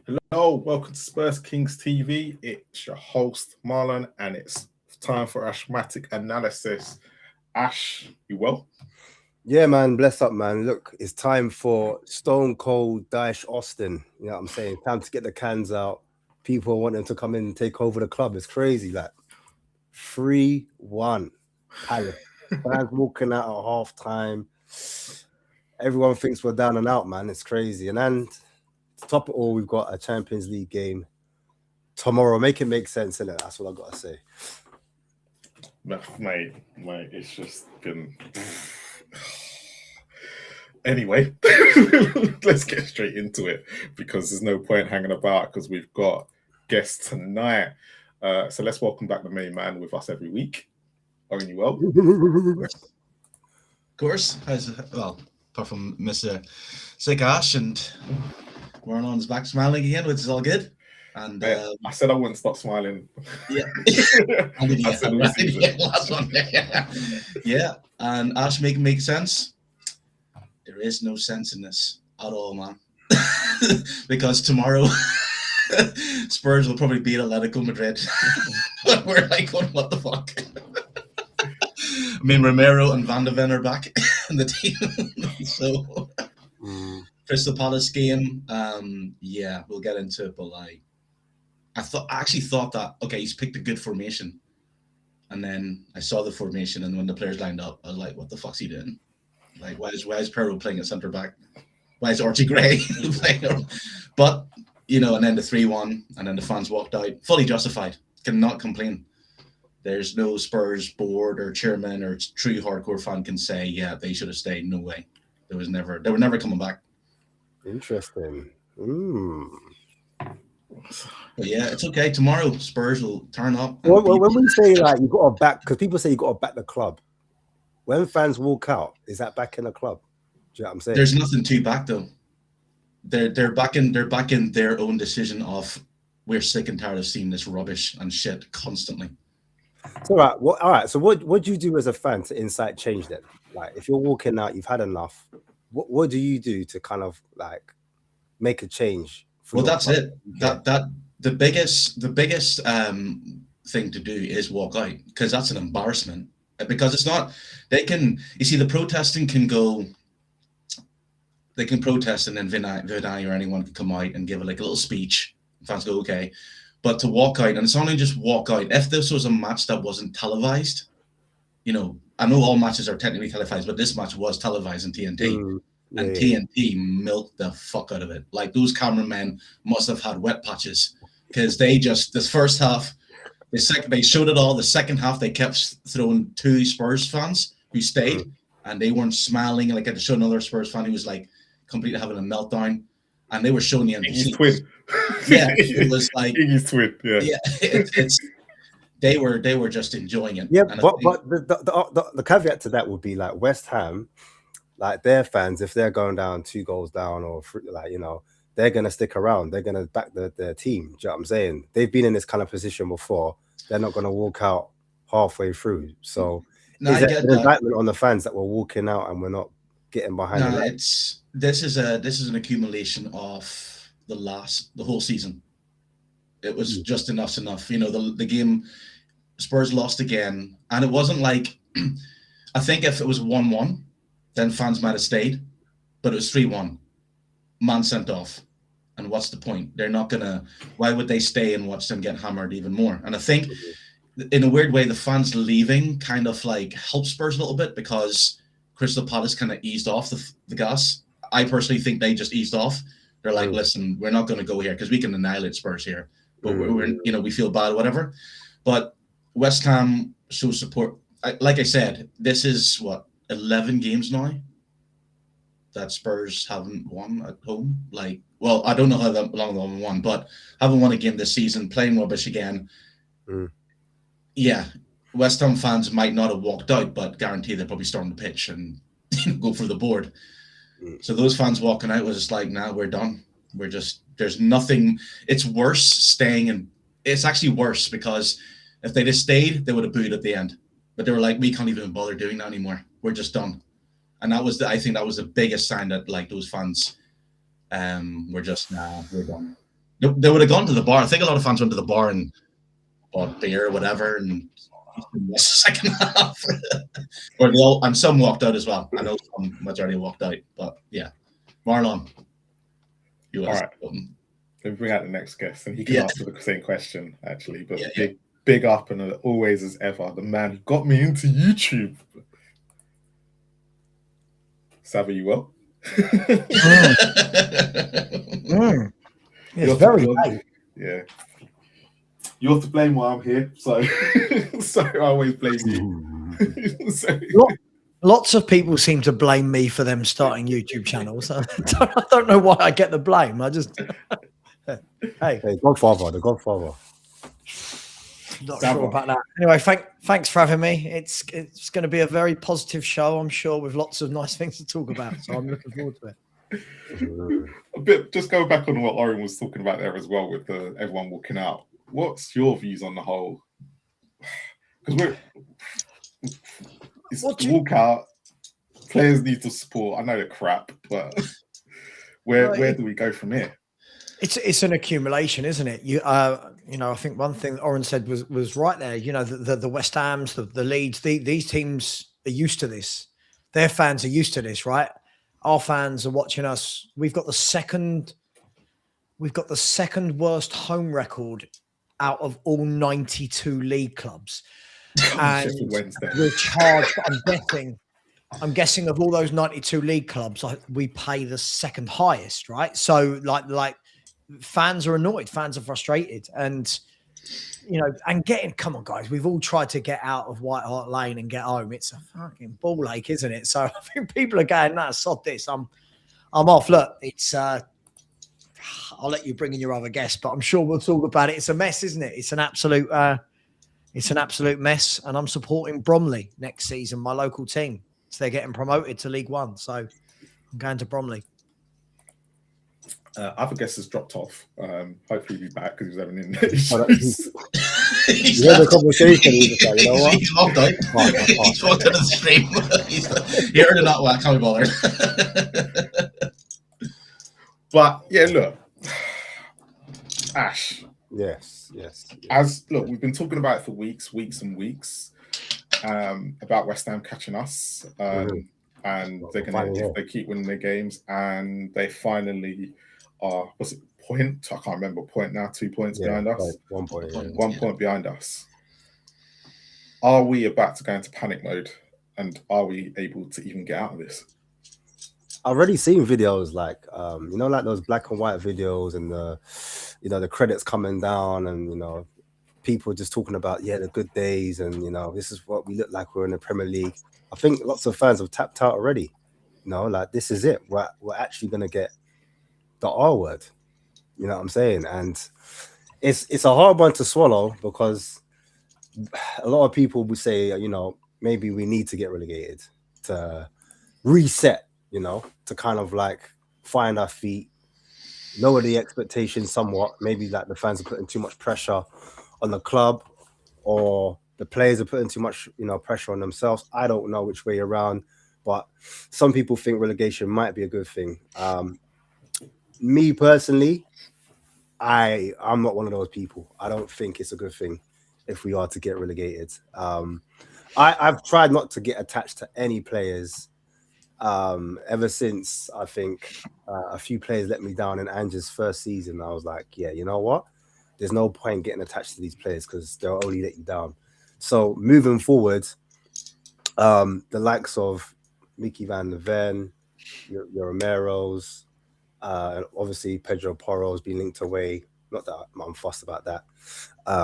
Hello, welcome to Spurs Kings TV. It's your host Marlon, and it's time for Ashmatic Analysis. Ash, you well? Yeah, man, bless up, man. Look, it's time for Stone Cold Dyche Austin. You know what I'm saying? Time to get the cans out. People want them to come in and take over the club. It's crazy. Like 3-1 Palace. Fans walking out at half time. Everyone thinks we're down and out, man. It's crazy. And then to top it all, we've got a Champions League game tomorrow. Make it make sense, innit? That's what I gotta say. Mate, it's just been. Anyway, let's get straight into it because there's no point hanging about because we've got guests tonight. So let's welcome back the main man with us every week. Are you well? Of course. Well, apart from Mr. Sick Ash and Warren on his back smiling again, which is all good. And I said I wouldn't stop smiling. Yeah. Last one. Yeah. And Ash make sense. There is no sense in this at all, man. Because tomorrow Spurs will probably beat Atletico Madrid. We're like, going, what the fuck? I mean, Romero and Van de Ven are back in the team. So, Crystal Palace game, yeah, we'll get into it. But like, I actually thought that, okay, he's picked a good formation. And then I saw the formation, and when the players lined up, I was like, what the fuck's he doing? Like, why is Perro playing at centre back? Why is Archie Gray playing? But, you know, and then the 3-1, and then the fans walked out. Fully justified. Cannot complain. There's no Spurs board or chairman or true hardcore fan can say, yeah, they should have stayed. No way. They were never coming back. Interesting. But yeah, it's okay. Tomorrow, Spurs will turn up. When we say like you got to back, because people say you got to back the club. When fans walk out, is that back in the club? Do you know what I'm saying? There's nothing to back though. They're backing their own decision of we're sick and tired of seeing this rubbish and shit constantly. So all right. So what do you do as a fan to incite change then? Like if you're walking out, you've had enough. What do you do to kind of like make a change? Well, that's it. That the biggest thing to do is walk out, because that's an embarrassment. Because it's not, you see, the protesting can go, they can protest and then Vinay or anyone can come out and give like a little speech. Fans go, okay. But to walk out, and it's only just walk out. If this was a match that wasn't televised, you know, I know all matches are technically televised, but this match was televised in TNT. And TNT milked the fuck out of it. Like, those cameramen must have had wet patches, because this first half, they showed it all. The second half, they kept throwing two Spurs fans who stayed, and they weren't smiling. Like, I had to show another Spurs fan who was like completely having a meltdown, and they were showing the empty seats. Twin. Yeah, it was like Iggy's twin. Yeah, it's they were just enjoying it. Yeah, but the caveat to that would be like West Ham, like their fans, if they're going down 2 goals down or like, you know, they're going to stick around. They're going to back their team. Do you know what I'm saying? They've been in this kind of position before. They're not going to walk out halfway through. So is there an indictment on the fans that we're walking out and we're not getting behind? No, this is an accumulation of the whole season. It was just enough. You know, the game, Spurs lost again, and it wasn't like, I think if it was 1-1, then fans might have stayed, but it was 3-1. Man sent off. And what's the point? They're not gonna. Why would they stay and watch them get hammered even more? And I think, in a weird way, the fans leaving kind of like helped Spurs a little bit, because Crystal Palace kind of eased off the gas. I personally think they just eased off. They're like, listen, we're not going to go here because we can annihilate Spurs here, but we feel bad, whatever. But West Ham shows support. Like I said, this is 11 games now that Spurs haven't won at home. Like, well, I don't know how long they haven't won, but haven't won a game this season, playing rubbish again. Yeah, West Ham fans might not have walked out, but guarantee they'll probably storm the pitch and go for the board. So those fans walking out was just like, nah, we're done. There's nothing. It's worse staying, and it's actually worse because if they just stayed, they would have booed at the end. But they were like, we can't even bother doing that anymore. We're just done. And I think that was the biggest sign that like those fans were just, nah, we're done. They would have gone to the bar. I think a lot of fans went to the bar and bought beer or whatever, and the second half. And some walked out as well. I know some majority walked out, but yeah. Marlon, all right. Let me bring out the next guest, and he can answer the same question actually. But big up and always as ever, the man who got me into YouTube. Sav, are you well? It's very late. Yeah. You're to blame why I'm here, so I always blame you. Lots of people seem to blame me for them starting YouTube channels. I don't know why I get the blame. I just hey, the Godfather. Not sure about that. Anyway, thanks for having me. It's going to be a very positive show, I'm sure, with lots of nice things to talk about. So I'm looking forward to it. Just go back on what Lauren was talking about there as well, with everyone walking out. What's your views on the whole? Because walk out. Players need to support. I know they're crap, but where do we go from here? It's an accumulation, isn't it? I think one thing Oren said was right there. You know, the West Hams, the Leeds, these teams are used to this. Their fans are used to this, right? Our fans are watching us. We've got the second worst home record out of all 92 league clubs. And we're charged, I'm guessing of all those 92 league clubs, we pay the second highest, right? So like fans are annoyed, fans are frustrated, and come on, guys, we've all tried to get out of White Hart Lane and get home. It's a fucking ball ache, isn't it? So I think people are going, nah, sod this. I'm off. Look, it's I'll let you bring in your other guest, but I'm sure we'll talk about it. It's a mess, isn't it? It's an absolute mess, and I'm supporting Bromley next season, my local team. So they're getting promoted to League One. So I'm going to Bromley. Other guest has dropped off. Hopefully he'll be back because he was having an issues. You had a conversation. He was like, you know what? He's walked out. He's walked out of the stream. He heard it not well. Can't be bothered. But yeah, look, Ash. Yes. We've been talking about it for weeks and weeks. About West Ham catching us, and they're gonna they keep winning their games, and they finally are. Was it point? I can't remember. Point now, 2 points behind us. 1 point. 1 point behind us. Are we about to go into panic mode, and are we able to even get out of this? I've already seen videos like like those black and white videos, and the credits coming down, and people just talking about the good days, and this is what we look like, we're in the Premier League. I think lots of fans have tapped out already. Like this is it. We're actually gonna get the R word. You know what I'm saying? And it's a hard one to swallow, because a lot of people would say, maybe we need to get relegated to reset, to kind of like find our feet, lower the expectations somewhat. Maybe like the fans are putting too much pressure on the club, or the players are putting too much, pressure on themselves. I don't know which way around, but some people think relegation might be a good thing. Me personally, I'm not one of those people. I don't think it's a good thing if we are to get relegated. I've tried not to get attached to any players ever since I think a few players let me down in Ange's first season. I was like, yeah, you know what? There's no point getting attached to these players because they'll only let you down. So moving forward, the likes of Micky Van der Ven, your Romero's, and obviously Pedro Porro's been linked away. Not that I'm fussed about that.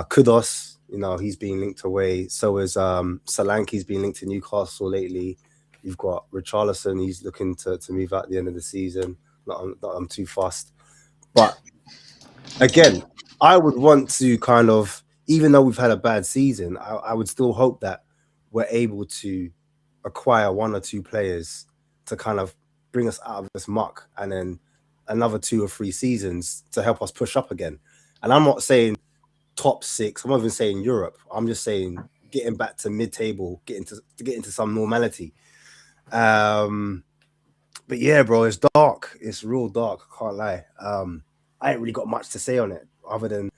Kudos, he's been linked away. So is Solanke's been linked to Newcastle lately. You've got Richarlison, he's looking to move out at the end of the season. I'm too fussed. But again, I would want to kind of, even though we've had a bad season, I would still hope that we're able to acquire 1 or 2 players to kind of bring us out of this muck, and then another 2 or 3 seasons to help us push up again. And I'm not saying top 6. I'm not even saying Europe. I'm just saying getting back to mid-table, get into some normality. But yeah, bro, it's dark. It's real dark. I can't lie. I ain't really got much to say on it other than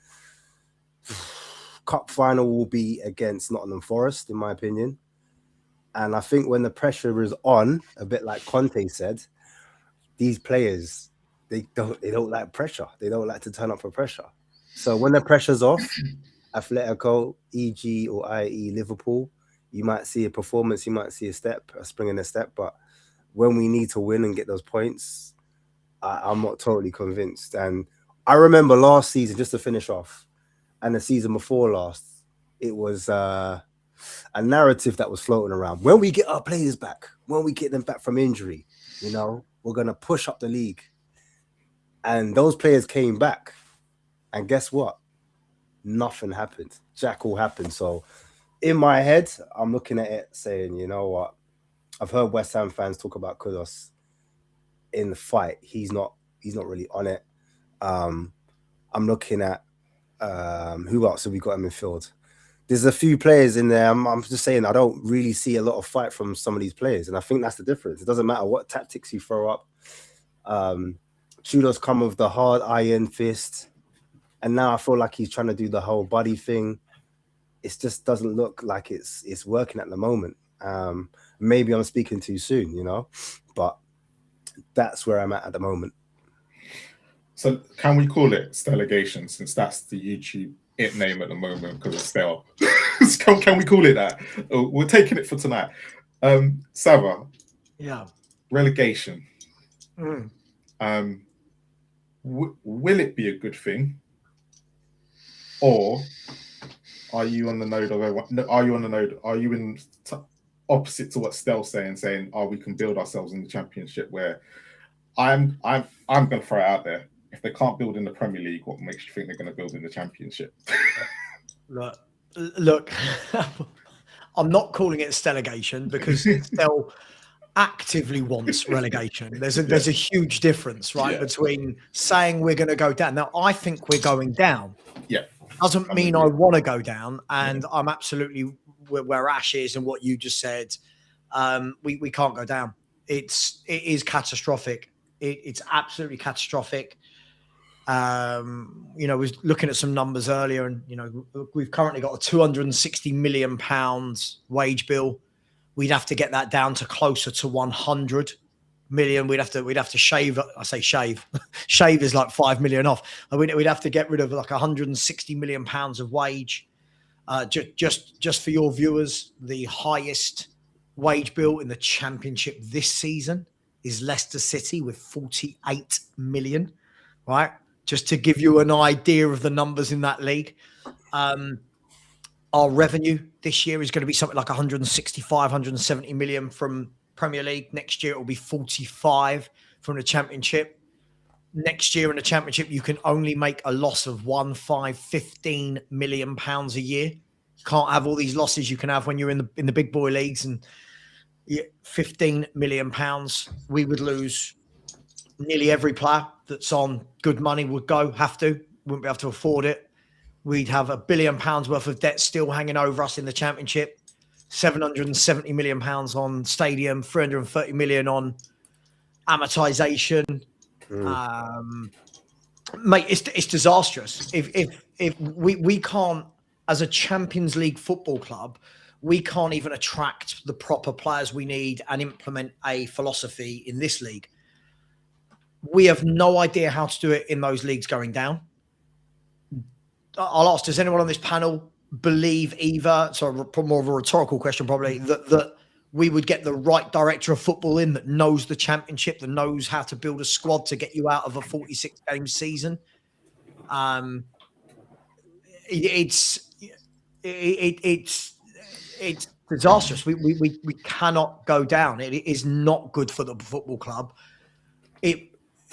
cup final will be against Nottingham Forest, in my opinion. And I think when the pressure is on, a bit like Conte said, these players, they don't like pressure. They don't like to turn up for pressure. So when the pressure's off, Atletico, e.g. or i.e. Liverpool, you might see a performance, you might see a spring in a step. But when we need to win and get those points, I'm not totally convinced. And I remember last season, just to finish off, and the season before last, it was a narrative that was floating around. When we get our players back, when we get them back from injury, you know, we're going to push up the league. And those players came back. And guess what? Nothing happened. Jack all happened. So in my head, I'm looking at it saying, you know what? I've heard West Ham fans talk about Kudus in the fight. He's not really on it. I'm looking at who else have we got in midfield? There's a few players in there. I'm just saying I don't really see a lot of fight from some of these players. And I think that's the difference. It doesn't matter what tactics you throw up. Tudor's come with the hard iron fist. And now I feel like he's trying to do the whole body thing. It just doesn't look like it's working at the moment. Maybe I'm speaking too soon, you know, but that's where I'm at the moment. So can we call it Stelligation, since that's the YouTube name at the moment because it's Stell? Can we call it that? We're taking it for tonight. Sava. Yeah. Relegation. Will it be a good thing? Or are you on the node of? Are you in opposite to what Stell's saying? We can build ourselves in the Championship? Where I'm going to throw it out there. If they can't build in the Premier League, what makes you think they're going to build in the Championship? Look, I'm not calling it Stelligation because Stell actively wants relegation. There's a huge difference, right, between saying we're going to go down. Now, I think we're going down. Yeah. Doesn't mean I want to go down, and I'm absolutely where Ash is and what you just said. We can't go down. It is catastrophic. It's absolutely catastrophic. You know, we was looking at some numbers earlier, and you know, we've currently got a £260 million wage bill. We'd have to get that down to closer to 100 million. We'd have to shave. I say shave. Shave is like 5 million off. We'd have to get rid of like 160 million pounds of wage. Just for your viewers, the highest wage bill in the Championship this season is Leicester City with 48 million. Right, just to give you an idea of the numbers in that league. Our revenue this year is going to be something like 165, 170 million from Premier League. Next year, it will be 45 from the Championship. Next year in the Championship, you can only make a loss of 15 million pounds a year. You can't have all these losses you can have when you're in the big boy leagues. And 15 million pounds, we would lose. Nearly every player that's on good money would wouldn't be able to afford it. We'd have £1 billion worth of debt still hanging over us in the Championship. 770 million pounds on stadium, 330 million on amortization. Mate, it's disastrous. If we can't, as a Champions League football club, we can't even attract the proper players we need and implement a philosophy in this league. We have no idea how to do it in those leagues going down. I'll ask, does anyone on this panel believe either, so more of a rhetorical question probably, that we would get the right director of football in that knows the Championship, that knows how to build a squad to get you out of a 46-game season? It's disastrous. We cannot go down. It is not good for the football club.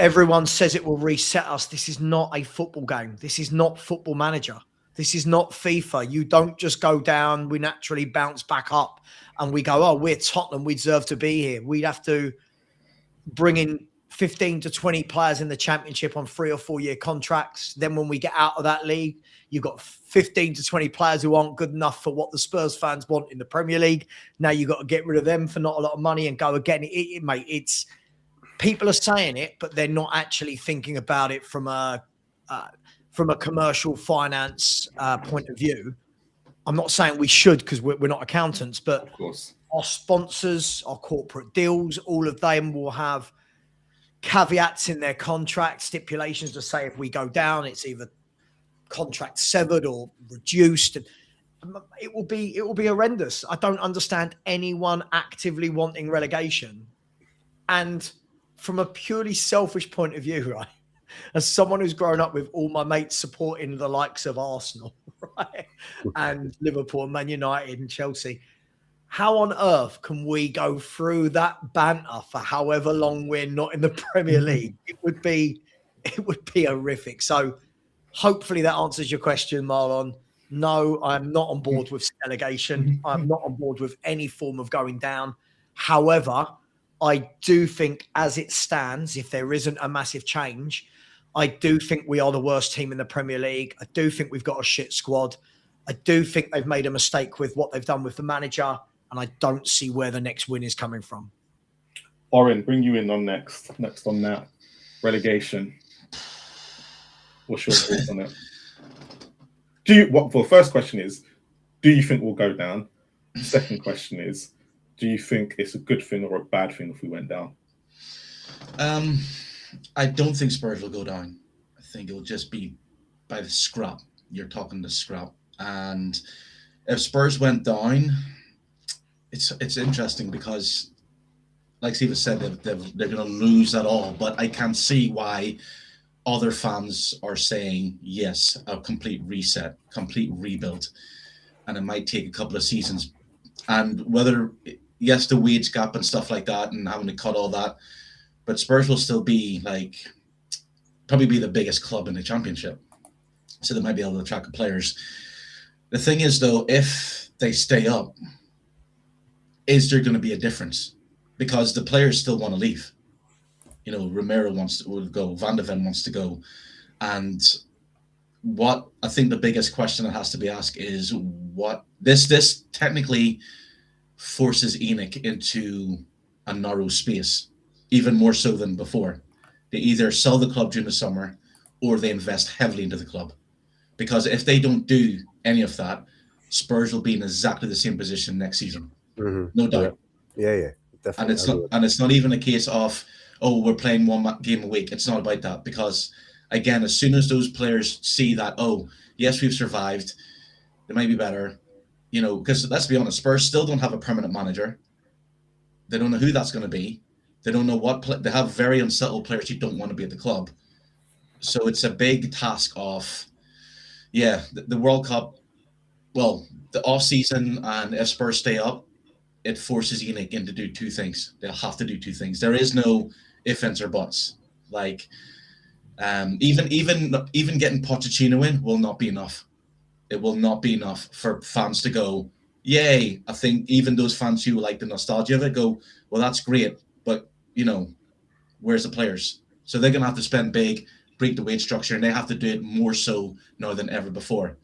Everyone says it will reset us. This is not a football game. This is not Football Manager. This is not FIFA. You don't just go down. We naturally bounce back up and we go, oh, we're Tottenham. We deserve to be here. We'd have to bring in 15 to 20 players in the Championship on 3 or 4 year contracts. Then when we get out of that league, you've got 15 to 20 players who aren't good enough for what the Spurs fans want in the Premier League. Now you've got to get rid of them for not a lot of money and go again. Mate, people are saying it, but they're not actually thinking about it from a from a commercial finance point of view. I'm not saying we should because we're not accountants, but of course, our sponsors, our corporate deals, all of them will have caveats in their contract, stipulations to say if we go down, it's either contract severed or reduced. It will be horrendous. I don't understand anyone actively wanting relegation. And from a purely selfish point of view, right, as someone who's grown up with all my mates supporting the likes of Arsenal, right, and Liverpool, and Man United, and Chelsea, how on earth can we go through that banter for however long we're not in the Premier League? It would be horrific. So hopefully that answers your question, Marlon. No, I'm not on board with relegation. I'm not on board with any form of going down. However, I do think as it stands, if there isn't a massive change, I do think we are the worst team in the Premier League. I do think we've got a shit squad. I do think they've made a mistake with what they've done with the manager, and I don't see where the next win is coming from. Oren, bring you in on next on that relegation. What's your thoughts on it? First question is, do you think we'll go down? Second question is, do you think it's a good thing or a bad thing if we went down? I don't think Spurs will go down. I think it'll just be by the scrap. You're talking the scrap. And if Spurs went down, it's interesting because, like Steve said, they're going to lose that all. But I can see why other fans are saying, yes, a complete reset, complete rebuild. And it might take a couple of seasons. And whether, yes, the wage gap and stuff like that and having to cut all that, but Spurs will still be probably be the biggest club in the championship. So they might be able to attract players. The thing is, though, if they stay up, is there going to be a difference? Because the players still want to leave. You know, Romero will go, Van de Ven wants to go. And what I think the biggest question that has to be asked is what this technically forces ENIC into a narrow space, even more so than before. They either sell the club during the summer or they invest heavily into the club. Because if they don't do any of that, Spurs will be in exactly the same position next season. Mm-hmm. No doubt. Yeah, definitely. And it's not even a case of, oh, we're playing one game a week. It's not about that. Because, again, as soon as those players see that, oh, yes, we've survived, they might be better. You know, because let's be honest, Spurs still don't have a permanent manager. They don't know who that's going to be. They don't know what they have. Very unsettled players who don't want to be at the club. So it's a big task of, the World Cup. Well, the off season, and if Spurs stay up, it forces ENIC into do two things. They'll have to do two things. There is no ifs, ands, or buts. Like, even getting Pochettino in will not be enough. It will not be enough for fans to go, yay. I think even those fans who like the nostalgia of it go, well, that's great, but, you know, where's the players? So they're going to have to spend big, break the wage structure, and they have to do it more so now than ever before.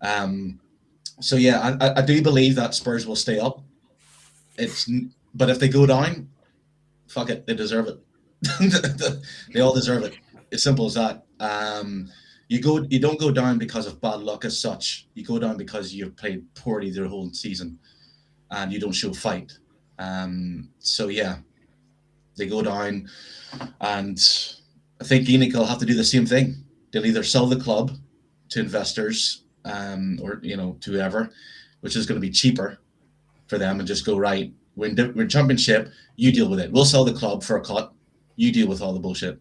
So, yeah, I do believe that Spurs will stay up. But if they go down, fuck it, they deserve it. They all deserve it. It's simple as that. You don't go down because of bad luck as such. You go down because you've played poorly the whole season and you don't show fight. So yeah, they go down, and I think ENIC will have to do the same thing. They'll either sell the club to investors, or, you know, to whoever, which is going to be cheaper for them, and just go, right, we're in championship, you deal with it. We'll sell the club for a cut. You deal with all the bullshit.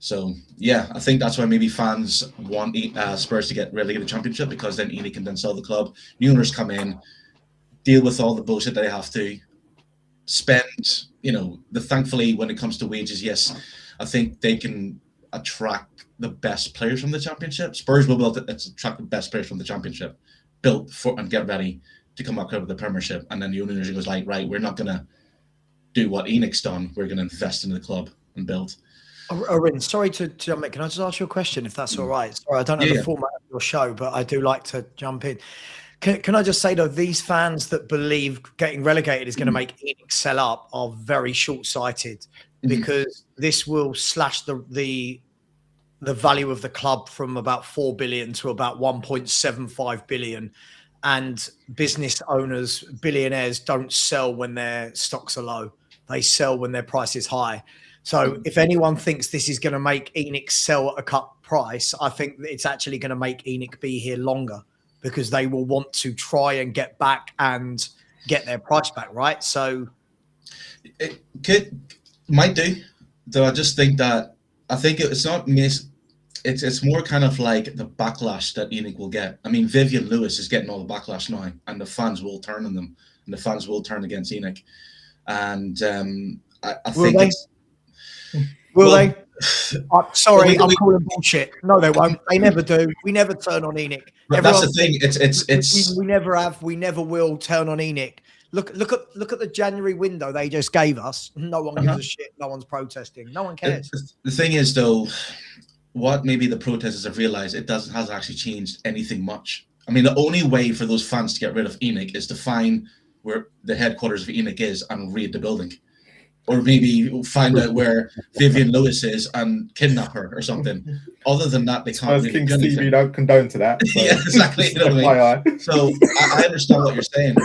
So, yeah, I think that's why maybe fans want Spurs to get relegated to the championship, because then ENIC can then sell the club. New owners come in, deal with all the bullshit that they have to, spend, you know, thankfully when it comes to wages, yes, I think they can attract the best players from the championship. Spurs will be able to attract the best players from the championship, built for and get ready to come up with the Premiership. And then the owners goes like, right, we're not going to do what ENIC's done. We're going to invest in the club and build. Orin, sorry to jump in. Can I just ask you a question, if that's all right? Sorry, I don't know the format of your show, but I do like to jump in. Can I just say, though, these fans that believe getting relegated is going to make ENIC sell up are very short-sighted, because this will slash the the value of the club from about 4 billion to about 1.75 billion. And business owners, billionaires, don't sell when their stocks are low. They sell when their price is high. So if anyone thinks this is going to make ENIC sell at a cut price, I think that it's actually going to make ENIC be here longer, because they will want to try and get back and get their price back, right? So it might do, though. I just think that it's not it's more kind of like the backlash that ENIC will get. I mean, Vivian Lewis is getting all the backlash now, and the fans will turn on them, and the fans will turn against ENIC. And I think it's... Will they? Sorry, I'm calling bullshit. No, they won't. They never do. We never turn on ENIC. But that's the thing. It's we never have. We never will turn on ENIC. Look at the January window they just gave us. No one gives a shit. No one's protesting. No one cares. The thing is, though, what maybe the protesters have realized, hasn't actually changed anything much. I mean, the only way for those fans to get rid of ENIC is to find where the headquarters of ENIC is and raid the building. Or maybe find out where Vivian Lewis is and kidnap her or something. Other than that, they can't really do anything. TV don't condone to that. So. Yeah, exactly. You know what I mean? So I understand what you're saying.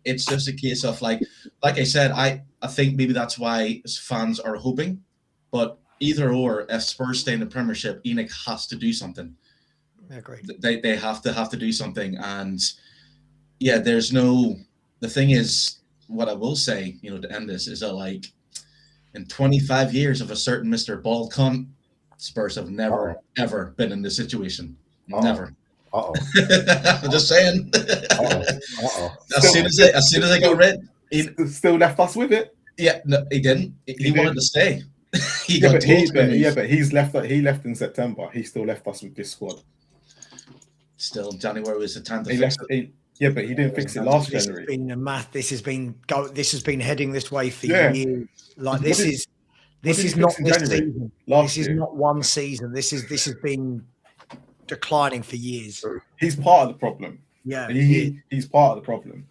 It's just a case of like I said, I think maybe that's why fans are hoping. But either or, if Spurs stay in the Premiership, ENIC has to do something. I agree. They have to do something. And yeah, the thing is, what I will say, to end this, is that like in 25 years of a certain Mr. Bald Cunt, Spurs have never ever been in this situation. Never. I'm just saying. As soon as they got rid, he still left us with it. Yeah, no, he didn't. He wanted to stay. But he's left. He left in September. He still left us with this squad. Still, January was the time to fix it. Yeah, but he didn't fix it last January. This has been heading this way for years. Like this is not this season. This is not one season. This has been declining for years. He's part of the problem. Yeah, he's part of the problem.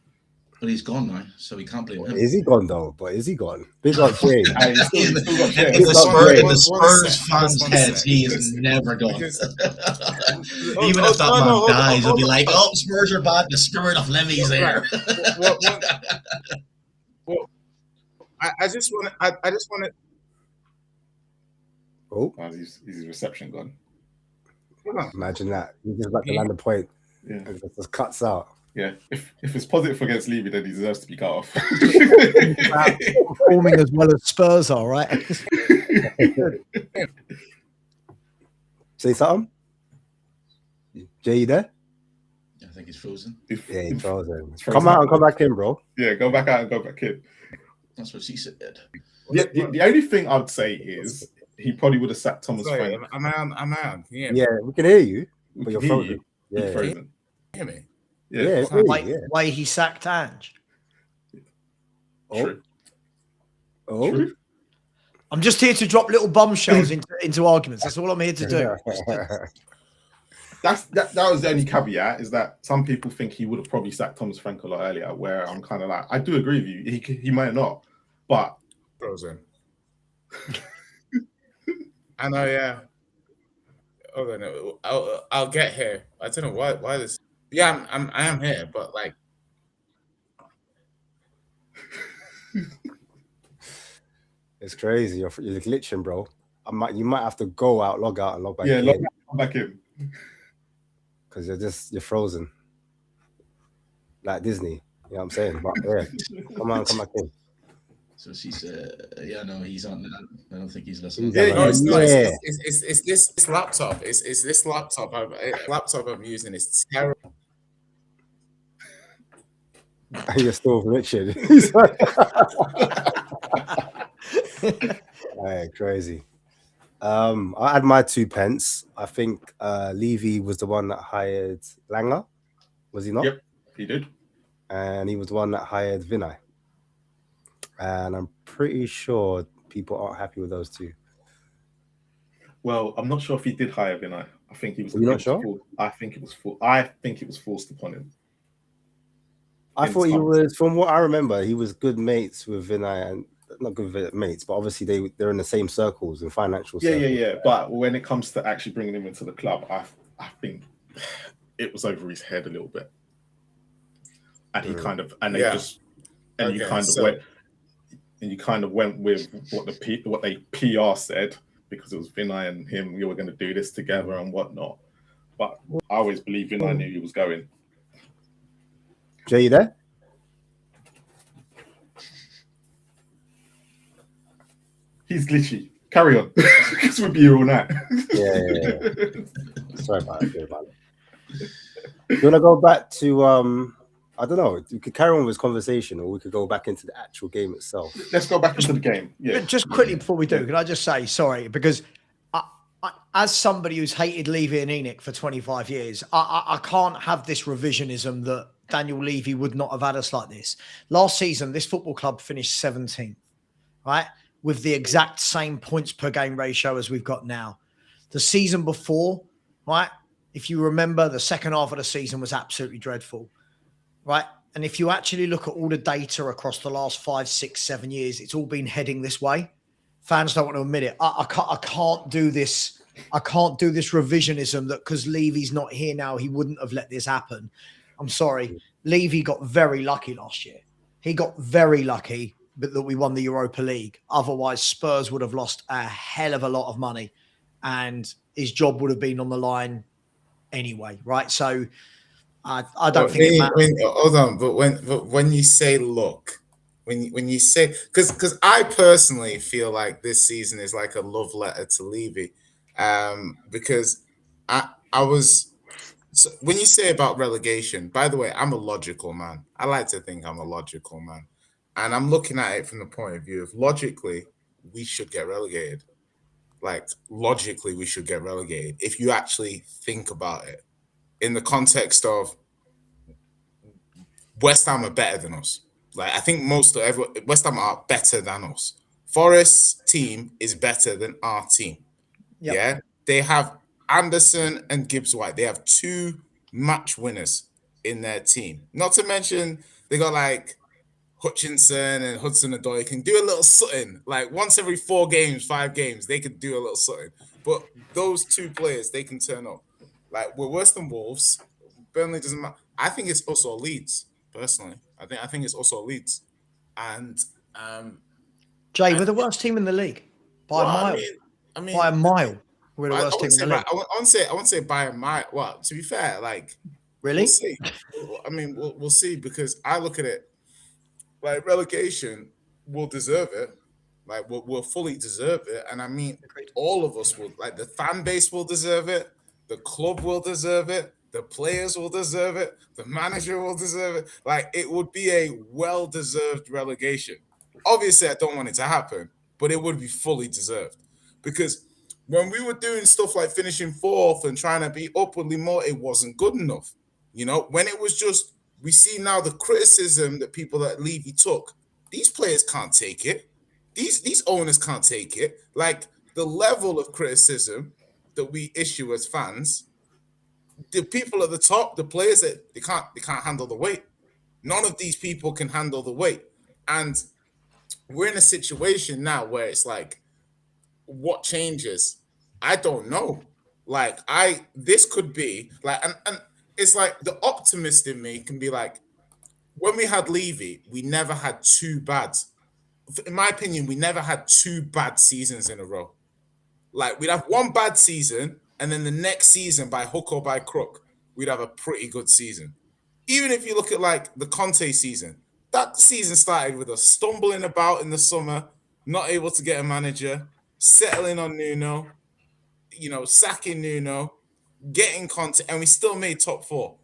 But he's gone now, so we can't blame him. Is he gone though? But is he gone? Big up Jay. In the Spurs fans' heads, he is never gone. Even if that man dies, he'll be like, "Oh, Spurs are bad. The spirit of Levy's there." Well, I just want to. Oh, his reception gone. Imagine that. He's just about to land a point. Yeah, and it just cuts out. Yeah, if it's positive against Levy, then he deserves to be cut off. Performing as well as Spurs are, right? Say something? Jay, you there? I think he's frozen. Yeah, he's frozen. Come out and come back in, bro. Yeah, go back out and go back in. That's what she said. The only thing I'd say is he probably would have sacked Thomas Frank. I'm out. Yeah, we can hear you, but you're frozen. You're frozen. Hear me? Yeah, why he sacked Ange. True. True. I'm just here to drop little bombshells into arguments. That's all I'm here to do. That was the only caveat, is that some people think he would have probably sacked Thomas Frank a lot earlier, where I'm kind of like, I do agree with you. He might not, but frozen. I know, yeah. Hold on, I'll get here. I don't know why this. Yeah, I am here, but like, it's crazy. You're glitching, bro. You might have to go out, log out, and log back in. Yeah, log back in. Because you're frozen. Like Disney. You know what I'm saying? But yeah, come back in. So she said, "Yeah, no, he's on that. I don't think he's listening." No, it's not. It's this laptop. It's this laptop. Laptop I'm using is terrible. You're still glitching. Right, crazy. I had my 2 pence. I think Levy was the one that hired Langer. Was he not? Yep, he did. And he was the one that hired Vinay. And I'm pretty sure people aren't happy with those two. Well, I'm not sure if he did hire Vinay. I think he was. You're not sure? I think it was forced upon him. I thought he was, from what I remember, he was good mates with Vinay, and not good with mates, but obviously they're in the same circles and financial. Yeah. But when it comes to actually bringing him into the club, I think it was over his head a little bit, and he kind of and they just and you kind of went. And you kind of went with what they PR said, because it was Vinay and him. You were going to do this together and whatnot. But I always believed Vinay knew he was going. Jay, you there? He's glitchy. Carry on, because we'll be here all night. Yeah. Sorry about it. You want to go back to I don't know. We could carry on with this conversation, or we could go back into the actual game itself. Let's go back into the game. Yeah. Just quickly before we do, can I just say sorry, because I, as somebody who's hated Levy and Enoch for 25 years, I can't have this revisionism that Daniel Levy would not have had us like this. Last season, this football club finished 17th, right, with the exact same points per game ratio as we've got now. The season before, right, if you remember, the second half of the season was absolutely dreadful. Right. And if you actually look at all the data across the last 5, 6, 7 years, it's all been heading this way. Fans don't want to admit it. I can't do this. I can't do this revisionism that because Levy's not here now, he wouldn't have let this happen. I'm sorry. Levy got very lucky last year. He got very lucky that we won the Europa League. Otherwise, Spurs would have lost a hell of a lot of money and his job would have been on the line anyway. Right. So, I don't think it matters. Hold on, but when you say look, when you say because I personally feel like this season is like a love letter to Levy, because I was when you say about relegation. By the way, I'm a logical man. I like to think I'm a logical man, and I'm looking at it from the point of view of logically we should get relegated. Like logically we should get relegated if you actually think about it. In the context of West Ham are better than us. Like I think West Ham are better than us. Forest's team is better than our team. Yep. Yeah. They have Anderson and Gibbs White. They have 2 match winners in their team. Not to mention they got like Hutchinson and Hudson-Odoi can do a little something. Like once every 4 games, 5 games, they could do a little something. But those 2 players, they can turn up. Like we're worse than Wolves. Burnley doesn't matter. I think it's also Leeds, personally. I think it's also Leeds. And Jay, we're the worst team in the league by a mile. I mean, by a mile. We're the worst team in the league. I won't say by a mile. Well, to be fair, like really? We'll see. I mean, we'll see, because I look at it like relegation will deserve it. Like we'll fully deserve it. And I mean, all of us will. Like the fan base will deserve it. The club will deserve it. The players will deserve it. The manager will deserve it. Like, it would be a well-deserved relegation. Obviously, I don't want it to happen, but it would be fully deserved. Because when we were doing stuff like finishing 4th and trying to be upwardly more, it wasn't good enough. You know, when it was just, we see now the criticism that people that Levy took, these players can't take it. These owners can't take it. Like, the level of criticism that we issue as fans, the people at the top, the players that they can't handle the weight. None of these people can handle the weight. And we're in a situation now where it's like, what changes? I don't know. Like this could be like, and it's like the optimist in me can be like, when we had Levy, we never had 2 bad. In my opinion, we never had 2 bad seasons in a row. Like we'd have 1 bad season, and then the next season, by hook or by crook, we'd have a pretty good season. Even if you look at like the Conte season, that season started with us stumbling about in the summer, not able to get a manager, settling on Nuno, sacking Nuno, getting Conte, and we still made top 4.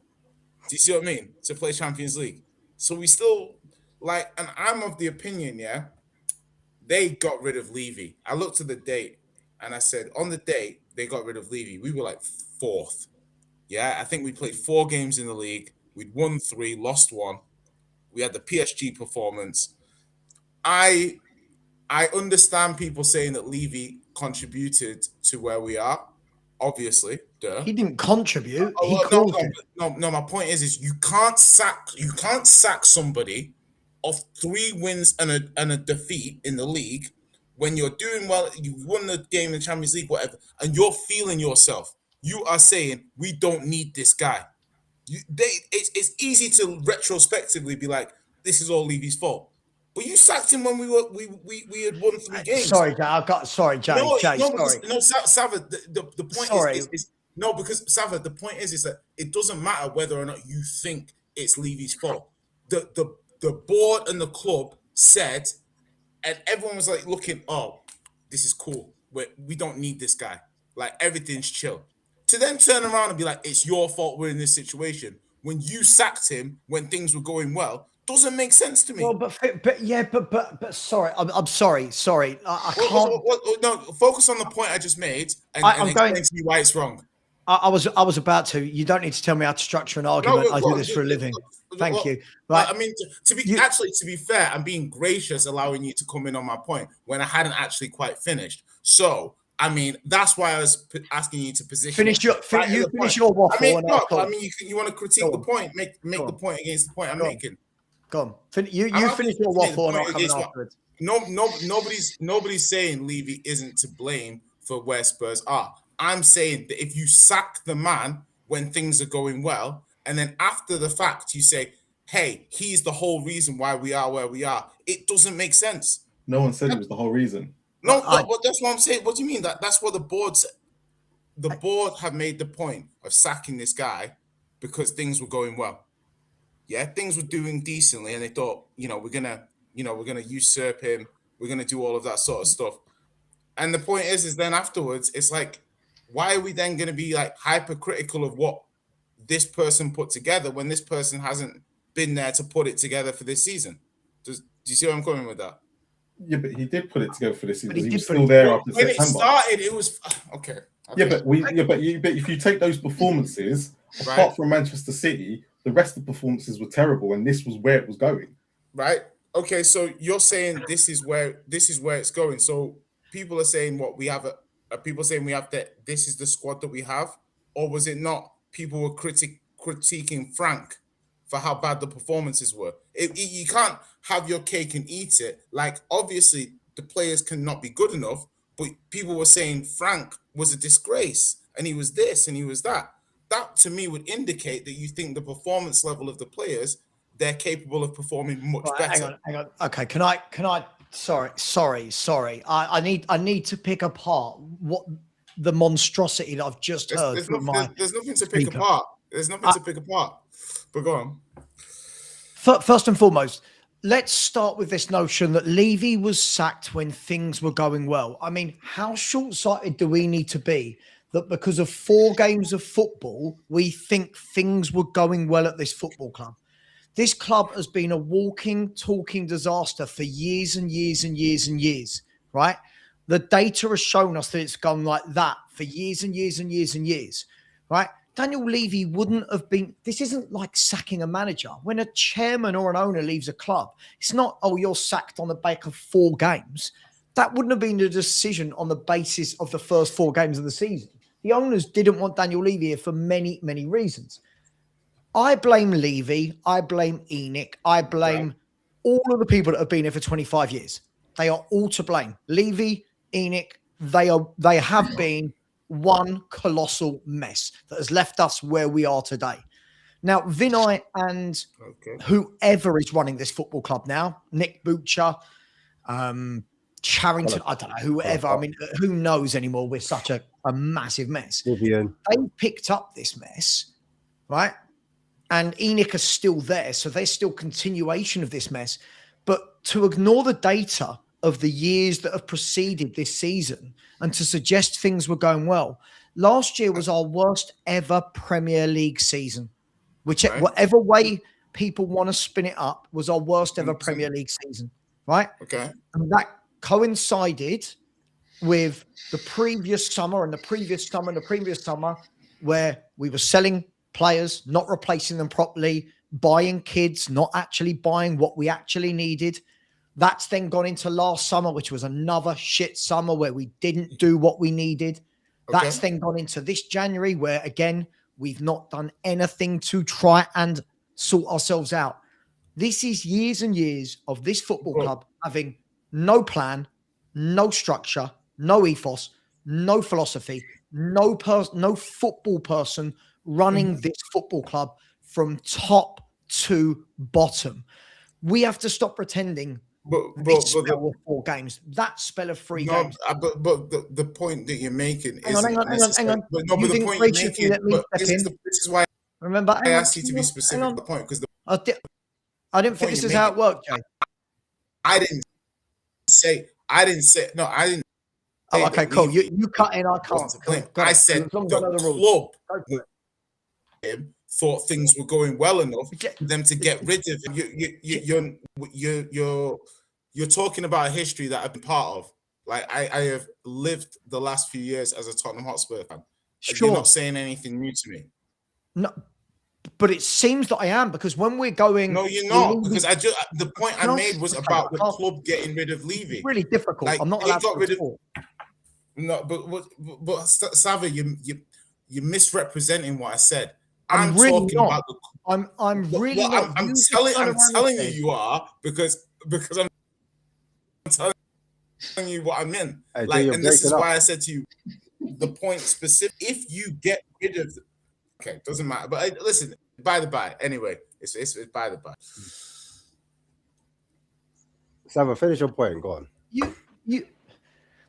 Do you see what I mean? To play Champions League. So we still like, and I'm of the opinion, they got rid of Levy. I looked at the date and I said, on the date they got rid of Levy, we were like 4th. Yeah, I think we played 4 games in the league. We'd won 3, lost 1. We had the PSG performance. I understand people saying that Levy contributed to where we are. Obviously, duh. He didn't contribute. No. My point is you can't sack somebody of 3 wins and a defeat in the league, when you're doing well, you've won the game in the Champions League, whatever, and you're feeling yourself, you are saying, we don't need this guy. It's easy to retrospectively be like, this is all Levy's fault. But you sacked him when we had won 3 games. Sorry, Jay. Sava, the point is no, because Sava, the point is that it doesn't matter whether or not you think it's Levy's fault. The board and the club said, and everyone was like looking, oh, this is cool. We don't need this guy. Like, everything's chill. To then turn around and be like, it's your fault we're in this situation when you sacked him when things were going well, doesn't make sense to me. Well, but sorry, I'm sorry. I can't. No, focus on the point I just made and explain to me why it's wrong. I was about to. You don't need to tell me how to structure an argument. I do this for a living. Thank you. Right. I mean, to be fair, I'm being gracious, allowing you to come in on my point when I hadn't actually quite finished. So, I mean, that's why I was asking you to position. Finish your waffle. I mean, you want to critique the point, make the point against the point I'm making. Go on. You finish your waffle and I'll come in afterwards. Nobody's saying Levy isn't to blame for where Spurs are. I'm saying that if you sack the man when things are going well, and then after the fact you say, hey, he's the whole reason why we are where we are, it doesn't make sense. No one said it was the whole reason. No, that's what I'm saying. What do you mean? That's what the board said. The board have made the point of sacking this guy because things were going well. Yeah, things were doing decently, and they thought, we're gonna usurp him. We're gonna do all of that sort of stuff. And the point is then afterwards, it's like, why are we then going to be like hypercritical of what this person put together when this person hasn't been there to put it together for this season? Do you see where I'm coming with that? Yeah, but he did put it together for this season. He was still there after September. When it started, it was okay. Yeah, but if you take those performances apart from Manchester City, the rest of the performances were terrible, and this was where it was going. Right. Okay. So you're saying this is where it's going. So people are saying people saying we have that. This is the squad that we have, or was it not? People were critiquing Frank for how bad the performances were. You can't have your cake and eat it. Like, obviously, the players cannot be good enough, but people were saying Frank was a disgrace, and he was this, and he was that. That, to me, would indicate that you think the performance level of the players, they're capable of performing much better. Hang on. Okay, can I? Sorry. I need to pick apart what the monstrosity that I've just heard. There's nothing to pick apart. There's nothing to pick apart. But go on. First and foremost, let's start with this notion that Levy was sacked when things were going well. I mean, how short-sighted do we need to be that because of 4 games of football, we think things were going well at this football club? This club has been a walking, talking disaster for years and years and years and years, right? The data has shown us that it's gone like that for years and years and years and years, right? Daniel Levy wouldn't have been, this isn't like sacking a manager. When a chairman or an owner leaves a club, it's not, oh, you're sacked on the back of 4 games. That wouldn't have been a decision on the basis of the first 4 games of the season. The owners didn't want Daniel Levy here for many, many reasons. I blame Levy. I blame Enoch. I blame all of the people that have been here for 25 years. They are all to blame. Levy, Enoch, they have been one colossal mess that has left us where we are today. Now, Vinay and whoever is running this football club now, Nick Butcher, Charrington, I don't know, whoever. I mean, who knows anymore? We're such a massive mess. They picked up this mess, right? And Enoch is still there. So there's still continuation of this mess. But to ignore the data of the years that have preceded this season and to suggest things were going well, last year was our worst ever Premier League season. Whatever way people want to spin it up, was our worst ever Premier League season, right? Okay. And that coincided with the previous summer and the previous summer and the previous summer, where we were selling players, not replacing them properly, buying kids, not actually buying what we actually needed. That's then gone into last summer, which was another shit summer where we didn't do what we needed. That's then gone into this January where, again, we've not done anything to try and sort ourselves out. This is years and years of this football club having no plan, no structure, no ethos, no philosophy, no football person running this football club from top to bottom. We have to stop pretending this spell of 4 games, that spell of 3 games. But the point that you're making Hang on. But the point you're making, this is why remember, I asked you to be specific on the point, because I didn't think this is how it worked, Jay. I didn't say. No, I didn't. Oh, okay, cool. You cut in, I can't. I said the club thought things were going well enough for them to get rid of him. You're talking about a history that I've been part of. Like I have lived the last few years as a Tottenham Hotspur fan. Sure. You're not saying anything new to me. No, but it seems that I am, because when we're going, no, you're not, because the point I made was about the club getting rid of Levy. It's really difficult. Like, I'm not allowed to talk. No, but Sava, you're misrepresenting what I said. I'm really talking not. About the. I'm really well, not. I'm telling you are because I'm telling you what I meant. Like, and this is why I said to you the point specific. If you get rid of, okay, doesn't matter. But listen, by the by, anyway, it's by the by. Sava, finish your point. Go on. You.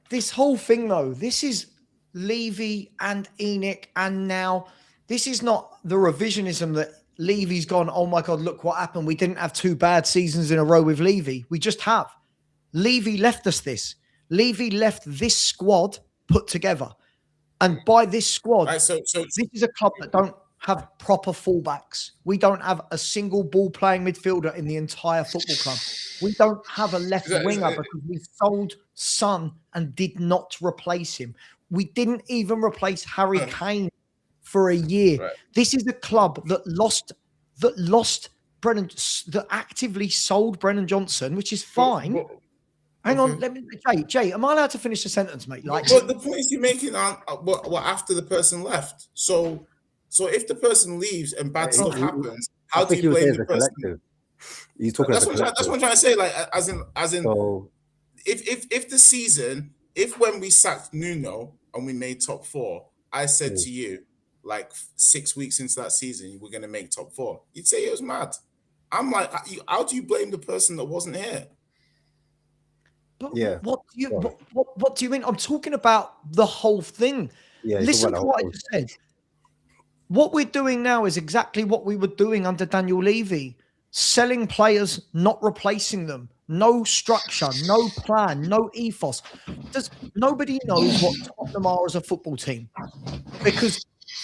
This whole thing, though, this is Levy and Enoch, and now this is not the revisionism that Levy's gone, oh my God, look what happened. We didn't have 2 bad seasons in a row with Levy. We just have. Levy left us this. Levy left this squad put together. And by this squad, right, so this is a club that don't have proper fullbacks. We don't have a single ball-playing midfielder in the entire football club. We don't have a left winger because we sold Son and did not replace him. We didn't even replace Harry Kane for a year. Right. This is a club that actively sold Brennan Johnson, which is fine. Hang on, let me, Jay, am I allowed to finish the sentence, mate? Like, but the points you're making are after the person left. So if the person leaves and bad stuff happens, how do you blame the person? Collective. He's talking. That's what I'm trying to say. Like, as in, so, if the season, when we sacked Nuno and we made top 4, I said to you, like 6 weeks into that season, we're going to make top 4. You'd say it was mad. I'm like, how do you blame the person that wasn't here? But what do you mean? I'm talking about the whole thing. Yeah, listen to what I just said. What we're doing now is exactly what we were doing under Daniel Levy. Selling players, not replacing them. No structure, no plan, no ethos. Nobody knows what Tottenham are as a football team. Because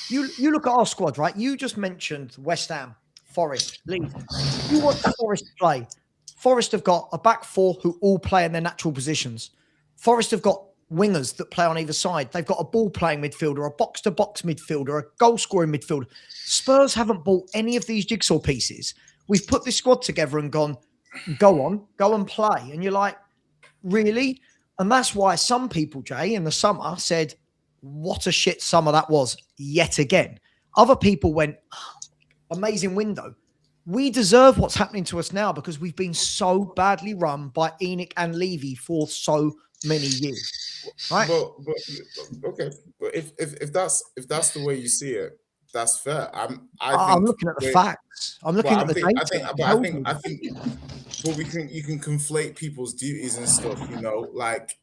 you look at our squad, right? You just mentioned West Ham, Forest, Leeds. You watch Forest play. Forest have got a back 4 who all play in their natural positions. Forest have got wingers that play on either side. They've got a ball-playing midfielder, a box-to-box midfielder, a goal-scoring midfielder. Spurs haven't bought any of these jigsaw pieces. We've put this squad together and gone, go and play. And you're like, really? And that's why some people, Jay, in the summer said, what a shit summer that was yet again. Other people went, amazing window. We deserve what's happening to us now because we've been so badly run by Enoch and Levy for so many years. Right? Okay. But if that's the way you see it, that's fair. I'm looking at the facts. I'm looking at the data. I think you can conflate people's duties and stuff, like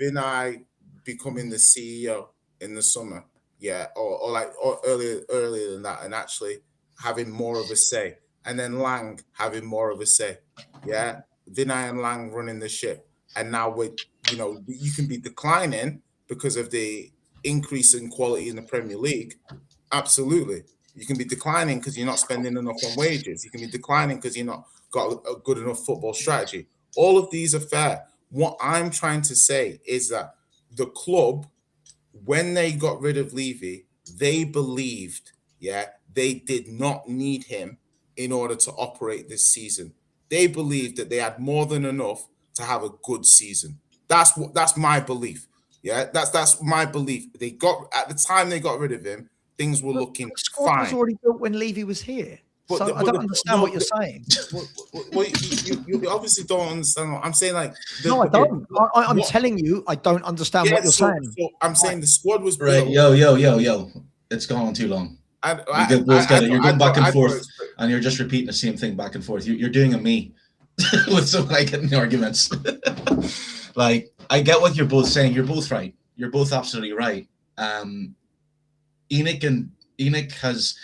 Vinay becoming the CEO in the summer. Yeah, or earlier than that, and actually having more of a say, and then Lang having more of a say. Yeah, Vinay and Lang running the ship, and now you can be declining because of the increase in quality in the Premier League. Absolutely, you can be declining because you're not spending enough on wages. You can be declining because you're not got a good enough football strategy. All of these are fair. What I'm trying to say is that the club, when they got rid of Levy, they believed, they did not need him in order to operate this season. They believed that they had more than enough to have a good season. That's my belief. Yeah, that's my belief. At the time they got rid of him, things were looking the squad fine. Was already built when Levy was here. So I don't understand what you're saying. Well, you obviously don't understand. What I'm saying, like, no, I don't. I'm telling you, I don't understand what you're saying. So I'm saying the squad was right. built. Yo. It's gone on too long. You're going back and forth, and you're just repeating the same thing back and forth. You're doing a me with some like in the arguments. Like, I get what you're both saying. You're both right. You're both absolutely right. Enoch has.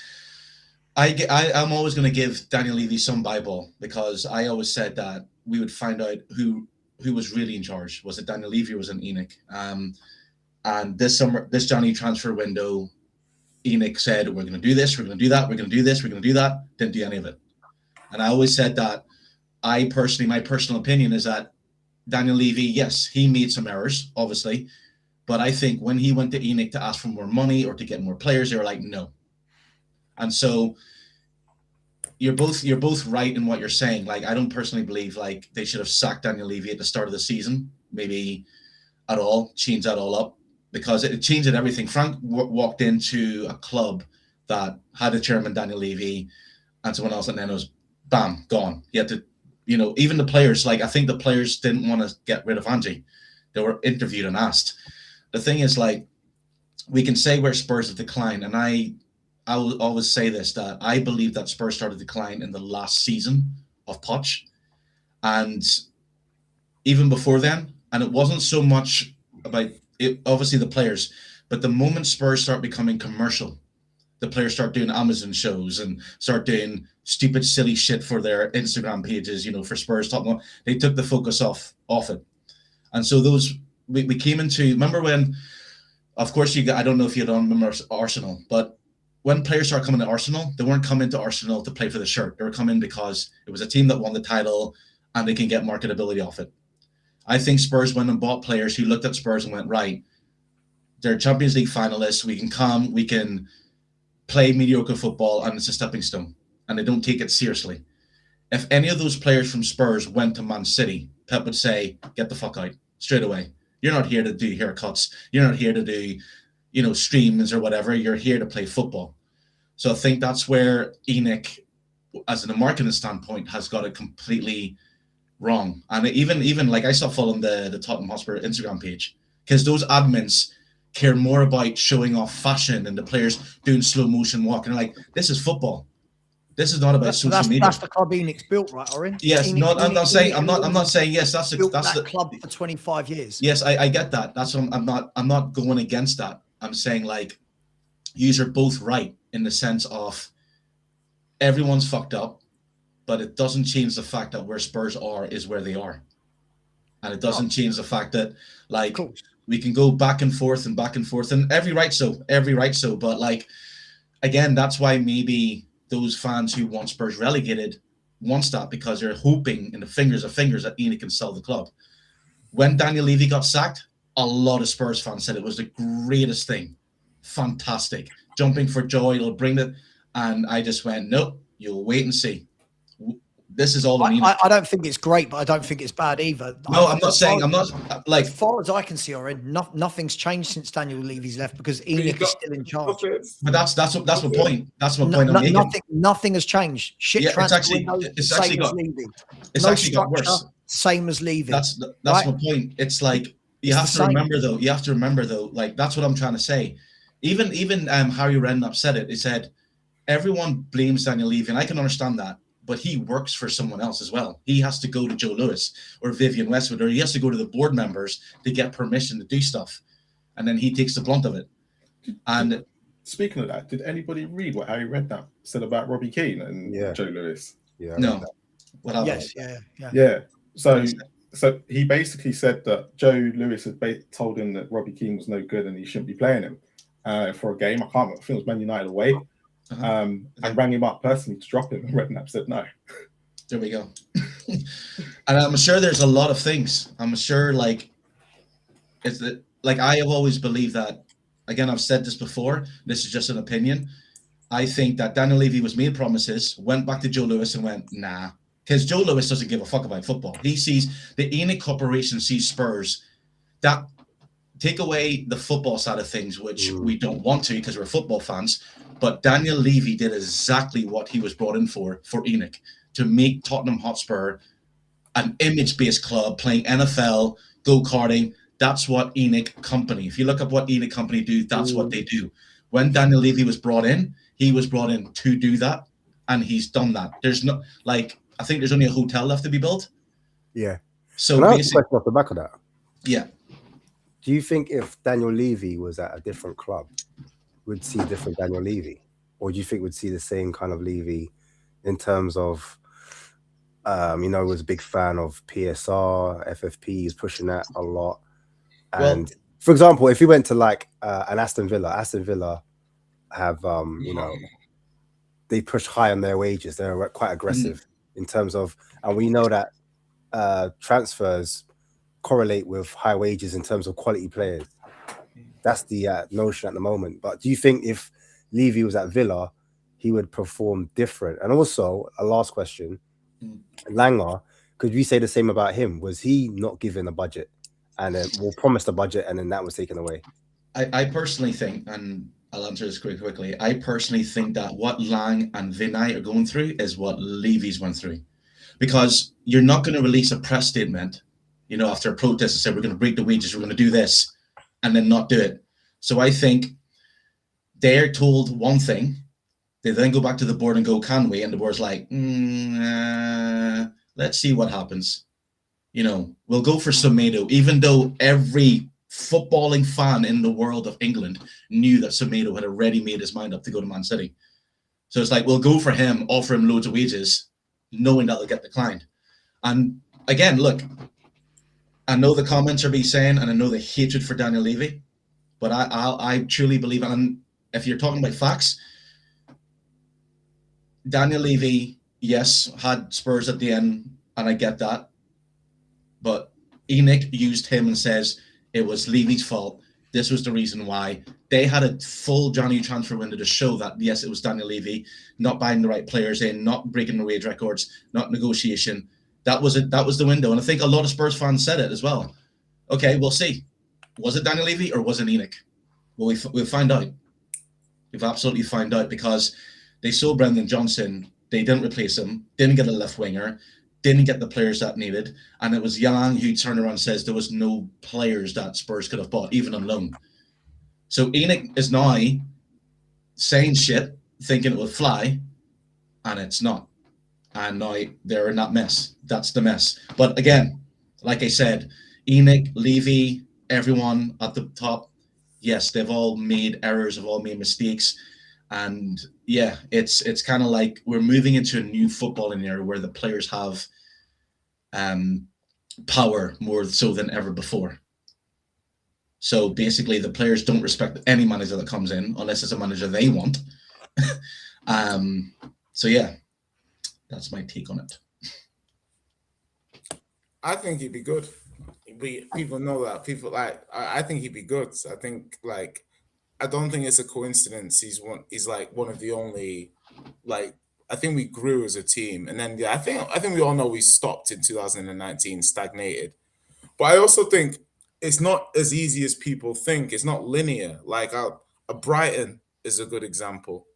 I'm always going to give Daniel Levy some Bible, because I always said that we would find out who was really in charge. Was it Daniel Levy or was it Enoch? And this January transfer window, Enoch said, we're going to do this, we're going to do that, we're going to do this, we're going to do that. Didn't do any of it. And I always said that my personal opinion is that Daniel Levy, yes, he made some errors, obviously. But I think when he went to Enoch to ask for more money or to get more players, they were like, no. And so you're both right in what you're saying. Like, I don't personally believe like they should have sacked Daniel Levy at the start of the season, maybe at all, change that all up, because it changed everything. Frank walked into a club that had a chairman, Daniel Levy, and someone else, and then it was bam, gone. He had to, even the players, like, I think the players didn't want to get rid of Angie. They were interviewed and asked. The thing is, like, we can say where Spurs have declined, and I will always say this, that I believe that Spurs started to decline in the last season of Poch, and even before then. And it wasn't so much about it, obviously the players, but the moment Spurs start becoming commercial, the players start doing Amazon shows and start doing stupid, silly shit for their Instagram pages, for Spurs, Tottenham, they took the focus off it. And so we came into, remember when, of course, I don't know if you don't remember Arsenal, but when players started coming to Arsenal, they weren't coming to Arsenal to play for the shirt. They were coming because it was a team that won the title and they can get marketability off it. I think Spurs went and bought players who looked at Spurs and went, right, they're Champions League finalists. We can come, we can play mediocre football, and it's a stepping stone. And they don't take it seriously. If any of those players from Spurs went to Man City, Pep would say, get the fuck out straight away. You're not here to do haircuts. You're not here to do, streams or whatever. You're here to play football. So I think that's where Enoch, as in a marketing standpoint, has got it completely wrong. And even like, I stopped following the Tottenham Hotspur Instagram page, because those admins care more about showing off fashion and the players doing slow motion walking. Like, this is football. This is not about social media. That's the club Enoch's built, right, Oren? Yes, I'm not saying yes. That's the club for 25 years. Yes, I get that. That's what I'm not going against that. I'm saying, like, yous are both right in the sense of everyone's fucked up, but it doesn't change the fact that where Spurs are is where they are, and it doesn't change the fact that, like, we can go back and forth, and every right so. But, like, again, that's why maybe those fans who want Spurs relegated wants that, because they're hoping in the fingers that Enoch can sell the club. When Daniel Levy got sacked, a lot of Spurs fans said it was the greatest thing. Fantastic. Jumping for joy, it'll bring it. And I just went, nope, you'll wait and see. This is all I don't think it's great, but I don't think it's bad either. No, I'm not saying, I'm not, like... As far as I can see, already, nothing's changed since Daniel Levy's left, because Enoch is still in charge. But that's my point. That's my point I'm making. Nothing has changed. It's actually got worse. Same as Levy. That's right? My point. It's like, you have to remember though, like, that's what I'm trying to say. Even Harry Redknapp said it. He said, everyone blames Daniel Levy, and I can understand that. But he works for someone else as well. He has to go to Joe Lewis or Vivian Westwood, or he has to go to the board members to get permission to do stuff. And then he takes the blunt of it. And speaking of that, did anybody read what Harry Redknapp said about Robbie Keane and Joe Lewis? Yeah. No. Yes. Yeah. So he basically said that Joe Lewis had told him that Robbie Keane was no good and he shouldn't be playing him for a game. I think it was Man United away. And rang him up personally to drop him, and Redknapp said no. There we go. And I'm sure there's a lot of things. I'm sure, like, it's that, like, I have always believed that, again, I've said this before, this is just an opinion. I think that Daniel Levy was made promises, went back to Joe Lewis and went, nah. Because Joe Lewis doesn't give a fuck about football. He sees, the Enoch Corporation sees Spurs, that take away the football side of things, which we don't want to because we're football fans. But Daniel Levy did exactly what he was brought in for ENIC, to make Tottenham Hotspur an image-based club playing NFL, go-karting. That's what ENIC Company. If you look up what ENIC Company do, that's what they do. When Daniel Levy was brought in, he was brought in to do that, and he's done that. There's no, like, I think there's only a hotel left to be built. Yeah. So Can I ask a basically, question off the back of that? yeah. Do you think if Daniel Levy was at a different club, we'd see different Daniel Levy? Or do you think we'd see the same kind of Levy in terms of, was a big fan of PSR, FFP, is pushing that a lot. And for example, if he went to like an Aston Villa have, they push high on their wages. They're quite aggressive in terms of, and we know that transfers correlate with high wages in terms of quality players. That's the notion at the moment. But do you think if Levy was at Villa, he would perform different? And also, a last question, Langer, could we say the same about him? Was he not given a budget and promised a budget and then that was taken away? I personally think, and I'll answer this quickly, I personally think that what Lang and Vinay are going through is what Levy's went through. Because you're not going to release a press statement, after a protest and say, we're going to break the wages, we're going to do this, and then not do it. So I think they're told one thing, they then go back to the board and go, can we? And the board's like, let's see what happens. We'll go for Semedo, even though every footballing fan in the world of England knew that Semedo had already made his mind up to go to Man City. So it's like, we'll go for him, offer him loads of wages, knowing that they'll get declined. And again, look, I know the comments are being saying, and I know the hatred for Daniel Levy, but I truly believe, and if you're talking about facts, Daniel Levy, yes, had Spurs at the end, and I get that. But ENIC used him and says it was Levy's fault. This was the reason why. They had a full January transfer window to show that, yes, it was Daniel Levy, not buying the right players in, not breaking the wage records, not negotiation. That was it. That was the window. And I think a lot of Spurs fans said it as well. Okay, we'll see. Was it Daniel Levy or was it ENIC? Well, we'll find out. We've absolutely find out, because they sold Brendan Johnson. They didn't replace him, didn't get a left winger, didn't get the players that needed. And it was Yang who turned around and says there was no players that Spurs could have bought, even on loan. So ENIC is now saying shit, thinking it would fly, and it's not. And now they're in that mess. That's the mess. But again, like I said, ENIC, Levy, everyone at the top, yes, they've all made errors, they've all made mistakes. And yeah, it's kind of like we're moving into a new footballing era where the players have power more so than ever before. So basically, the players don't respect any manager that comes in unless it's a manager they want. So yeah, that's my take on it. I think he'd be good. People know that. I think he'd be good. I think I don't think it's a coincidence. He's like one of the only, I think we grew as a team, and then I think we all know we stopped in 2019, stagnated. But I also think it's not as easy as people think. It's not linear. Like a Brighton is a good example.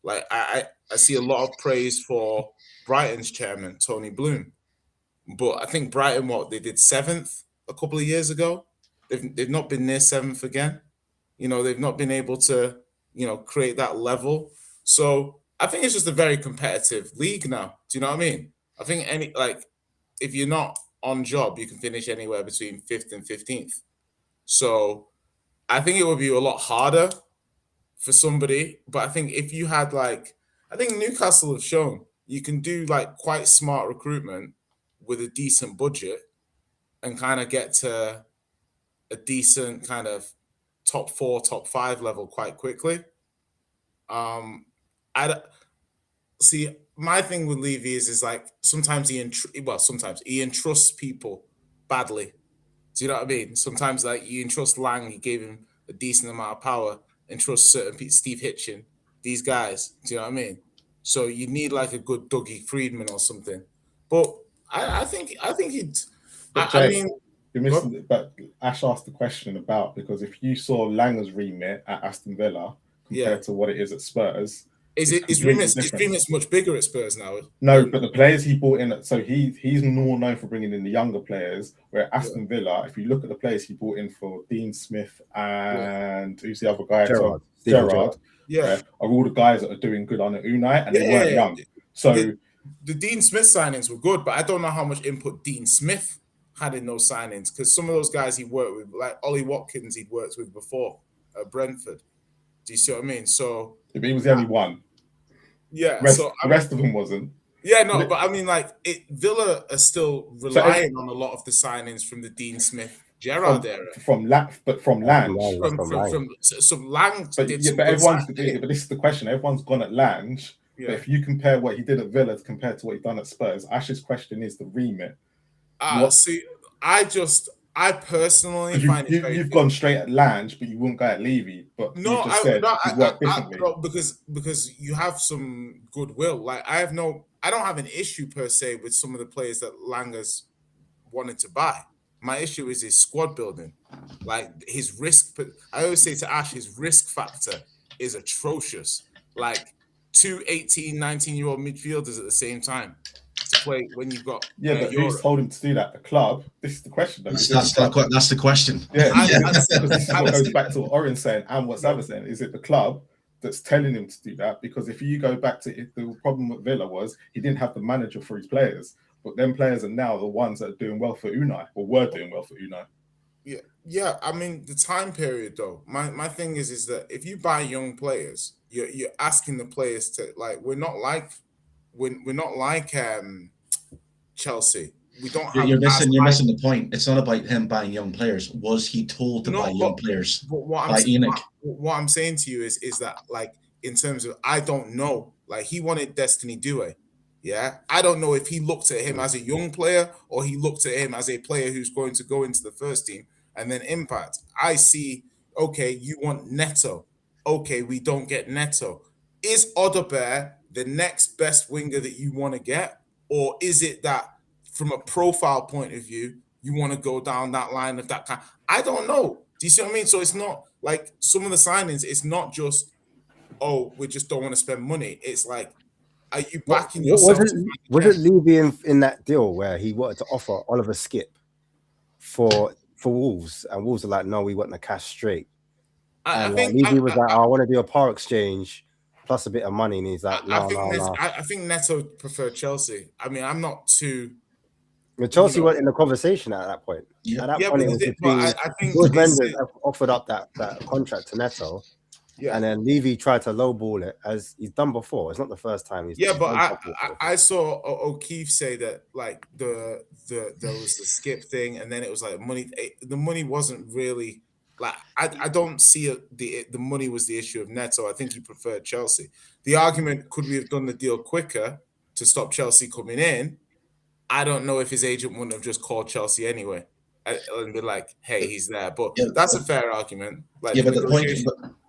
I see a lot of praise for Brighton's chairman Tony Bloom, but I think Brighton, they did 7th a couple of years ago. They've not been near 7th again. They've not been able to, create that level. So I think it's just a very competitive league now. Do you know what I mean? I think if you're not on job, you can finish anywhere between 5th and 15th. So I think it would be a lot harder for somebody. But I think if you had I think Newcastle have shown you can do quite smart recruitment with a decent budget and kind of get to a decent kind of top 4, top 5 level quite quickly. I see. My thing with Levy is sometimes he entrusts people badly. Do you know what I mean? Sometimes you entrust Lang, he gave him a decent amount of power. Entrust certain people, Steve Hitchen, these guys. Do you know what I mean? So you need a good Dougie Friedman or something. But I think he'd. I mean, You're missing, but Ash asked the question about, because if you saw Langer's remit at Aston Villa compared to what it is at Spurs, His remit's much bigger at Spurs now. No, but the players he brought in, so he's more known for bringing in the younger players. Where Aston Villa, if you look at the players he brought in for Dean Smith and who's the other guy? Gerrard. Yeah, are all the guys that are doing good under Unai, and they weren't young. So the Dean Smith signings were good, but I don't know how much input Dean Smith had in those signings, because some of those guys he worked with, like Ollie Watkins, he'd worked with before at Brentford. Do you see what I mean? So but he was the only one. Yeah, the rest of them wasn't. Yeah, no, but I mean, like, Villa are still relying on a lot of the signings from the Dean Smith, Gerrard era. From Lang. Some Lang. But this is the question. Everyone's gone at Lang. Yeah. But if you compare what he did at Villa compared to what he done at Spurs, Ash's question is the remit. I personally find you've gone straight at Lange, but you wouldn't go at Levy. But because you have some goodwill. Like I don't have an issue per se with some of the players that Langer's wanted to buy. My issue is his squad building, like his risk. I always say to Ash, his risk factor is atrocious. Like 2 18, 19-year-old midfielders at the same time to play when you've got but who's told him to do that? The club. This is the question. That's the question. Yeah, this is what goes back to what Oren's saying and what Sav's saying. Is it the club that's telling him to do that? Because if you go back to it, the problem with Villa was he didn't have the manager for his players, but them players are now the ones that are doing well for Unai, or were doing well for Unai. Yeah. I mean, the time period though. My thing is that if you buy young players, you're asking the players to, like, we're not like Chelsea. We don't have. You're missing the point. It's not about him buying young players. Was he told to buy young players by Enoch? What I'm saying to you is that, like, in terms of, I don't know. Like, he wanted Destiny Doué. Yeah, I don't know if he looked at him as a young player or he looked at him as a player who's going to go into the first team and then impact. I see. Okay, you want Neto. Okay, we don't get Neto. Is Odebear the next best winger that you want to get? Or is it that from a profile point of view, you want to go down that line of that kind? I don't know. Do you see what I mean? So it's not like some of the signings, it's not just, we just don't want to spend money. It's like, are you backing yourself? Was it Levy in that deal where he wanted to offer Oliver Skip for Wolves, and Wolves are like, no, we want the cash straight. I think Levy was like, I want to do a par exchange plus a bit of money, and he's like, no. I think Neto preferred Chelsea. I mean, I'm not too. But Chelsea weren't in the conversation at that point. Yeah, at that point, it was I think those vendors offered up that contract to Neto. Yeah. And then Levy tried to lowball it, as he's done before. It's not the first time he's done. But I saw O'Keefe say that, like, there was the Skip thing, and then it was like money. The money wasn't really, like, I don't see the money was the issue of Neto. I think he preferred Chelsea. The argument, could we have done the deal quicker to stop Chelsea coming in? I don't know if his agent wouldn't have just called Chelsea anyway and be like, "Hey, he's there." But that's a fair argument. Like, but the point,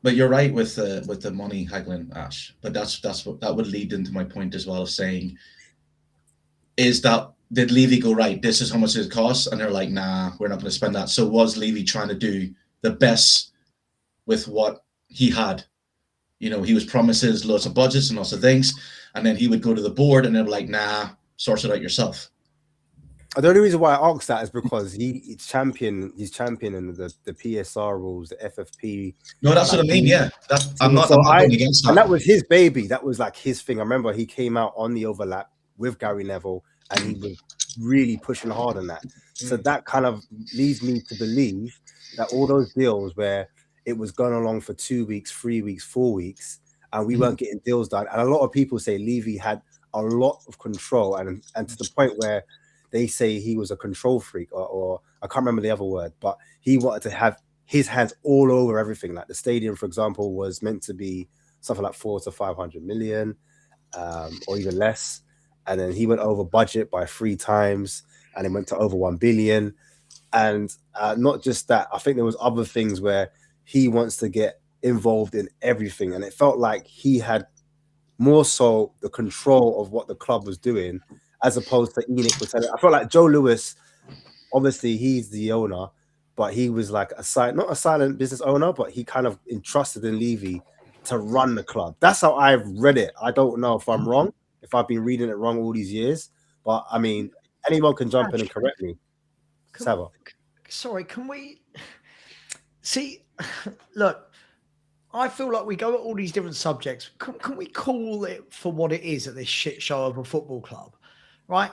but you're right with the money haggling, Ash. But that would lead into my point as well, of saying, is that, did Levy go, right, this is how much it costs, and they're like, nah, we're not going to spend that. So was Levy trying to do the best with what he had? You know, he was promises lots of budgets and lots of things, and then he would go to the board, and they're like, nah, sort it out yourself. The only reason why I asked that is because he's championing the PSR rules, the FFP. No, that's what I mean. Yeah, I'm not going against that. And that was his baby. That was like his thing. I remember he came out on the overlap with Gary Neville, and he was really pushing hard on that. So that kind of leads me to believe that all those deals where it was going along for 2 weeks, 3 weeks, 4 weeks, and we weren't getting deals done. And a lot of people say Levy had a lot of control, and to the point where they say he was a control freak, or I can't remember the other word, but he wanted to have his hands all over everything. Like the stadium, for example, was meant to be something like 400 to 500 million, or even less. And then he went over budget by 3 times, and it went to over 1 billion. And not just that, I think there was other things where he wants to get involved in everything. And it felt like he had more so the control of what the club was doing, as opposed to Enoch was telling. I felt like Joe Lewis obviously he's the owner, but he was like not a silent business owner, but he kind of entrusted in Levy to run the club. That's how I've read it. I don't know if I'm wrong, if I've been reading it wrong all these years, but I mean, anyone can jump in and correct me. Sorry, can we see? Look, I feel like we go at all these different subjects. Can we call it for what it is at this shit show of a football club, right?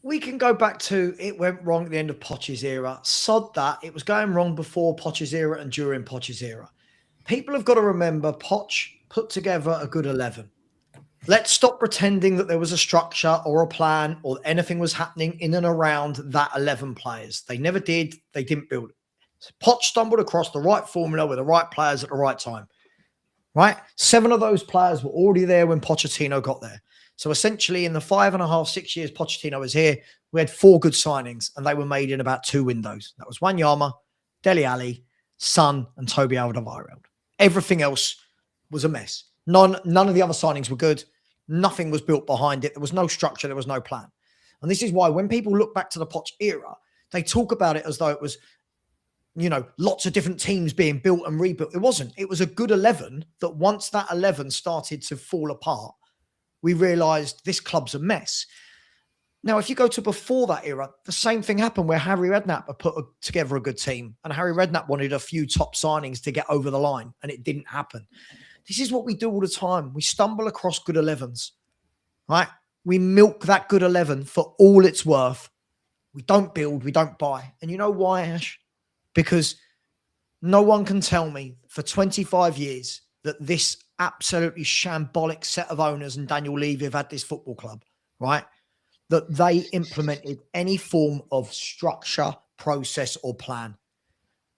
We can go back to it went wrong at the end of Poch's era. Sod that. It was going wrong before Poch's era and during Poch's era. People have got to remember Poch put together a good 11. Let's stop pretending that there was a structure or a plan or anything was happening in and around that 11 players. They never did. They didn't build it. So Poch stumbled across the right formula with the right players at the right time, right? 7 of those players were already there when Pochettino got there. So essentially in the 5.5, 6 years Pochettino was here, we had 4 good signings and they were made in about 2 windows. That was Wanyama, Dele Alli, Son and Toby Alderweireld. Everything else was a mess. None of the other signings were good. Nothing was built behind it. There was no structure. There was no plan. And this is why when people look back to the Poch era, they talk about it as though it was, lots of different teams being built and rebuilt. It wasn't. It was a good 11 that once that 11 started to fall apart, we realised this club's a mess. Now, if you go to before that era, the same thing happened where Harry Redknapp had put together a good team and Harry Redknapp wanted a few top signings to get over the line and it didn't happen. This is what we do all the time. We stumble across good 11s, right? We milk that good 11 for all it's worth. We don't build, we don't buy. And you know why, Ash? Because no one can tell me for 25 years that this absolutely shambolic set of owners and Daniel Levy have had this football club, right? That they implemented any form of structure, process, or plan.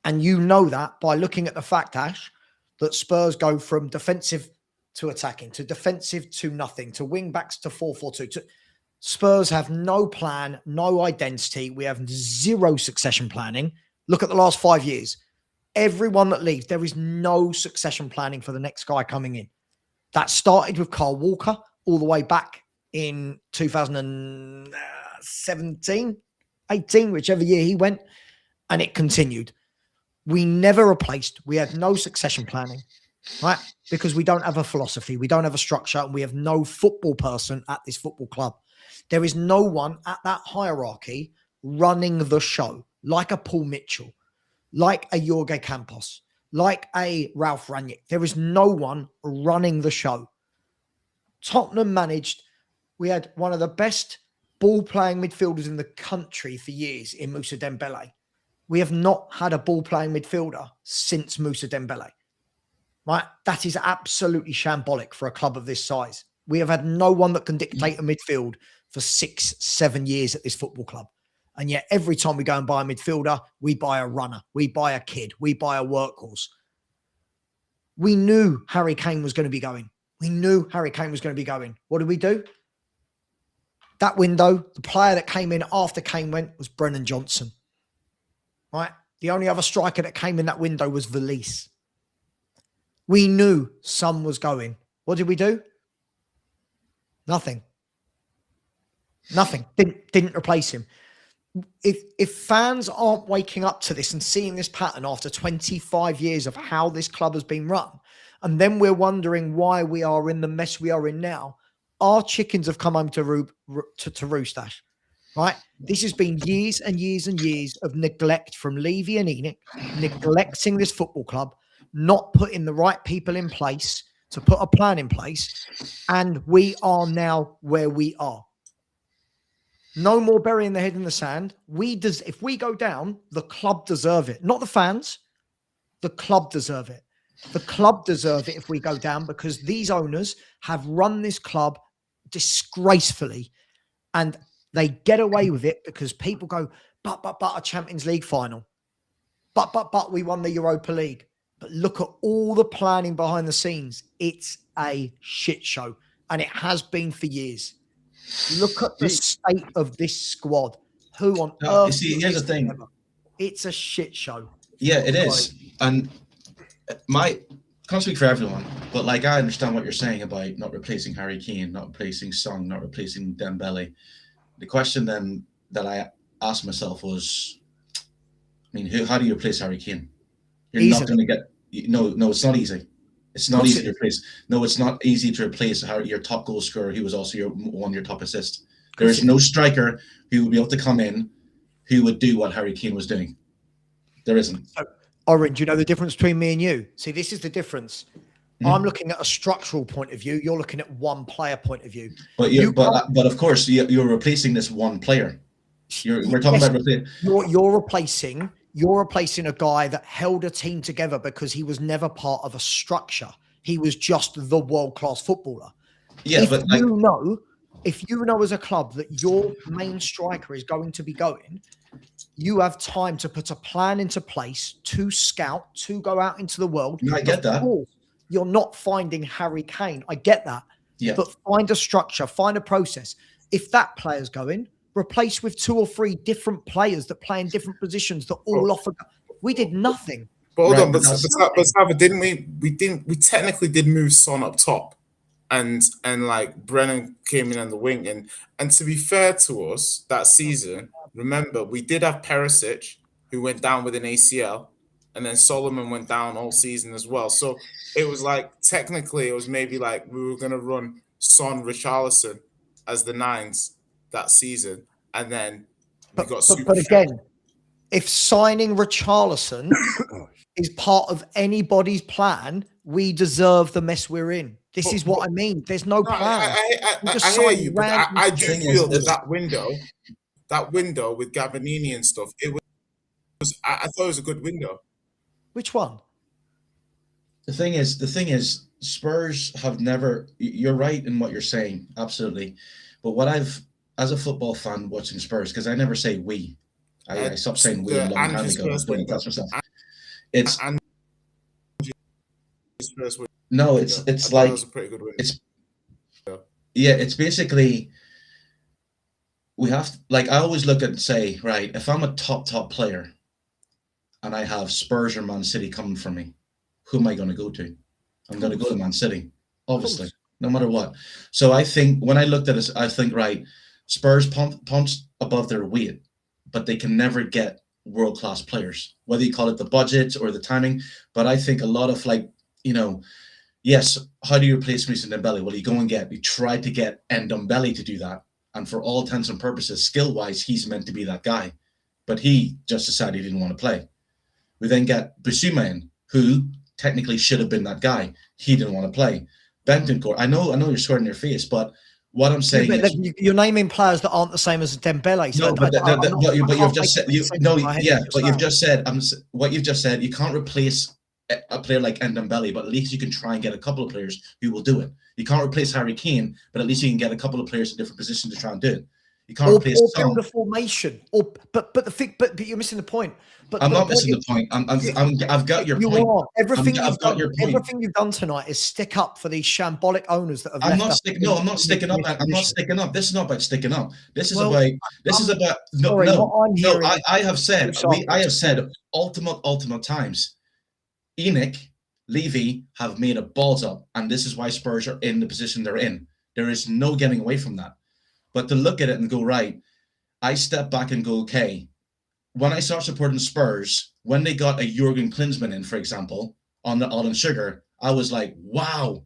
And you know that by looking at the fact, Ash, that Spurs go from defensive to attacking, to defensive to nothing, to wing backs to 4-4-2. Spurs have no plan, no identity. We have zero succession planning. Look at the last 5 years. Everyone that leaves, there is no succession planning for the next guy coming in. That started with Carl Walker all the way back in 2017, 18, whichever year he went, and it continued. We never replaced. We had no succession planning, right? Because we don't have a philosophy. We don't have a structure, and we have no football person at this football club. There is no one at that hierarchy running the show, like a Paul Mitchell, like a Jorge Campos, like a Ralph Rangnick. There is no one running the show. Tottenham managed. We had one of the best ball-playing midfielders in the country for years in Moussa Dembele. We have not had a ball-playing midfielder since Moussa Dembele. Right? That is absolutely shambolic for a club of this size. We have had no one that can dictate a midfield for 6-7 years at this football club. And yet every time we go and buy a midfielder, we buy a runner, we buy a kid, we buy a workhorse. We knew Harry Kane was going to be going. We knew Harry Kane was going to be going. What did we do? That window, the player that came in after Kane went was Brennan Johnson. Right? The only other striker that came in that window was Valise. We knew Son was going. What did we do? Nothing. Nothing. Didn't replace him. If fans aren't waking up to this and seeing this pattern after 25 years of how this club has been run, and then we're wondering why we are in the mess we are in now, our chickens have come home to roost, Ash. Right? This has been years and years and years of neglect from Levy and Enoch, neglecting this football club, not putting the right people in place to put a plan in place, and we are now where we are. No more burying the head in the sand. If we go down, the club deserve it. Not the fans. The club deserve it. The club deserve it if we go down, because these owners have run this club disgracefully, and they get away with it because people go, but a Champions League final. But we won the Europa League. But look at all the planning behind the scenes. It's a shit show, and it has been for years. Look at the state of this squad. Who on earth? You see, here's the thing. It's a shit show. Yeah, it is. And can't speak for everyone, but like I understand what you're saying about not replacing Harry Keane, not replacing Son, not replacing Dembele. The question then that I asked myself was, I mean, how do you replace Harry Kane? You're Easily. not going to get. No, it's not easy. It's not easy to replace. No, it's not easy to replace your top goal scorer, who was also your top assist. There is no striker who would be able to come in who would do what Harry Kane was doing. There isn't. So, Orange, you know the difference between me and you? See, this is the difference. I'm looking at a structural point of view. You're looking at one player point of view. But of course, you're replacing this one player. We're talking about replacing. You're replacing a guy that held a team together because he was never part of a structure. He was just the world-class footballer. Yeah, if you know as a club that your main striker is going to be going, you have time to put a plan into place to scout, to go out into the world. No, I get that. You're not finding Harry Kane. I get that. Yeah. But find a structure, find a process. If that player's going, replace with 2 or 3 different players that play in different positions that all offer. We did nothing. But hold on, but Sava, didn't we? We technically did move Son up top, and like Brennan came in on the wing, and to be fair to us, that season, remember we did have Perisic, who went down with an ACL, and then Solomon went down all season as well. So it was like technically it was maybe like we were gonna run Son, Richarlison as the 9s that season, and then we got. But again, if signing Richarlison is part of anybody's plan, we deserve the mess we're in. This is what I mean. There's no plan. I hear you, but I do feel that window with Gabonini and stuff, I thought it was a good window. Which one? The thing is, Spurs have never. You're right in what you're saying, absolutely. But what I've, as a football fan watching Spurs, because I never say we. I stopped saying we a long time ago. It's no, it's like it was a pretty good win. It's basically we have like I always look at and say, right, if I'm a top player and I have Spurs or Man City coming for me, who am I going to go to? I'm going to go to Man City, obviously, no matter what. So I think when I looked at it, I think, right, Spurs punch above their weight, but they can never get world-class players, whether you call it the budget or the timing. But I think a lot of yes, how do you replace Mason Dembele? Well, you try to get Ndombele to do that. And for all intents and purposes, skill-wise, he's meant to be that guy. But he just decided he didn't want to play. We then get Bissouma in, who technically should have been that guy. He didn't want to play. Bentancur, I know you're scoring your face, but what I'm saying is you're naming players that aren't the same as Dembele. So what you've just said. You can't replace a player like Ndombele, but at least you can try and get a couple of players who will do it. You can't replace Harry Kane, but at least you can get a couple of players in different positions to try and do it. You can't replace build a formation. But you're missing the point. But I'm not missing the point. I've got your point. You are. Everything Everything you've done tonight is stick up for these shambolic owners that have. I'm not sticking up. I'm not sticking up. This is not about sticking up. This is about. I have said ultimate times. Enoch, Levy have made a balls up, and this is why Spurs are in the position they're in. There is no getting away from that. But to look at it and go, right, I step back and go, okay, when I start supporting Spurs, when they got a Jurgen Klinsmann in, for example, on the All in Sugar, I was like, wow,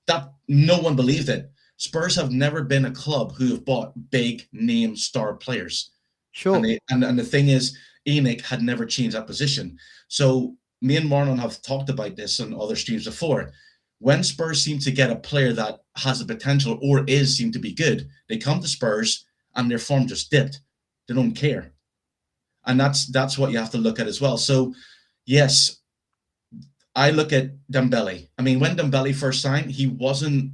that no one believed it. Spurs have never been a club who have bought big name star players. Sure. And the thing is, Enoch had never changed that position. So me and Marlon have talked about this on other streams before. When Spurs seem to get a player that has the potential or seem to be good, they come to Spurs and their form just dipped. They don't care. And that's what you have to look at as well. So, yes, I look at Dembele. I mean, when Dembele first signed, he wasn't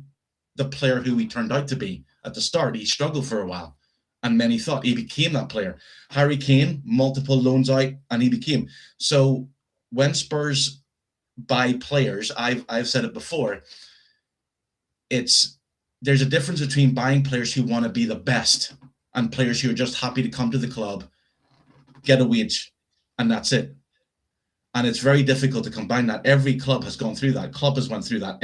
the player who he turned out to be at the start. He struggled for a while, and many thought he became that player. Harry Kane, multiple loans out, and he became. So when Spurs buy players, I've said it before, there's a difference between buying players who want to be the best and players who are just happy to come to the club, get a wage, and that's it. And it's very difficult to combine that. Every club has gone through that. Club has went through that.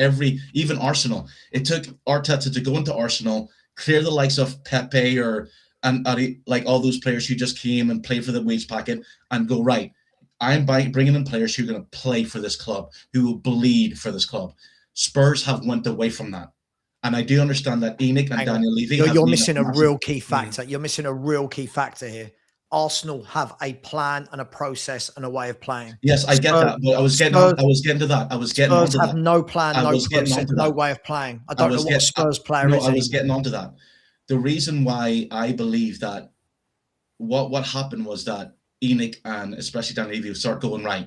Even Arsenal. It took Arteta to go into Arsenal, clear the likes of Pepe or and like all those players who just came and played for the wage packet and go, right, I'm bringing in players who are going to play for this club, who will bleed for this club. Spurs have went away from that. And I do understand that Enoch and Daniel Levy... You're missing a real key factor. You're missing a real key factor here. Arsenal have a plan and a process and a way of playing. Yes, I get that, but I was getting to that. Spurs have no plan, no process, no way of playing. I don't know what a Spurs player is. I was getting onto that. The reason why I believe that what happened was that Enoch and especially Daniel Levy start going, right,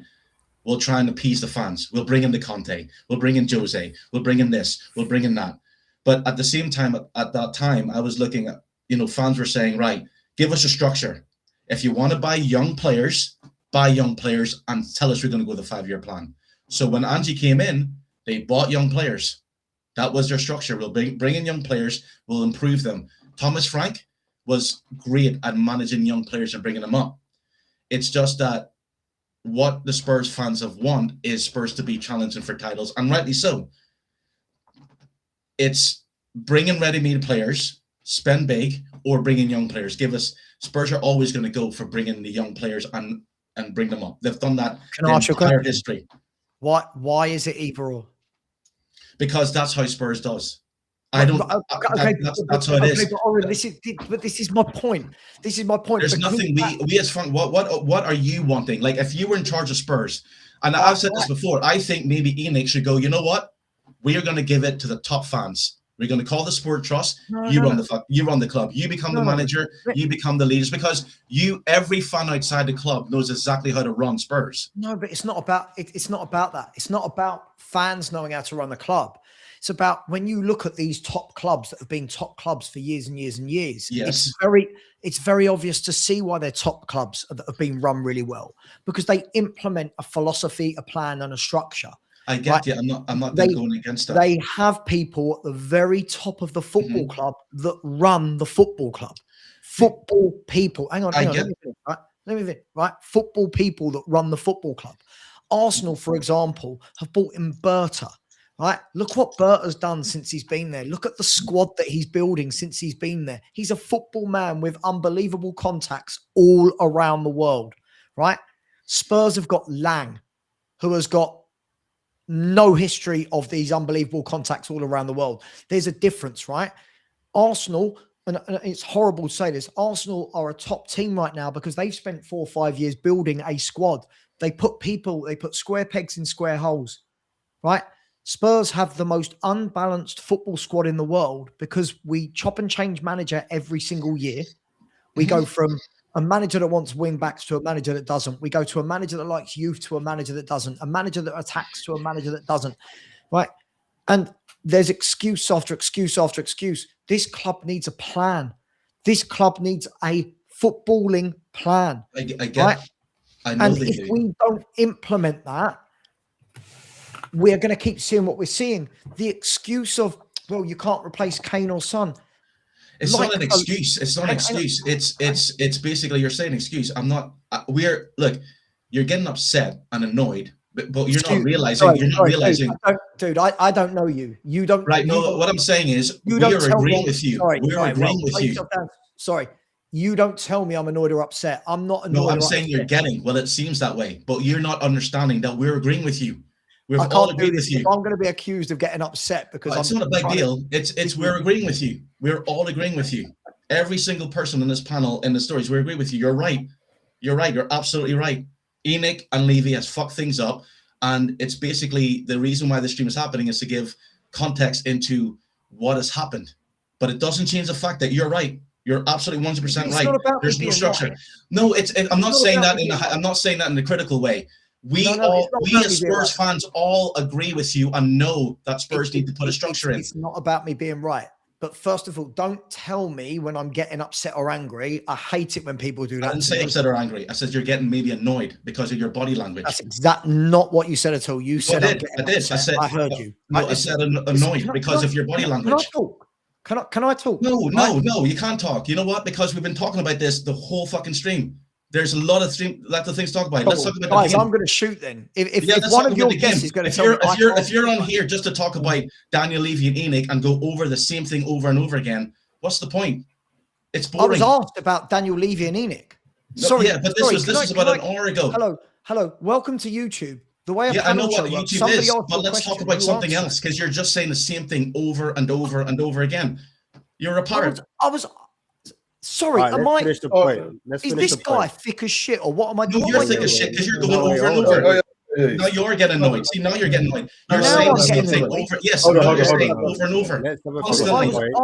we'll try and appease the fans. We'll bring in the Conte. We'll bring in Jose. We'll bring in this. We'll bring in that. But at the same time, at that time, I was looking at, fans were saying, right, give us a structure. If you want to buy young players and tell us we're going to go with a 5-year plan. So when Angie came in, they bought young players. That was their structure. We'll bring in young players. We'll improve them. Thomas Frank was great at managing young players and bringing them up. It's just that what the Spurs fans have want is Spurs to be challenging for titles, and rightly so. It's bringing ready-made players, spend big, or bring in young players. Spurs are always going to go for bringing the young players and bring them up. They've done that in entire history. Why is it either or? Because that's how Spurs does. That's how it is. But this is my point. This is my point. There's nothing we as fans. What are you wanting? Like, if you were in charge of Spurs, and I've said this before, I think maybe Enoch should go, you know what? We are going to give it to the top fans. We're going to call the Sport Trust. You run the club. You become the manager. You become the leaders, because every fan outside the club knows exactly how to run Spurs. No, but it's not about that. It's not about fans knowing how to run the club. It's about when you look at these top clubs that have been top clubs for years and years and years. Yes. It's very obvious to see why they're top clubs that have been run really well, because they implement a philosophy, a plan, and a structure. I get you. I'm not going against that. They have people at the very top of the football club that run the football club. Football people. Hang on. Let me finish, right? Football people that run the football club. Arsenal, for example, have brought in Berta. Right? Look what Berta's done since he's been there. Look at the squad that he's building since he's been there. He's a football man with unbelievable contacts all around the world. Right? Spurs have got Lang, who has got no history of these unbelievable contacts all around the world. There's a difference, right? Arsenal, and it's horrible to say this, Arsenal are a top team right now because they've spent 4 or 5 years building a squad. They put square pegs in square holes, right? Spurs have the most unbalanced football squad in the world because we chop and change manager every single year. We go from a manager that wants wing backs to a manager that doesn't. We go to a manager that likes youth to a manager that doesn't. A manager that attacks to a manager that doesn't. Right? And there's excuse after excuse after excuse. This club needs a plan. This club needs a footballing plan. I get right? I know and they if do. we don't implement that, we're going to keep seeing what we're seeing. The excuse of, well, you can't replace Kane or Son. It's not an excuse. It's not an excuse. It's basically you're saying excuse. I'm not. Look. You're getting upset and annoyed, but you're not realizing. Dude, I don't know you. You don't. Right. No. What I'm saying is we are agreeing with you. We're agreeing with you. Sorry. You don't tell me I'm annoyed or upset. I'm not annoyed. No, I'm saying you're getting. Well, it seems that way, but you're not understanding that we're agreeing with you. We've all agreed with you. I'm going to be accused of getting upset because it's not a big deal. It's we're agreeing with you. We're all agreeing with you. Every single person in this panel in the stories, we agree with you. You're right. You're right. You're absolutely right. Enoch and Levy has fucked things up, and it's basically the reason why the stream is happening is to give context into what has happened. But it doesn't change the fact that you're right. You're absolutely 100% right. There's no structure. Right. No, I'm not saying that I'm not saying that in a critical way. We as Spurs fans all agree with you and know that Spurs need to put a structure in. It's not about me being right. But first of all, don't tell me when I'm getting upset or angry. I hate it when people do that. I didn't say upset or angry. I said you're getting maybe annoyed because of your body language. That's exactly not what you said at all. You said I did. I heard you. No, I said annoyed because of your body language. Can I talk? No, you can't talk. You know what? Because we've been talking about this the whole fucking stream. There's a lot of things to talk about. Let's talk about guys. I'm going to shoot then. If one of your guests is going to tell me, if you're on here just to talk about Daniel Levy and Enoch and go over the same thing over and over again, what's the point? It's I was boring. asked about Daniel Levy and ENIC. No, Sorry, yeah, but this was about an hour ago. Hello. Welcome to YouTube. The way I know what YouTube is, but let's talk about something else, because you're just saying the same thing over and over and over again. You're a parrot. I was sorry. Right, let's finish the point. Is this guy thick as shit, or what am I doing? No, you're thick as shit because you're going over and over. Now you're getting annoyed. See, now you're getting annoyed. You're saying the same thing over. Yes, you're saying over and over. I was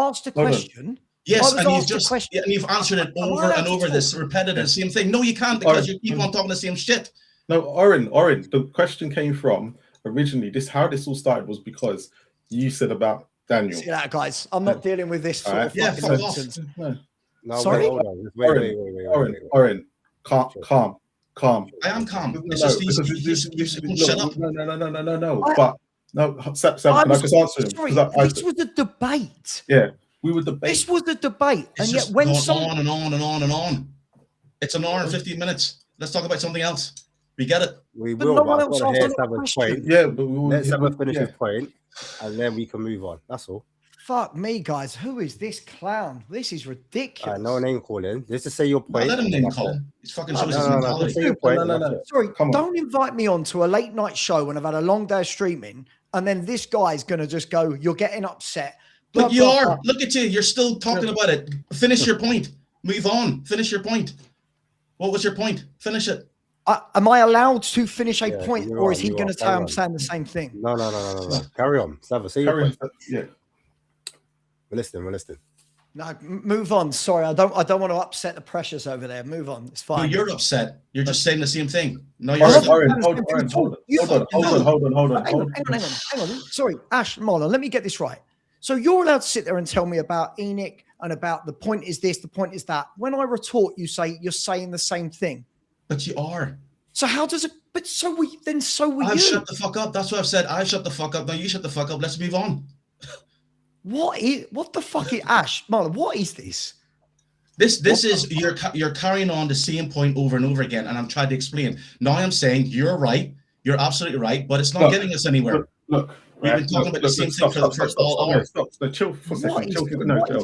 asked a question. Yes, and you've answered it over and over. This repetitive same thing. No, you can't, because you keep on talking the same shit. No, Oren, the question came from originally. How this all started was because you said about Daniel. See that, guys? I'm not dealing with this sort of fucking nonsense. No, sorry, wait. Oren, calm. I am calm. It's just shut up. No. But no, Sam, can I just answer him? Sorry, this was a debate. Yeah, we were debating. This was a debate, and yet when on and on. It's an hour and 15 minutes. Let's talk about something else. We get it. We will. No one else asked a point. Yeah, but let's have a finish his point, and then we can move on. That's all. Fuck me, guys. Who is this clown? This is ridiculous. No name calling. Just to say your point. Let him name call. It's fucking shows his mentality. Sorry, don't invite me on to a late night show when I've had a long day of streaming, and then this guy's going to just go, you're getting upset. But you are. Look at you. You're still talking about it. Finish your point. Move on. Finish your point. What was your point? Finish it. Am I allowed to finish a point, or is he going to say I'm saying the same thing? No. Carry on. Sava, say your point. Yeah. We're listening. No, move on. Sorry, I don't want to upset the pressures over there. Move on. It's fine. No, you're upset. You're just saying the same thing. No, you're hold on. Hang on. Sorry, Ash, Marlon, let me get this right. So you're allowed to sit there and tell me about ENIC and about the point is this, the point is that. When I retort, you say you're saying the same thing. But you are. So how does it? But so we you. Shut the fuck up. That's what I've said. I shut the fuck up. Now you shut the fuck up. Let's move on. What the fuck is Ash, Marlon? What is this? This is you're carrying on the same point over and over again, and I'm trying to explain. Now I'm saying you're right. You're absolutely right, but it's not getting us anywhere. Look. We've been talking about the same thing for the first hour. Stop. Chill for a second. What is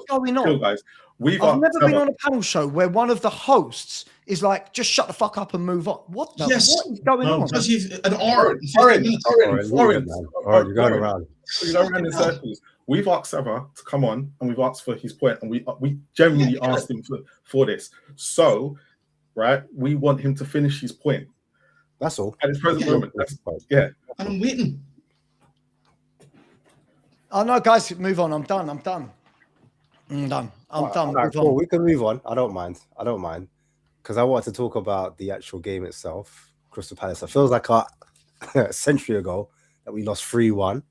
going on? Chill, guys. I've never been on a panel show where one of the hosts is like, just shut the fuck up and move on. What is going on? Because you've an hour. You're going around. You're going around in circles. We've asked Sava to come on, and we've asked for his point, and we genuinely asked him for this. So, right, we want him to finish his point. That's all. At this present moment, And I'm waiting. Oh no, guys, move on. I'm done. I'm done. Right, cool. We can move on. I don't mind. Because I want to talk about the actual game itself. Crystal Palace. It feels like a century ago that we lost 3-1.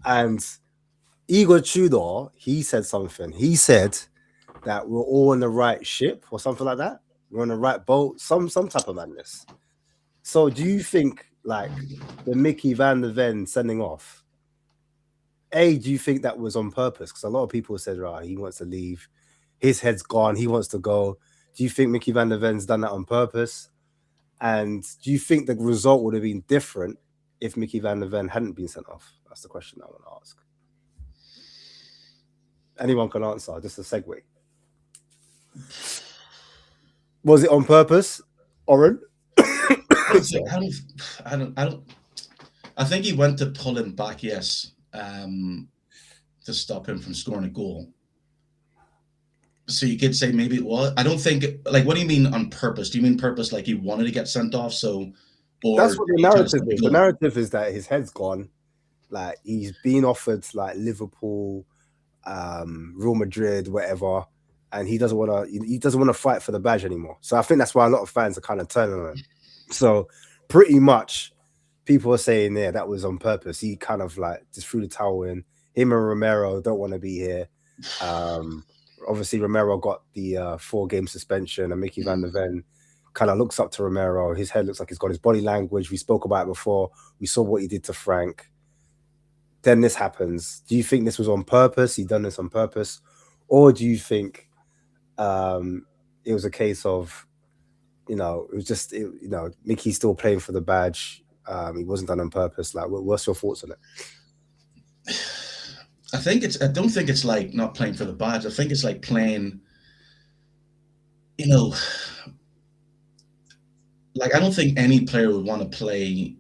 And Igor Tudor, he said something. He said that we're all on the right ship or something like that. We're on the right boat. Some type of madness. So do you think like the Micky van der Ven sending off? Do you think that was on purpose? Because a lot of people said, right, he wants to leave. His head's gone. He wants to go. Do you think Micky van der Ven's done that on purpose? And do you think the result would have been different if Micky van der Ven hadn't been sent off? That's the question I want to ask. Anyone can answer. Just a segue. Was it on purpose, Oren? I think he went to pull him back, yes. To stop him from scoring a goal. So you could say maybe it was. I don't think. Like, what do you mean on purpose? Do you mean purpose like he wanted to get sent off? So, or that's what the narrative is. The narrative is that his head's gone. Like he's been offered like Liverpool, Real Madrid, whatever, and he doesn't want to. He doesn't want to fight for the badge anymore. So I think that's why a lot of fans are kind of turning on him. So pretty much. People are saying there that was on purpose. He kind of like just threw the towel in. Him and Romero don't want to be here. Obviously, Romero got the 4-game suspension, and Micky van der Ven kind of looks up to Romero. His head looks like he's got his body language. We spoke about it before. We saw what he did to Frank. Then this happens. Do you think this was on purpose? He done this on purpose, or do you think it was a case of, it was just, Micky's still playing for the badge? It wasn't done on purpose. Like, what's your thoughts on it? I don't think it's like not playing for the badge. I think it's like playing you know, like, I don't think any player would want to play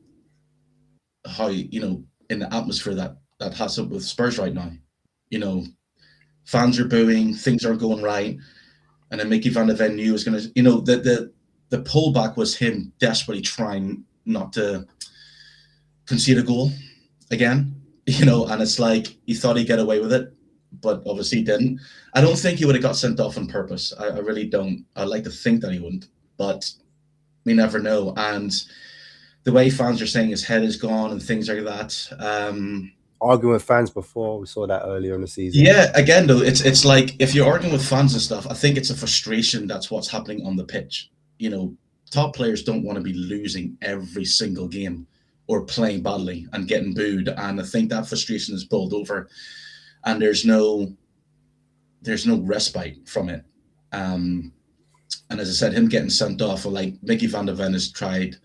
how, you know, in the atmosphere that has it with Spurs right now. You know, fans are booing, things aren't going right, and then Micky van de Ven knew was going to, you know, the pullback was him desperately trying not to concede a goal again, you know, and it's like he thought he'd get away with it, but obviously he didn't. I don't think he would have got sent off on purpose. I really don't. I'd like to think that he wouldn't, but we never know. And the way fans are saying his head is gone and things like that. Arguing with fans before, we saw that earlier in the season. Yeah, again though, it's like if you're arguing with fans and stuff, I think it's a frustration. That's what's happening on the pitch. You know, top players don't want to be losing every single game or playing badly and getting booed. And I think that frustration is boiled over, and there's no respite from it. And as I said, him getting sent off, or like Micky van de Ven has tried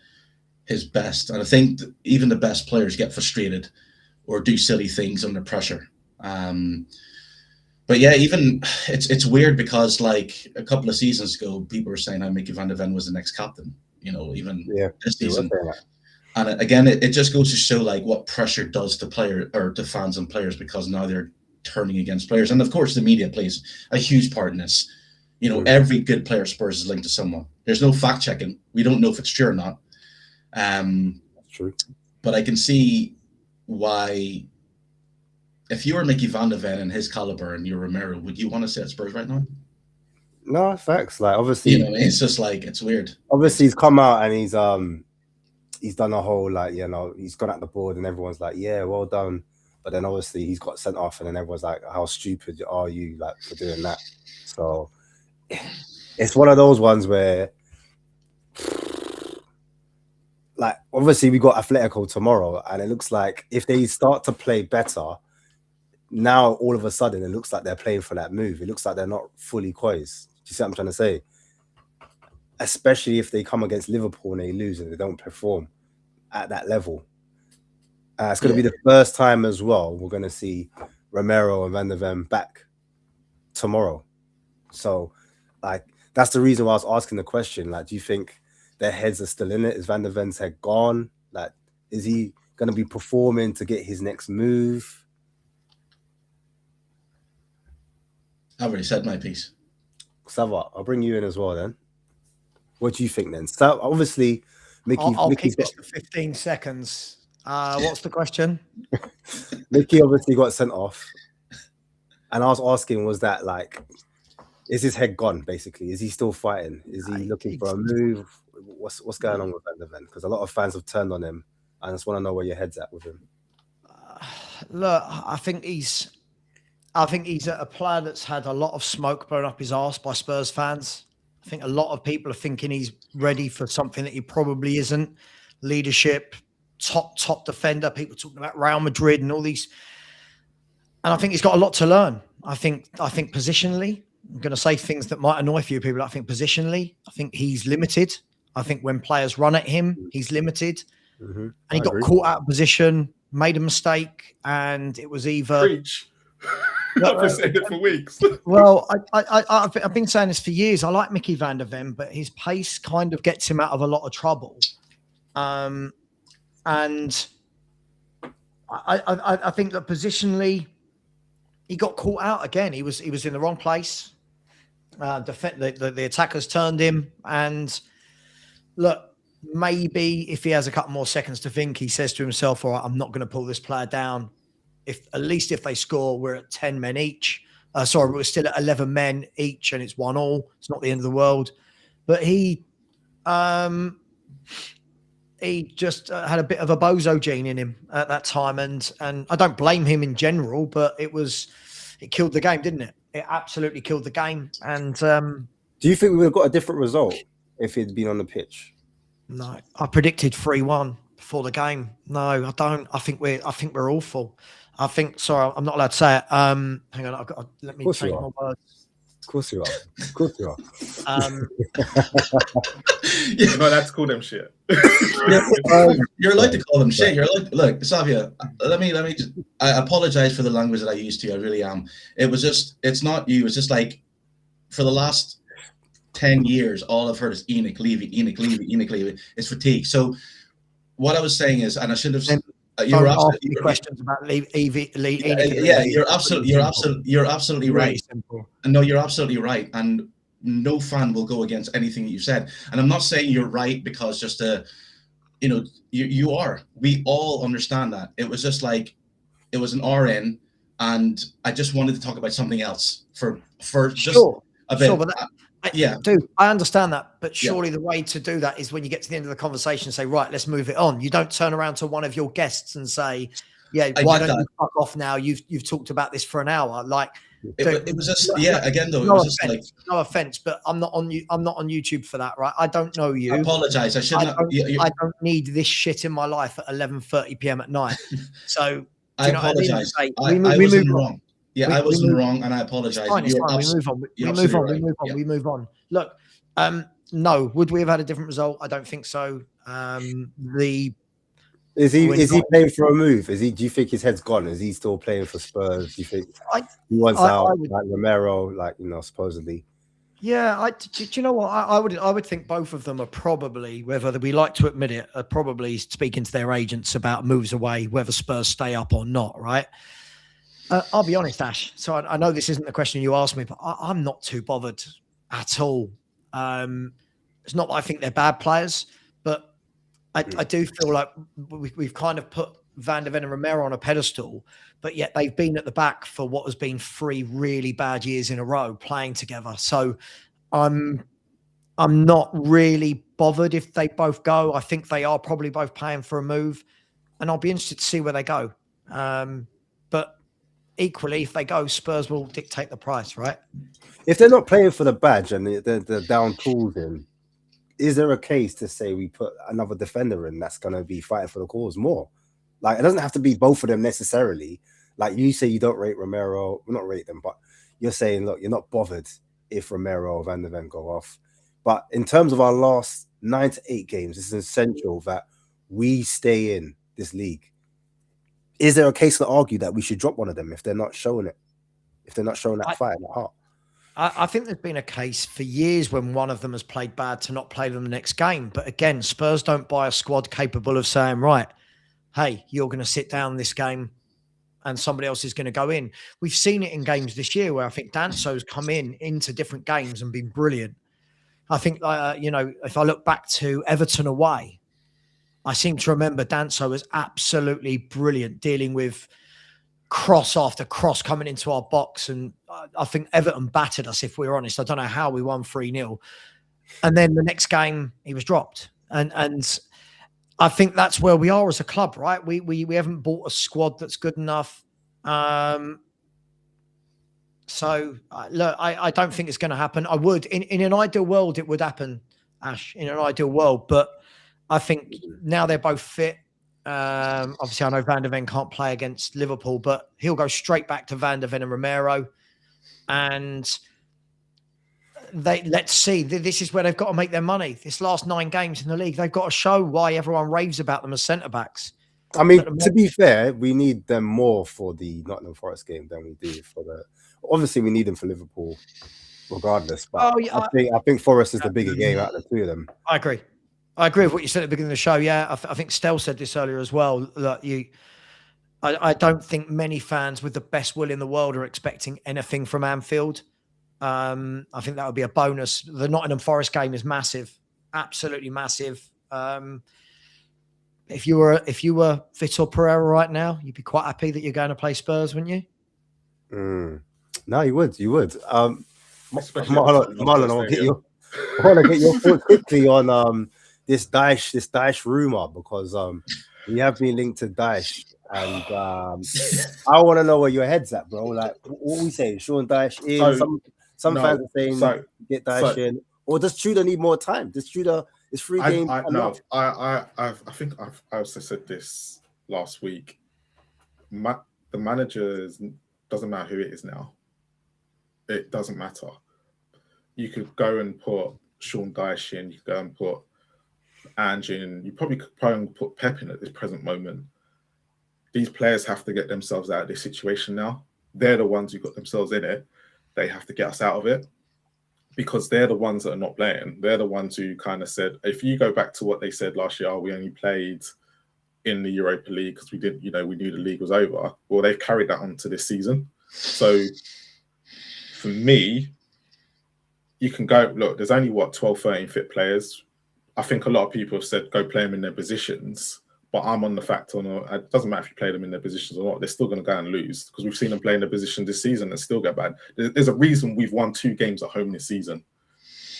his best, and I think even the best players get frustrated or do silly things under pressure. But yeah, even it's weird because like a couple of seasons ago, people were saying how Micky van de Ven was the next captain. You know, even this season. And again, it just goes to show like what pressure does to player or to fans and players, because now they're turning against players, and of course the media plays a huge part in this. You know, every good player Spurs is linked to someone. There's no fact checking. We don't know if it's true or not. That's true. But I can see why, if you were Micky van de Ven and his caliber and you're Romero, would you want to stay at Spurs right now? No, facts. Like, obviously, you know, it's just like, it's weird. Obviously, he's come out and he's done a whole, like, you know, he's gone at the board and everyone's like, yeah, well done. But then obviously he's got sent off, and then everyone's like, how stupid are you, like, for doing that? So it's one of those ones where, like, obviously we got Atletico tomorrow, and it looks like if they start to play better, now all of a sudden it looks like they're playing for that move. It looks like they're not fully poised. Do you see what I'm trying to say? Especially if they come against Liverpool and they lose and they don't perform at that level. It's going to be the first time as well we're going to see Romero and Van de Ven back tomorrow. So, like, that's the reason why I was asking the question. Like, do you think their heads are still in it? Is Van de Ven's head gone? Like, is he going to be performing to get his next move? I've already said my piece. Sava, I'll bring you in as well then. What do you think then? So, obviously, I'll keep this for 15 seconds. What's the question? Micky obviously got sent off, and I was asking, was that like, is his head gone? Basically, is he still fighting? Is he looking for a move? What's going on with Van de Ven? Because a lot of fans have turned on him, and I just want to know where your head's at with him. Look, I think he's a player that's had a lot of smoke blown up his arse by Spurs fans. I think a lot of people are thinking he's ready for something that he probably isn't. Leadership, top defender. People talking about Real Madrid and all these. And I think he's got a lot to learn. I think positionally, I'm going to say things that might annoy a few people. I think positionally, I think he's limited. I think when players run at him, he's limited. And he got caught out of position, made a mistake, and it was either... Preach. I've been saying it for weeks. Well, I've been saying this for years. I like Micky van de Ven, but his pace kind of gets him out of a lot of trouble. And I think that positionally, he got caught out again. He was in the wrong place. The attackers turned him. And look, maybe if he has a couple more seconds to think, he says to himself, all right, I'm not going to pull this player down. At least if they score, we're at 10 men each. We're still at 11 men each, and it's 1-1. It's not the end of the world. But he just had a bit of a bozo gene in him at that time, and I don't blame him in general, but it killed the game, didn't it? It absolutely killed the game. And do you think we would have got a different result if he'd been on the pitch? No, I predicted 3-1 before the game. No, I don't. I think we're awful. Sorry, I'm not allowed to say it. Hang on, let me change my words. Of course you are. Of course you are. You're not allowed to call them shit. You're allowed to call them shit. You're allowed, look, Savia, let me just, I apologize for the language that I used to. I really am. It's not you. It's just like, for the last 10 years, all I've heard is Enoch Levy, Enoch Levy, Enoch Levy. It's fatigue. So what I was saying is, and I should have. You're absolutely questions about Evie. Yeah, you're absolutely right. Simple. No, you're absolutely right, and no fan will go against anything that you said. And I'm not saying you're right because just you are. We all understand that. It was just like it was an RN, and I just wanted to talk about something else for just a bit. Sure, but dude, I understand that, but surely the way to do that is when you get to the end of the conversation, say, right, let's move it on. You don't turn around to one of your guests and say, yeah, why don't you fuck off now? You've talked about this for an hour. Like, it was just again though. No it was offense, just like no offense, but I'm not on YouTube for that, right? I don't know you. I apologize. I shouldn't. I don't need this shit in my life at 11:30 p.m. at night. So I apologize. I wasn't wrong. Yeah, I wasn't wrong, and I apologize. It's fine. We move on. Look, no. Would we have had a different result? I don't think so. Is he playing for a move? Do you think his head's gone? Is he still playing for Spurs? Do you think he wants out like Romero, supposedly? Yeah, do you know what? I would think both of them are probably, whether we like to admit it, are probably speaking to their agents about moves away, whether Spurs stay up or not, right? I'll be honest, Ash. So I know this isn't the question you asked me, but I'm not too bothered at all. It's not that I think they're bad players, but I do feel like we've kind of put Van der Ven and Romero on a pedestal, but yet they've been at the back for what has been 3 really bad years in a row playing together. So I'm not really bothered if they both go. I think they are probably both playing for a move, and I'll be interested to see where they go. But equally, if they go, Spurs will dictate the price, right? If they're not playing for the badge and they're down tools in, is there a case to say we put another defender in that's going to be fighting for the cause more? Like, it doesn't have to be both of them necessarily. Like, you say you don't rate Romero, well, not rate them, but you're saying, look, you're not bothered if Romero or Van der Ven go off. But in terms of our last 9 to 8 games, it's essential that we stay in this league. Is there a case to argue that we should drop one of them if they're not showing it? If they're not showing that fight in the heart? I think there's been a case for years when one of them has played bad to not play them the next game. But again, Spurs don't buy a squad capable of saying, right, hey, you're going to sit down this game and somebody else is going to go in. We've seen it in games this year where I think Danso's come into different games and been brilliant. I think, if I look back to Everton away, I seem to remember Danso was absolutely brilliant dealing with cross after cross coming into our box. And I think Everton battered us, if we're honest. I don't know how we won 3-0. And then the next game, he was dropped. And I think that's where we are as a club, right? We haven't bought a squad that's good enough. So, look, I don't think it's going to happen. I would. In an ideal world, it would happen, Ash, in an ideal world. But I think now they're both fit. Obviously, I know Van der Ven can't play against Liverpool, but he'll go straight back to Van der Ven and Romero. And let's see. This is where they've got to make their money. This last 9 games in the league, they've got to show why everyone raves about them as centre-backs. I mean, to be fair, we need them more for the Nottingham Forest game than we do for the... Obviously, we need them for Liverpool, regardless. But I think Forest is the bigger game out of the 2 of them. I agree. I agree with what you said at the beginning of the show. Yeah, I think Stel said this earlier as well. That I don't think many fans with the best will in the world are expecting anything from Anfield. I think that would be a bonus. The Nottingham Forest game is massive, absolutely massive. If you were Vitor Pereira right now, you'd be quite happy that you're going to play Spurs, wouldn't you? No, you would. Marlon, I want to get your thoughts quickly on this Dyche rumor, because we have been linked to Dyche, and I want to know where your head's at, bro. Like, what we saying? Sean Dyche in? Some fans are saying get Dyche in, or does Tudor need more time? Does Tudor is 3 games? I think I've also said this last week. The manager doesn't matter who it is now. It doesn't matter. You could go and put Sean Dyche in. You could go and put Ange in. You probably could put Pep in at this present moment. These players have to get themselves out of this situation now. They're the ones who got themselves in it. They have to get us out of it. because they're the ones that are not playing. They're the ones who kind of said, if you go back to what they said last year, we only played in the Europa League because we didn't, we knew the league was over. Well, they've carried that on to this season. So for me, you can go, look, there's only 12, 13 fit players. I think a lot of people have said go play them in their positions, but I'm on the fact it doesn't matter if you play them in their positions or not, they're still going to go and lose because we've seen them play in their position this season and still get bad. There's a reason we've won 2 games at home this season.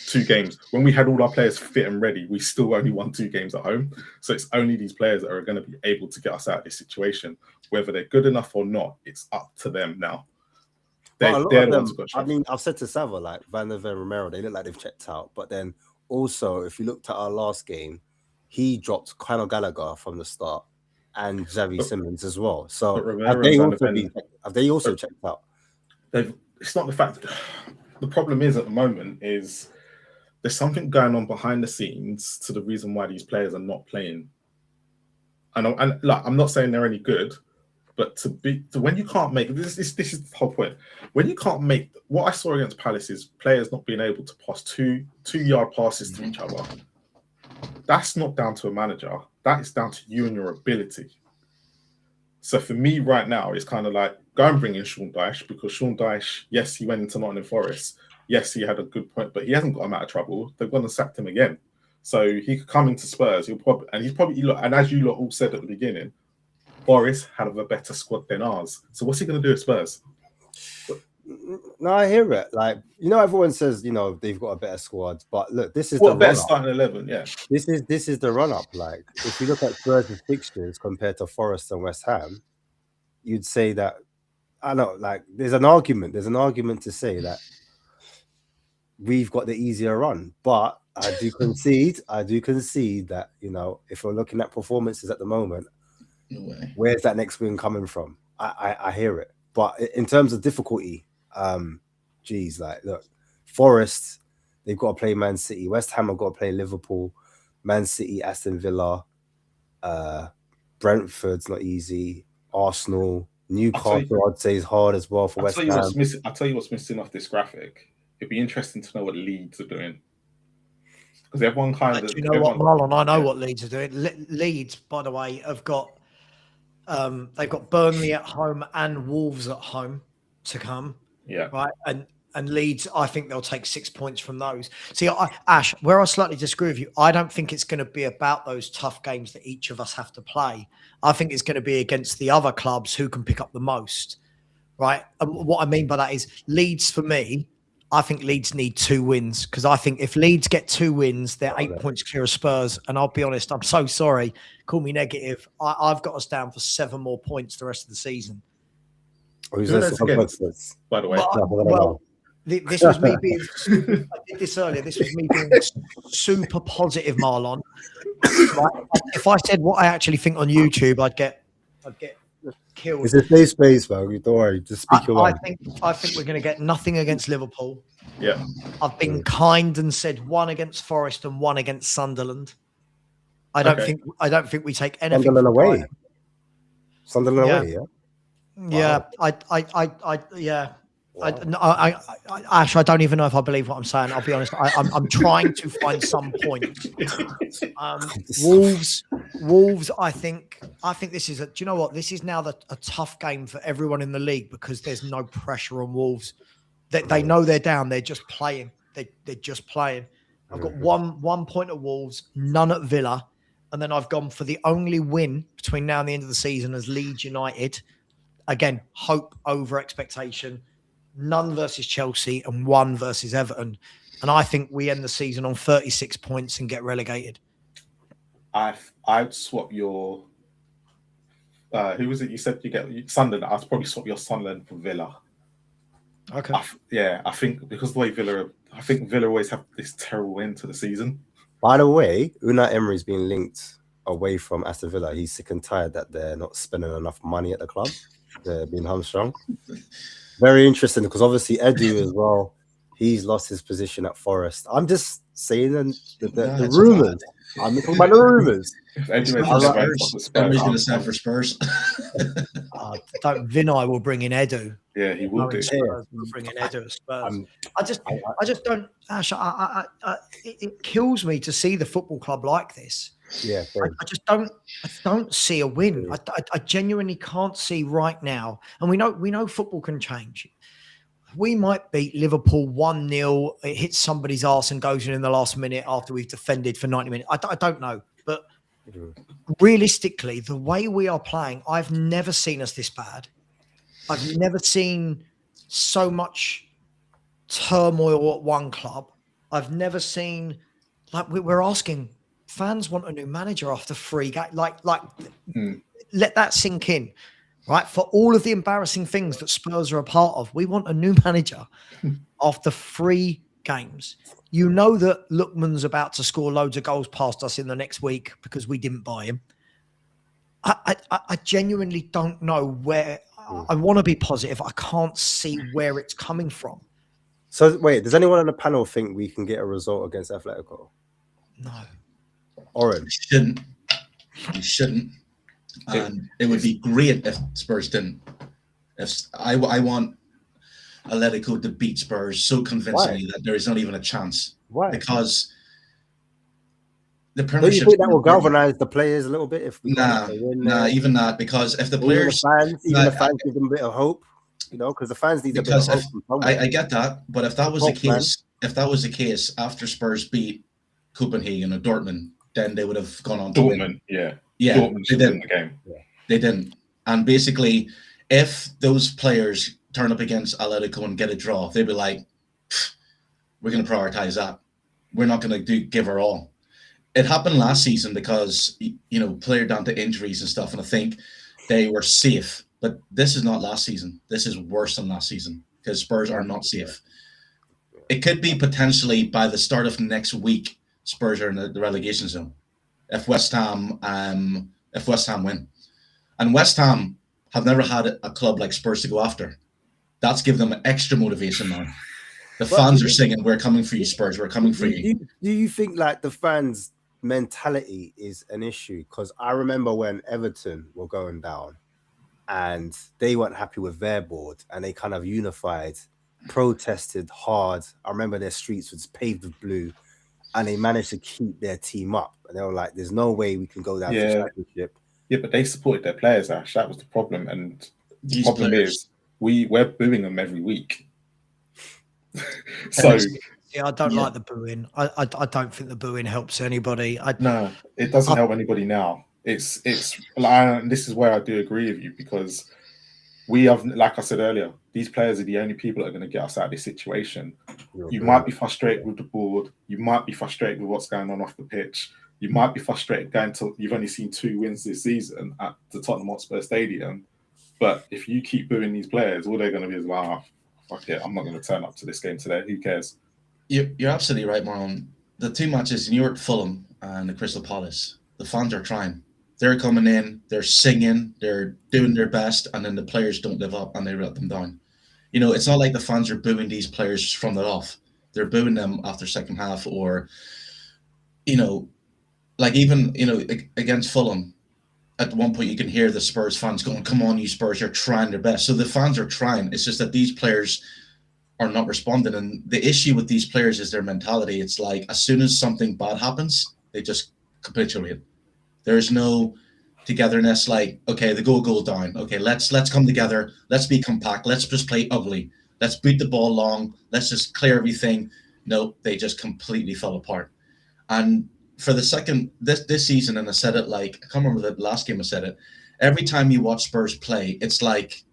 2 games. When we had all our players fit and ready, we still only won 2 games at home. So it's only these players that are going to be able to get us out of this situation. Whether they're good enough or not, it's up to them now. They're the ones who got shots. I mean, I've said to Sava, like Van der Ven and Romero, they look like they've checked out. But then also, if you looked at our last game, he dropped Conor Gallagher from the start and Xavi Simons as well. So have they also checked out? It's not the fact. The problem is at the moment is there's something going on behind the scenes to the reason why these players are not playing. And like, I'm not saying they're any good, but when you can't make this is the whole point. When you can't make what I saw against Palace is players not being able to pass 2-yard passes to each other. That's not down to a manager. That is down to you and your ability. So for me right now, it's kind of like go and bring in Sean Dyche, because Sean Dyche, yes, he went into Nottingham Forest. Yes, he had a good point, but he hasn't got him out of trouble. They've gone and sacked him again. So he could come into Spurs. He's probably look, and as you lot all said at the beginning, Forest had a better squad than ours. So what's he going to do at Spurs? No, I hear it. Like, everyone says, they've got a better squad, but look, this is the better starting 11. Yeah, this is the run up. Like, if you look at Spurs' fixtures compared to Forest and West Ham, you'd say that there's an argument to say that we've got the easier run, but I do concede that if we're looking at performances at the moment, no way. Where's that next win coming from? I hear it, but in terms of difficulty, look, Forest, they've got to play Man City. West Ham have got to play Liverpool, Man City, Aston Villa, Brentford's not easy, Arsenal, Newcastle, I'd say is hard as well for West Ham. I'll tell you what's missing off this graphic. It'd be interesting to know what Leeds are doing. Because everyone kind of... Do you know what, Marlon? I know what Leeds are doing. Leeds, by the way, have got... they've got Burnley at home and Wolves at home to come. Yeah. Right. And Leeds, I think they'll take 6 points from those. See, Ash, where I slightly disagree with you, I don't think it's going to be about those tough games that each of us have to play. I think it's going to be against the other clubs who can pick up the most. Right. And what I mean by that is Leeds, for me, I think Leeds need 2 wins, because I think if Leeds get 2 wins, they're 8 points clear of Spurs. And I'll be honest, I'm so sorry. Call me negative. I've got us down for 7 more points the rest of the season. Who's this against, by the way? Well, this was me being... I did this earlier. This was me being super positive, Marlon. If I said what I actually think on YouTube, I'd get killed. It's a safe space, man. Don't worry. Just speak your mind. I think we're going to get nothing against Liverpool. Yeah. I've been kind and said 1 against Forest and 1 against Sunderland. I don't think we take anything. Sunderland away. Sunderland away, yeah. Yeah, wow. Ash, I don't even know if I believe what I'm saying. I'll be honest. I'm trying to find some point. Wolves. I think this is do you know what? This is now a tough game for everyone in the league, because there's no pressure on Wolves. They know they're down. They're just playing. They're just playing. I've got one point at Wolves, none at Villa, and then I've gone for the only win between now and the end of the season as Leeds United. Again, hope over expectation. None versus Chelsea and 1 versus Everton. And I think we end the season on 36 points and get relegated. I'd swap your... who was it you said you get? Sunderland. I'd probably swap your Sunderland for Villa. Okay. I think because the way Villa always have this terrible end to the season. By the way, Unai Emery's been linked away from Aston Villa. He's sick and tired that they're not spending enough money at the club. They're being hamstrung. Very interesting, because obviously Edu as well, he's lost his position at Forest. I'm just saying the rumours. I'm talking about the rumours. Emery's going to stand for Spurs. Vinay will bring in Edu. Yeah, he will do. Spurs, bringing Edu at Spurs. I just don't. Ash, it kills me to see the football club like this. Yeah, I just don't. I don't see a win. I genuinely can't see right now. And we know football can change. We might beat Liverpool 1-0. It hits somebody's arse and goes in the last minute after we've defended for 90 minutes. I don't know, but realistically, the way we are playing, I've never seen us this bad. I've never seen so much turmoil at one club. I've never seen, like, we're asking, fans want a new manager after 3 games. Let that sink in, right? For all of the embarrassing things that Spurs are a part of, we want a new manager after 3 games. You know that Lookman's about to score loads of goals past us in the next week because we didn't buy him. I genuinely don't know where. I want to be positive. I can't see where it's coming from. So wait, does anyone on the panel think we can get a result against Atletico? No. Oren? You shouldn't. And it would be great if Spurs didn't. If I want Atletico to beat Spurs so convincingly that there is not even a chance. Why? Because the Don't Premiership. you think that will galvanize the players a little bit if we Nah, even that, because if the players, the fans give them a bit of hope, because the fans need a bit of hope. I get that, but if that was the case, after Spurs beat Copenhagen or Dortmund, then they would have gone on to win. Yeah, Dortmund they didn't the game. Yeah. They didn't, and basically, if those players turn up against Atletico and get a draw, they'd be like, "We're going to prioritize that. We're not going to give our all." It happened last season because, player down to injuries and stuff, and I think they were safe. But this is not last season. This is worse than last season because Spurs are not safe. It could be potentially by the start of next week, Spurs are in the relegation zone. If West Ham win, and West Ham have never had a club like Spurs to go after, that's given them extra motivation now. The fans are singing, "We're coming for you, Spurs. We're coming for you." Do you think like the fans' mentality is an issue? Because I remember when Everton were going down and they weren't happy with their board and they kind of unified, protested hard. I remember their streets was paved with blue and they managed to keep their team up. And they were like, there's no way we can go down to championship. Yeah, but they supported their players, Ash. That was the problem. And the problem is we're booing them every week. So yeah, I don't like the booing. I don't think the booing helps anybody. No, it doesn't help anybody now. It's and this is where I do agree with you, because we have, like I said earlier, these players are the only people that are going to get us out of this situation. You might be frustrated with the board. You might be frustrated with what's going on off the pitch. You might be frustrated going to, you've only seen 2 wins this season at the Tottenham Hotspur Stadium. But if you keep booing these players, all they're going to be is like, fuck it, I'm not going to turn up to this game today. Who cares? You're absolutely right, Marlon. The 2 matches, New York, Fulham, and the Crystal Palace, the fans are trying. They're coming in, they're singing, they're doing their best, and then the players don't live up and they let them down. It's not like the fans are booing these players from the off. They're booing them after second half, or, like even, against Fulham, at one point you can hear the Spurs fans going, "Come on, you Spurs, you're trying their best." So the fans are trying. It's just that these players are not responding. And the issue with these players is their mentality. It's like as soon as something bad happens, they just capitulate. There's no togetherness. Like, okay, the goal down. Okay, let's come together. Let's be compact. Let's just play ugly. Let's beat the ball long. Let's just clear everything. No, they just completely fell apart. And for the second this season, and I said it like, I can't remember the last game I said it. Every time you watch Spurs play, it's like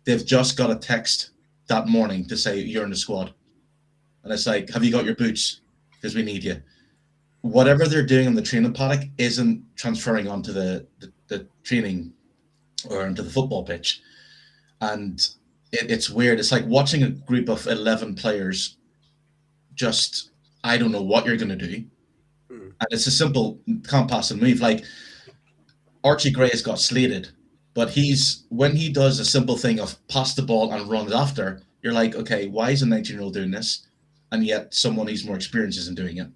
they've just got a text that morning to say you're in the squad. And it's like, have you got your boots? Because we need you. Whatever they're doing in the training paddock isn't transferring onto the training or into the football pitch. And it's weird. It's like watching a group of 11 players just, I don't know what you're going to do. And it's a simple can't pass and move. Like Archie Gray has got slated, but when he does a simple thing of pass the ball and runs after, you're like, okay, why is a 19-year-old doing this? And yet someone who's more experienced isn't doing it.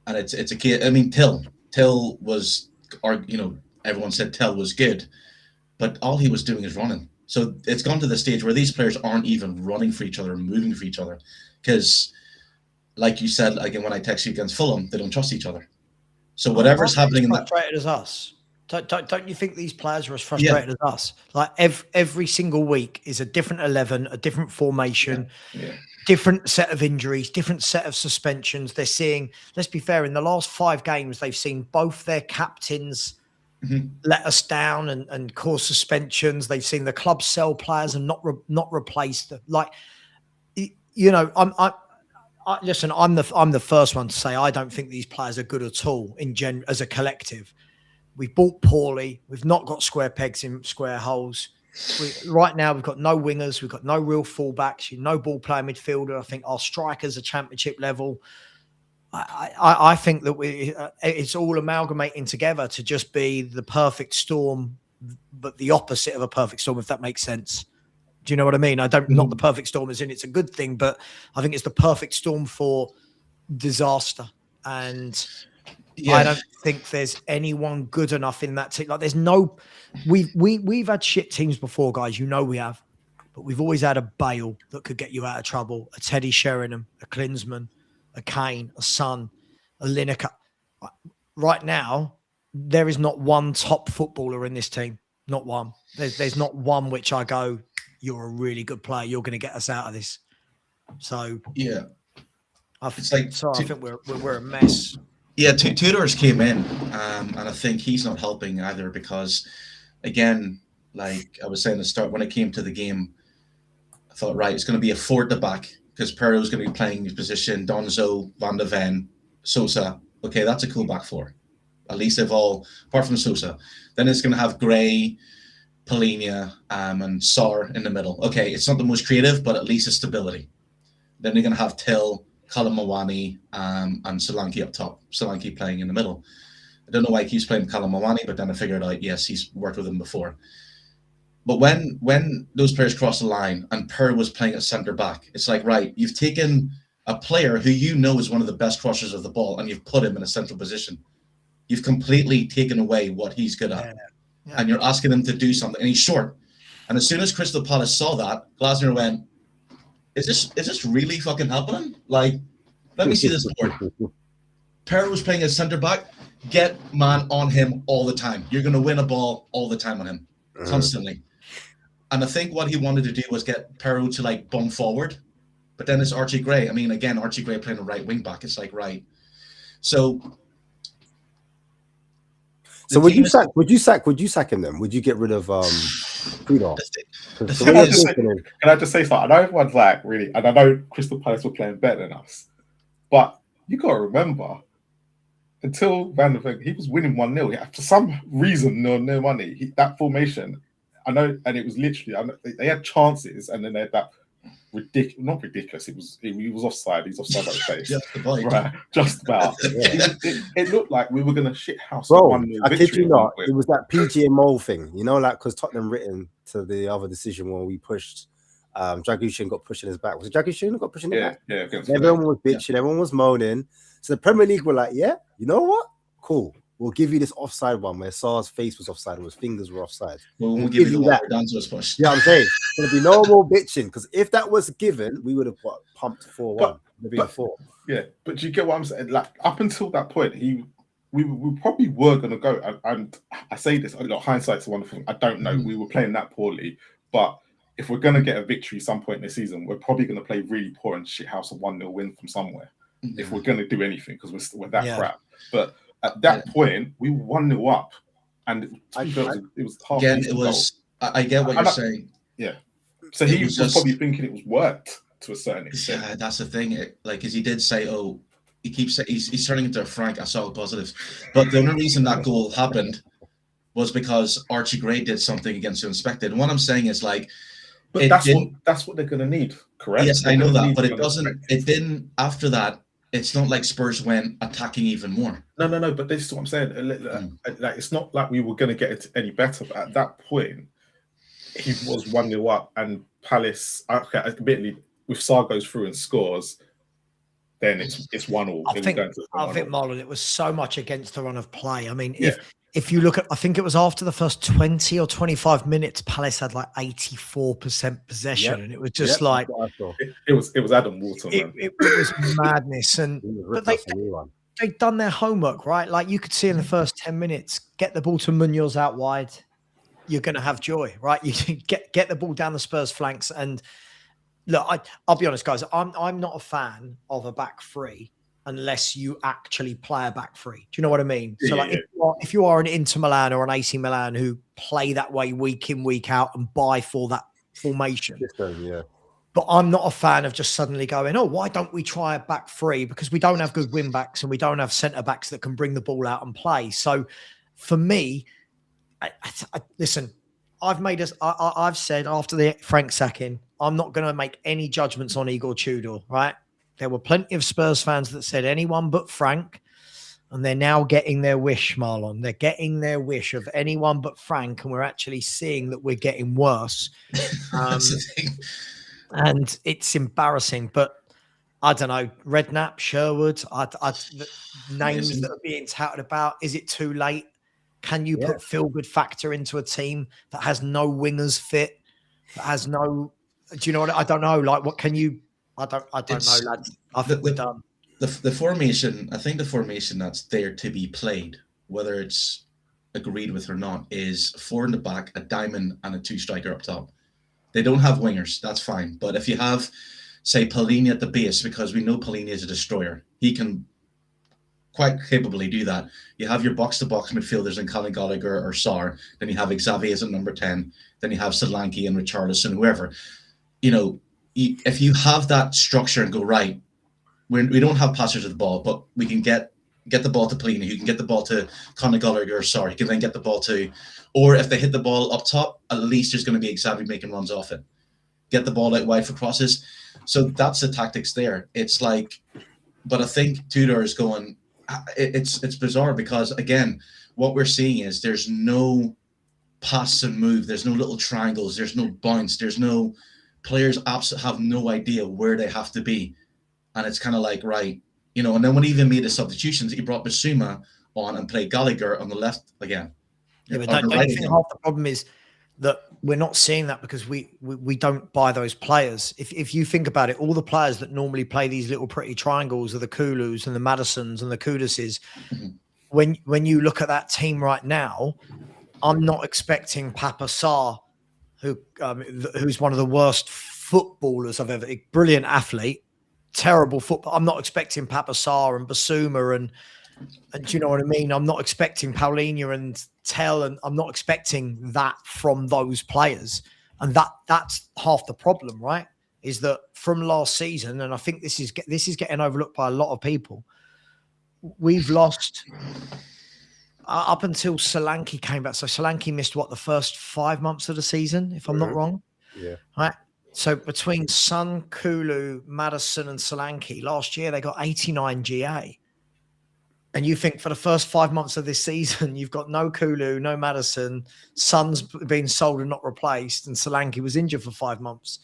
And it's a kid. I mean, Till was, everyone said Till was good, but all he was doing is running. So it's gone to the stage where these players aren't even running for each other, moving for each other, because, like you said, again, when I text you against Fulham, they don't trust each other. So whatever's happening in that, frustrated as us. Don't you think these players are as frustrated as us? Like every single week is a different 11, a different formation, different set of injuries, different set of suspensions. They're seeing, let's be fair, in the last 5 games, they've seen both their captains let us down and cause suspensions. They've seen the club sell players and not replace them. Like, you know, listen, I'm the first one to say I don't think these players are good at all as a collective. We've bought poorly. We've not got square pegs in square holes. Right now, we've got no wingers. We've got no real fullbacks. No ball playing midfielder. I think our strikers are championship level. I think that it's all amalgamating together to just be the perfect storm, but the opposite of a perfect storm, if that makes sense. Do you know what I mean? Not the perfect storm as in it's a good thing, but I think it's the perfect storm for disaster. And I don't think there's anyone good enough in that team. Like there's no, we've had shit teams before, guys. You know we have, but we've always had a Bale that could get you out of trouble, a Teddy Sheringham, a Klinsmann, a Kane, a Son, a Lineker. Right now, there is not one top footballer in this team. Not one. There's not one which I go, you're a really good player. You're going to get us out of this. So I think we're a mess. Yeah, Tudor's came in, and I think he's not helping either because, again, like I was saying at the start, when it came to the game, I thought, right, it's going to be a 4 at the back because Perro's going to be playing his position, Donzo, Van de Ven, Sosa. Okay, that's a cool back 4. At least they've all, apart from Sosa. Then it's going to have Gray, Polina, and Sar in the middle. Okay, it's not the most creative, but at least it's stability. Then they're going to have Till, Kalamawani, and Solanke up top. Solanke playing in the middle. I don't know why he keeps playing Kalamawani, but then I figured out, yes, he's worked with him before. But when those players cross the line and Per was playing at centre back, it's like, right, you've taken a player who you know is one of the best crossers of the ball and you've put him in a central position. You've completely taken away what he's good at. Yeah. And you're asking him to do something, and he's short. And as soon as Crystal Palace saw that, Glasner went, Is this really fucking happening? Like, let me see this board. Per was playing as centre back. Get man on him all the time. You're going to win a ball all the time on him, constantly. And I think what he wanted to do was get Perro to like bump forward, but then it's Archie Gray. I mean, again, Archie Gray playing a right wing back. It's like, right. So would you sack him then? Would you get rid of Tudor? Can I just say something? I know everyone's like really, and I know Crystal Palace were playing better than us, but you got to remember, until Van der Ven, he was winning 1-0. For some reason, no money. That formation, I know, and it was literally, I know, they had chances, and then they had that not ridiculous. He was offside. He's offside by the face. Just about. It looked like we were going to shit house. Bro, I kid you not. It was that PG and Mole thing, you know, like because Tottenham written to the other decision when we pushed. Dragushin got pushed in his back. Was it Dragushin who got pushed in his back? Yeah. Everyone was bitching. Everyone was moaning. So the Premier League were like, yeah, you know what? Cool. We'll give you this offside one where Sar's face was offside and his fingers were offside. We'll give you that. Push. Yeah, I'm saying there'll be no more bitching because if that was given, we would have pumped 4-1, maybe 4. Yeah, but do you get what I'm saying? Like up until that point, we probably were going to go. And I say this, hindsight's a wonderful thing. I don't know. We were playing that poorly, but if we're going to get a victory some point in the season, we're probably going to play really poor and shit house a 1-0 win from somewhere. If we're going to do anything, because we're that crap. But at that point, we were 1-0 up, and it was half. Again, it was. I get what you're saying. Yeah. So he was probably thinking it was worked to a certain extent. Yeah, that's the thing. Because he did say, "Oh, he keeps saying he's turning into a Frank." I saw positives, but the only reason that goal happened was because Archie Gray did something against the Unexpected. And what I'm saying is like. But that's what they're going to need, correct? Yes, I know that, but it doesn't. It didn't. After that, it's not like Spurs went attacking even more. No. But this is what I'm saying. Like it's not like we were going to get it any better. But at that point, he was 1-0 up, and Palace. Okay, admittedly, if Sar goes through and scores, then it's 1-1. I think Marlon, it was so much against the run of play. I mean, if you look at, I think it was after the first 20 or 25 minutes, Palace had like 84% possession, and it was just like it was Adam Walton. It was madness, but they'd done their homework, right? Like you could see in the first 10 minutes, get the ball to Munoz out wide, you're going to have joy, right? You can get the ball down the Spurs flanks, and look, I'll be honest, guys, I'm not a fan of a back three unless you actually play a back three. Do you know what I mean? So like if you are an Inter Milan or an AC Milan who play that way week in, week out and buy for that formation. But I'm not a fan of just suddenly going, oh, why don't we try a back three? Because we don't have good wing backs and we don't have centre backs that can bring the ball out and play. So for me, listen, I've said after the Frank sacking, I'm not going to make any judgments on Igor Tudor, right? There were plenty of Spurs fans that said anyone but Frank, and they're now getting their wish, Marlon. They're getting their wish of anyone but Frank, and we're actually seeing that we're getting worse. And it's embarrassing, but I don't know. Redknapp, Sherwood, the names that are being touted about. Is it too late? Can you put feel-good factor into a team that has no wingers fit, that has no? Do you know what? I don't know. Like, what can you? I don't know, lads. I think we're done. The formation, I think the formation that's there to be played, whether it's agreed with or not, is 4 in the back, a diamond, and a 2 striker up top. They don't have wingers, that's fine. But if you have, say, Palhinha at the base, because we know Palhinha is a destroyer, he can quite capably do that. You have your box-to-box midfielders in Colin Gallagher or Sarr, then you have Xavi as a number 10, then you have Solanke and Richarlison, whoever. You know, if you have that structure and go, right, we don't have passers of the ball, but we can get the ball to Palhinha, who can get the ball to Conor Gallagher or Sarr, he can then get the ball to, or if they hit the ball up top, at least there's going to be Xavi making runs off it. Get the ball out wide for crosses. So that's the tactics there. It's like, but I think Tudor is going, it's bizarre because, again, what we're seeing is there's no pass and move. There's no little triangles. There's no bounce. There's no, players absolutely have no idea where they have to be. And it's kind of like, right, you know, and then when he even made the substitutions, he brought Basuma on and played Gallagher on the left again. Yeah, but don't you think half the problem is that we're not seeing that because we don't buy those players. If you think about it, all the players that normally play these little pretty triangles are the Kulus and the Madisons and the Kuduses. Mm-hmm. When you look at that team right now, I'm not expecting Papa Sarr, who's one of the worst footballers I've ever, brilliant athlete, terrible football. I'm not expecting Papa Sarr and Basuma and do you know what I mean? I'm not expecting Paulinho and Tell, and I'm not expecting that from those players. And that's half the problem, right? Is that from last season, and I think this is getting overlooked by a lot of people. We've lost up until Solanke came back. So Solanke missed the first 5 months of the season, if I'm not wrong. Yeah. Right. So between Son, Kulu, Madison, and Solanke last year, they got 89 GA. And you think for the first 5 months of this season, you've got no Kulu, no Madison, Son's been sold and not replaced, and Solanke was injured for 5 months.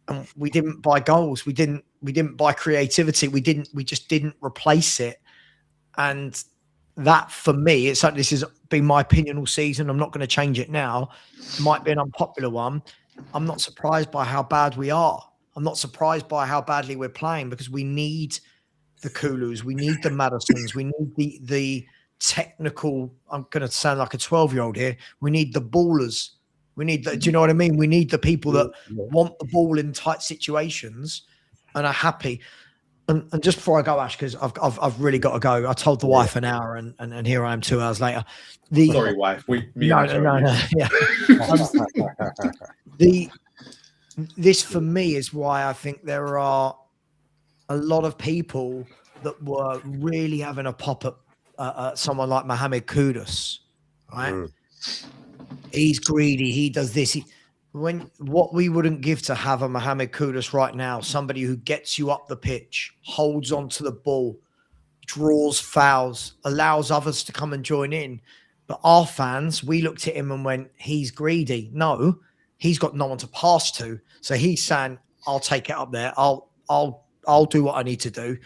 And we didn't buy goals. We didn't buy creativity. We just didn't replace it. And that, for me, this has been my opinion all season. I'm not going to change it now. It might be an unpopular one. I'm not surprised by how bad we are. I'm not surprised by how badly we're playing because we need the Kulus, we need the Madisons, we need the technical. I'm going to sound like a 12-year-old here. We need the ballers. We need do you know what I mean? We need the people that want the ball in tight situations and are happy. And just before I go, Ash, because I've really got to go. I told the wife an hour, and here I am 2 hours later. Sorry, wife. No. Yeah. This for me is why I think there are a lot of people that were really having a pop at someone like Mohamed Kudus, right? He's greedy. He does this. What we wouldn't give to have a Mohamed Kudus right now, somebody who gets you up the pitch, holds onto the ball, draws fouls, allows others to come and join in. But our fans, we looked at him and went, he's greedy. No, he's got no one to pass to. So he's saying, I'll take it up there. I'll do what I need to do.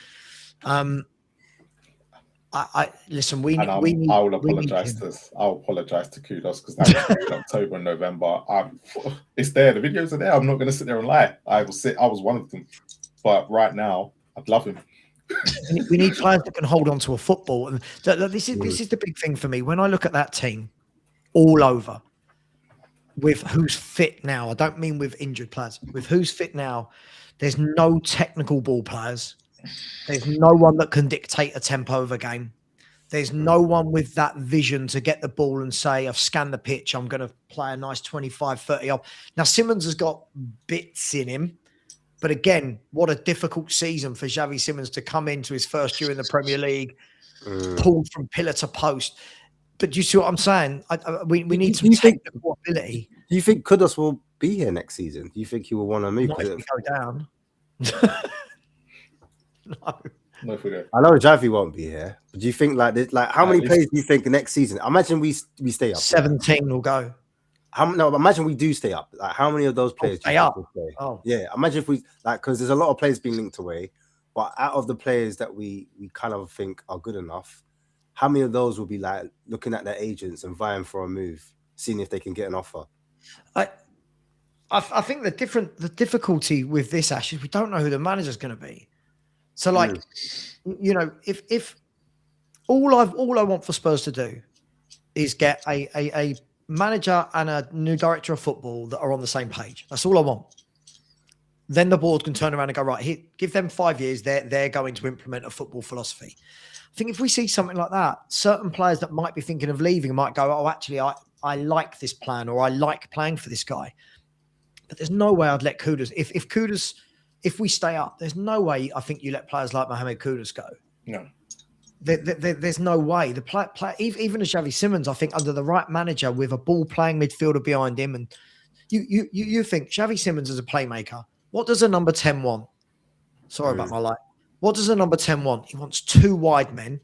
I listen. I'll apologize to Kudos because that was in October and November. It's there. The videos are there. I'm not going to sit there and lie. I was one of them, but right now I'd love him. We need players that can hold on to a football, and this is the big thing for me when I look at that team all over. With who's fit now, I don't mean with injured players. With who's fit now, there's no technical ball players. There's no one that can dictate a tempo of a game. There's no one with that vision to get the ball and say, I've scanned the pitch, I'm going to play a nice 25, 30 up. Now, Simmons has got bits in him. But again, what a difficult season for Xavi Simons to come into his first year in the Premier League, pulled from pillar to post. But do you see what I'm saying? We need some technical ability. Do you think Kudus will be here next season? Do you think he will want to move? Not if we go down. No, if we don't. I know Xavi won't be here. But do you think how many players do you think next season? Imagine we stay up. 17 will go. Imagine we do stay up. Like, how many of those players stay up? Stay? Oh, yeah. Imagine if we because there's a lot of players being linked away, but out of the players that we kind of think are good enough, how many of those will be like looking at their agents and vying for a move, seeing if they can get an offer? I think the difficulty with this, Ash, is we don't know who the manager's going to be. So, if all I want for Spurs to do is get a manager and a new director of football that are on the same page. That's all I want. Then the board can turn around and go, right, here, give them 5 years. They're going to implement a football philosophy. I think if we see something like that, certain players that might be thinking of leaving might go, oh, actually, I like this plan, or I like playing for this guy. But there's no way I'd let Kudus. If we stay up, there's no way I think you let players like Mohamed Kudus go. No. There's no way. The play, even as Xavi Simons, I think under the right manager with a ball-playing midfielder behind him, and you think Xavi Simons is a playmaker. What does a number 10 want? Sorry about my life. What does a number 10 want? He wants two wide men,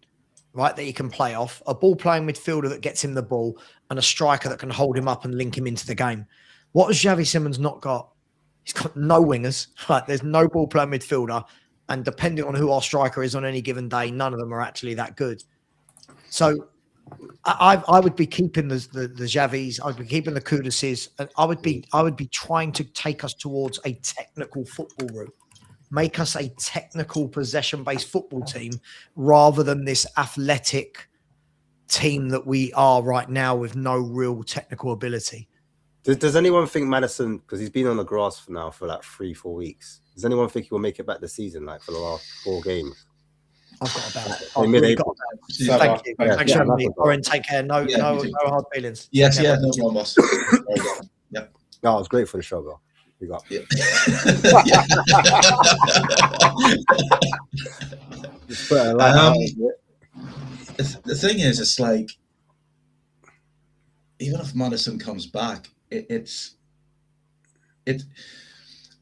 right, that he can play off, a ball-playing midfielder that gets him the ball, and a striker that can hold him up and link him into the game. What has Xavi Simons not got? He's got no wingers. Right? There's no ball-playing midfielder. And depending on who our striker is on any given day, none of them are actually that good. So I would be keeping the Xavis. I'd be keeping the Kuduses. And I would be trying to take us towards a technical football route. Make us a technical possession-based football team rather than this athletic team that we are right now with no real technical ability. Does anyone think Maddison, because he's been on the grass for like 3-4 weeks, does anyone think he will make it back this season, like for the last 4 games? I've got about it. Mid-April. Thank you. Thanks for having me. Oren, take care. No hard feelings. Yes, no problem, boss. Yeah. No, it was great for the show, bro. We got. Yeah. The thing is, it's like, even if Maddison comes back,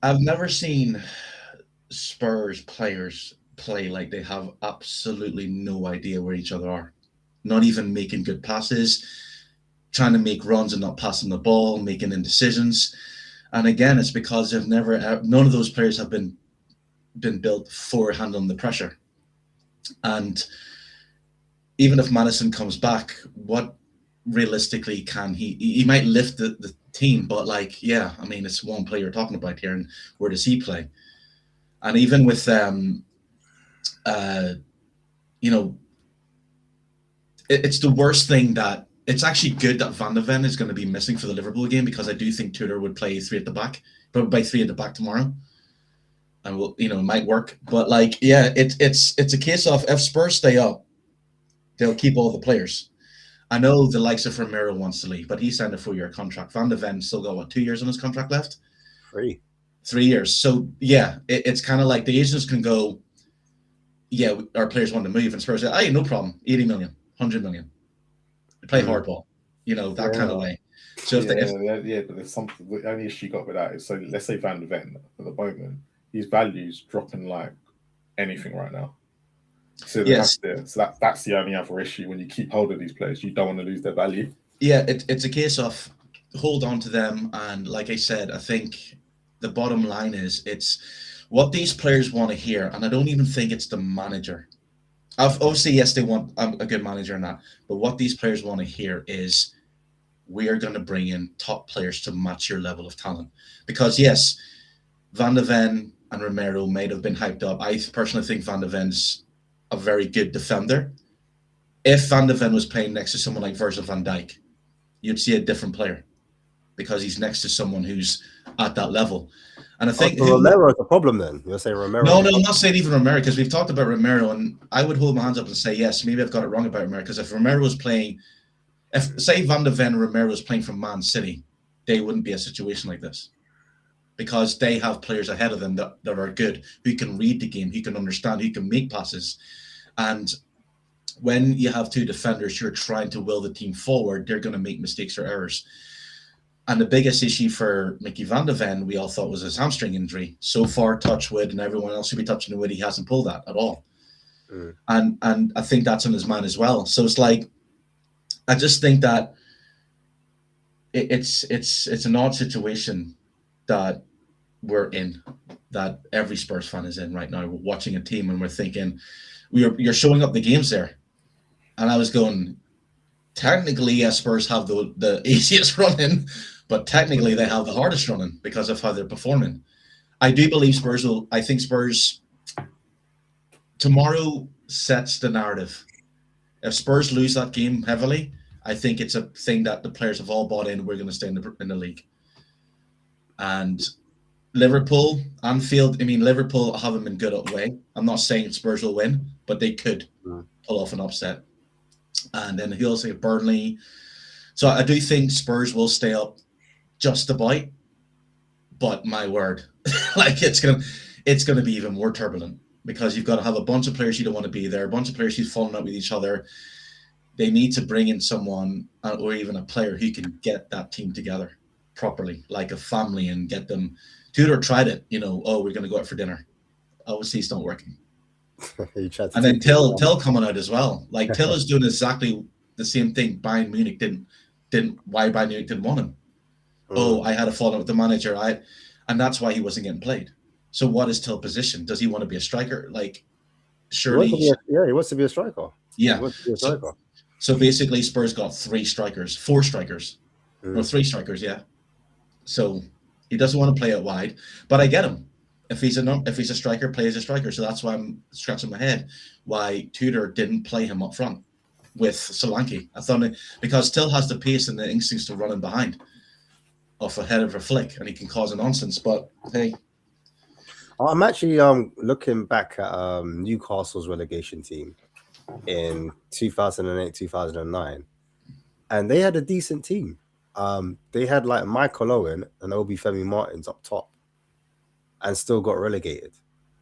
I've never seen Spurs players play like they have absolutely no idea where each other are. Not even making good passes, trying to make runs and not passing the ball, making indecisions. And again, it's because none of those players have been built for handling the pressure. And even if Maddison comes back, what realistically can he might lift the team, but it's one player you're talking about here, and where does he play? And even with it's the worst thing that it's actually good that Van de Ven is going to be missing for the Liverpool game, because I do think Tudor would play 3 at the back, probably by 3 at the back tomorrow, and it might work. But it's a case of if Spurs stay up, they'll keep all the players. I know the likes of Romero wants to leave, but he signed a 4-year contract. Van de Ven still got 2 years on his contract left? 3 years. So it's kind of like the agents can go, our players want to move, and Spurs say, hey, no problem, 80 million, 100 million. They play hardball, that kind of way. So but there's something. The only issue you got with that is, so let's say Van de Ven at the moment, his value's dropping like anything right now. So that's the only other issue. When you keep hold of these players, you don't want to lose their value. Yeah, it's a case of hold on to them, and like I said, I think the bottom line is it's what these players want to hear, and I don't even think it's the manager. Obviously, yes, they want a good manager and that. But what these players want to hear is, we are going to bring in top players to match your level of talent. Because yes, Van de Ven and Romero may have been hyped up. I personally think Van de Ven's a very good defender. If Van de Ven was playing next to someone like Virgil van Dijk, you'd see a different player, because he's next to someone who's at that level. And I think Romero is a problem then. You're saying Romero? No, I'm not saying even Romero, because we've talked about Romero, and I would hold my hands up and say, yes, maybe I've got it wrong about Romero, because if Romero was playing, if say Van de Ven and Romero was playing for Man City, they wouldn't be a situation like this, because they have players ahead of them that are good, who can read the game, who can understand, who can make passes. And when you have two defenders who are trying to will the team forward, they're going to make mistakes or errors. And the biggest issue for Micky van de Ven, we all thought, was his hamstring injury. So far, touch wood, and everyone else should be touching the wood, he hasn't pulled that at all. And I think that's on his mind as well. So it's like, I just think that it's an odd situation that we're in, that every Spurs fan is in right now. We're watching a team and we're thinking, you're showing up the games there. And I was going, technically, yes, Spurs have the easiest running, but technically they have the hardest running because of how they're performing. I do believe I think Spurs tomorrow sets the narrative. If Spurs lose that game heavily, I think it's a thing that the players have all bought in. We're going to stay in the league. And Liverpool, Anfield, Liverpool haven't been good at away. I'm not saying Spurs will win, but they could pull off an upset. And then he'll say Burnley. So I do think Spurs will stay up just about. But my word, like it's gonna be even more turbulent, because you've got to have a bunch of players who don't want to be there, a bunch of players who've fallen out with each other. They need to bring in someone or even a player who can get that team together properly, like a family, and get them. Tudor tried it, we're going to go out for dinner. Obviously, it's not working. And then Till coming out as well. Like Till is doing exactly the same thing. Bayern Munich why Bayern Munich didn't want him. I had a fallout with the manager. And that's why he wasn't getting played. So what is Till position? Does he want to be a striker? Like, surely he wants to be a striker. Yeah. He wants to be a striker. So basically, Spurs got four strikers, or three strikers, yeah. So he doesn't want to play it wide, but I get him. If he's a striker, play as a striker. So that's why I'm scratching my head why Tudor didn't play him up front with Solanke. I thought because Till has the pace and the instincts to run in behind off a head of a flick, and he can cause a nonsense. But hey, I'm actually looking back at Newcastle's relegation team in 2008, 2009, and they had a decent team. They had like Michael Owen and Obafemi Martins up top, and still got relegated.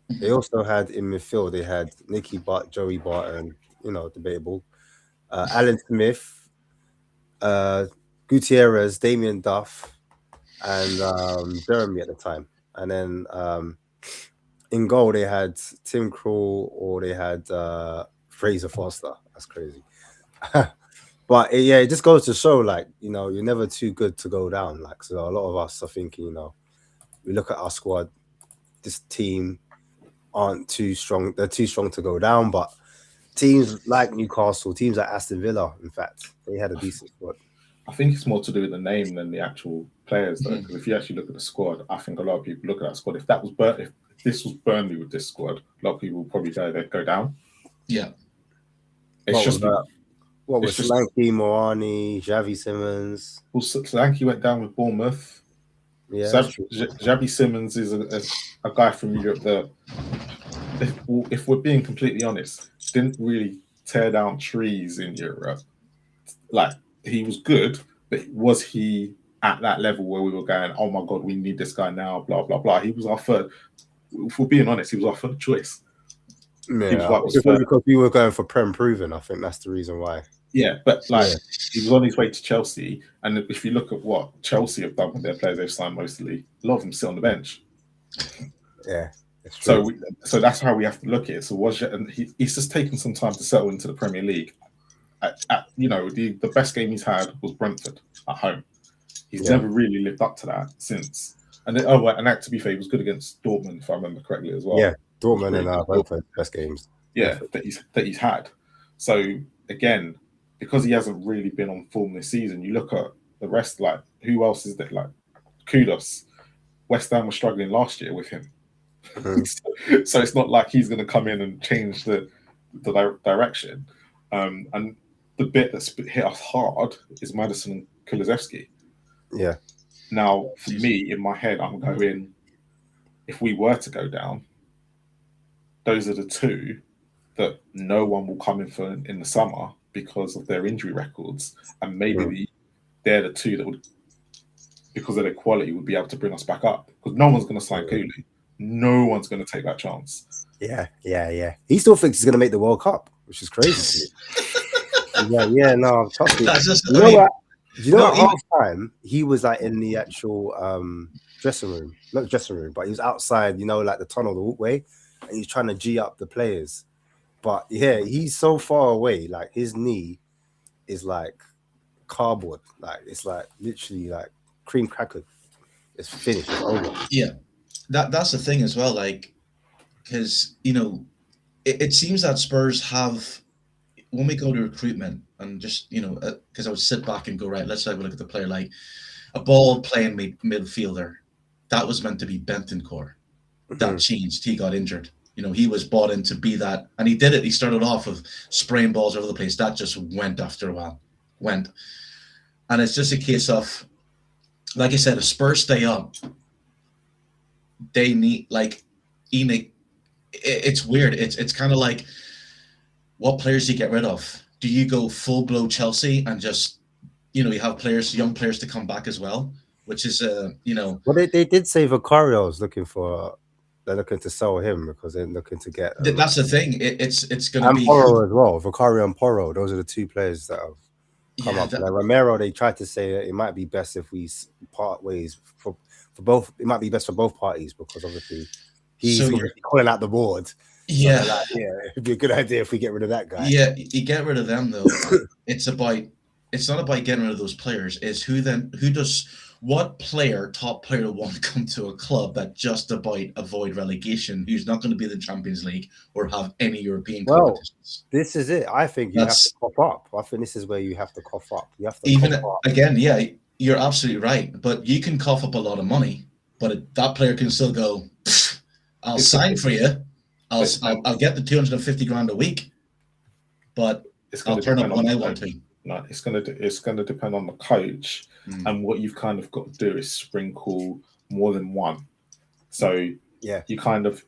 They also had in midfield, they had Nicky Butt, Joey Barton, debatable, Alan Smith, Gutierrez, Damien Duff, and Jeremy at the time. And then in goal, they had Tim Krul, or they had Fraser Foster. That's crazy. But it just goes to show, like, you're never too good to go down. Like, so a lot of us are thinking, we look at our squad, this team aren't too strong. They're too strong to go down. But teams like Newcastle, teams like Aston Villa, in fact, they had a decent squad. I think it's more to do with the name than the actual players, though. Because if you actually look at the squad, I think a lot of people look at that squad. If this was Burnley with this squad, a lot of people would probably say they'd go down. Yeah. It's just what was Solanke, Moani, Xavi Simmons? Well, Solanke went down with Bournemouth. Yeah, Xavi Simmons is a guy from Europe that, if we're being completely honest, didn't really tear down trees in Europe. Like, he was good, but was he at that level where we were going, oh my God, we need this guy now, blah, blah, blah. He was our third, if we're being honest, he was our third choice. Yeah, because we were going for Prem proven. I think that's the reason why. Yeah, but he was on his way to Chelsea, and if you look at what Chelsea have done with their players they've signed mostly, a lot of them sit on the bench. Yeah, so that's how we have to look at it. So he's just taken some time to settle into the Premier League. The best game he's had was Brentford at home. He's never really lived up to that since. And to be fair, he was good against Dortmund, if I remember correctly as well. Yeah, Dortmund and Brentford best games. Yeah, that he's had. So again, because he hasn't really been on form this season, you look at the rest. Like, who else is there? Like, Kudos. West Ham was struggling last year with him. So it's not like he's going to come in and change the direction. And the bit that's hit us hard is Maddison and Kulusevski. Yeah. Now, for me, in my head, I'm going, if we were to go down, those are the two that no one will come in for in the summer because of their injury records. And maybe they're the two that would, because of their quality, would be able to bring us back up. Because no one's going to sign Cooley. No one's going to take that chance. Yeah. He still thinks he's going to make the World Cup, which is crazy. No, trust me. You know, at half time, he was like in the actual dressing room, not the dressing room, but he was outside, you know, like the tunnel, the walkway, and he's trying to G up the players. But yeah, he's so far away, like his knee is like cardboard, like it's like literally like cream cracker. It's finished, it's over. Yeah, that's the thing as well, like, because you know, it seems that Spurs have, when we go to recruitment and just, you know, because I would sit back and go, right, let's have a look at the player, like a ball playing midfielder, that was meant to be Bentancur. That changed. He got injured. You know, he was bought in to be that, and he did it. He started off with spraying balls over the place. That just went after a while. And it's just a case of, like I said, if Spurs stay up, they need, like, Enoch, it's weird. It's kind of like, what players do you get rid of? Do you go full blow Chelsea and just, you know, you have players, young players to come back as well, which is, you know. Well, they did say Vicario's looking for, they're looking to sell him because they're looking to get. That's the thing. It's going to be. And Porro as well. Vicario and Porro. Those are the two players that have come up. Like Romero, they tried to say that it might be best if we part ways for both. It might be best for both parties because obviously he's calling out the board. Yeah, so like, it'd be a good idea if we get rid of that guy. Yeah, you get rid of them though. It's not about getting rid of those players. It's what player, top player, want to come to a club that just about avoid relegation, who's not going to be in the Champions League or have any European competitions? This is it. I think you have to cough up. I think this is where you have to cough up. You have to even cough up. Again, yeah, you're absolutely right. But you can cough up a lot of money, but that player can still go, I'll sign for you. I'll get the 250 grand a week, but I'll turn up when I want to. No, it's going to depend on the coach, and what you've kind of got to do is sprinkle more than one. So you kind of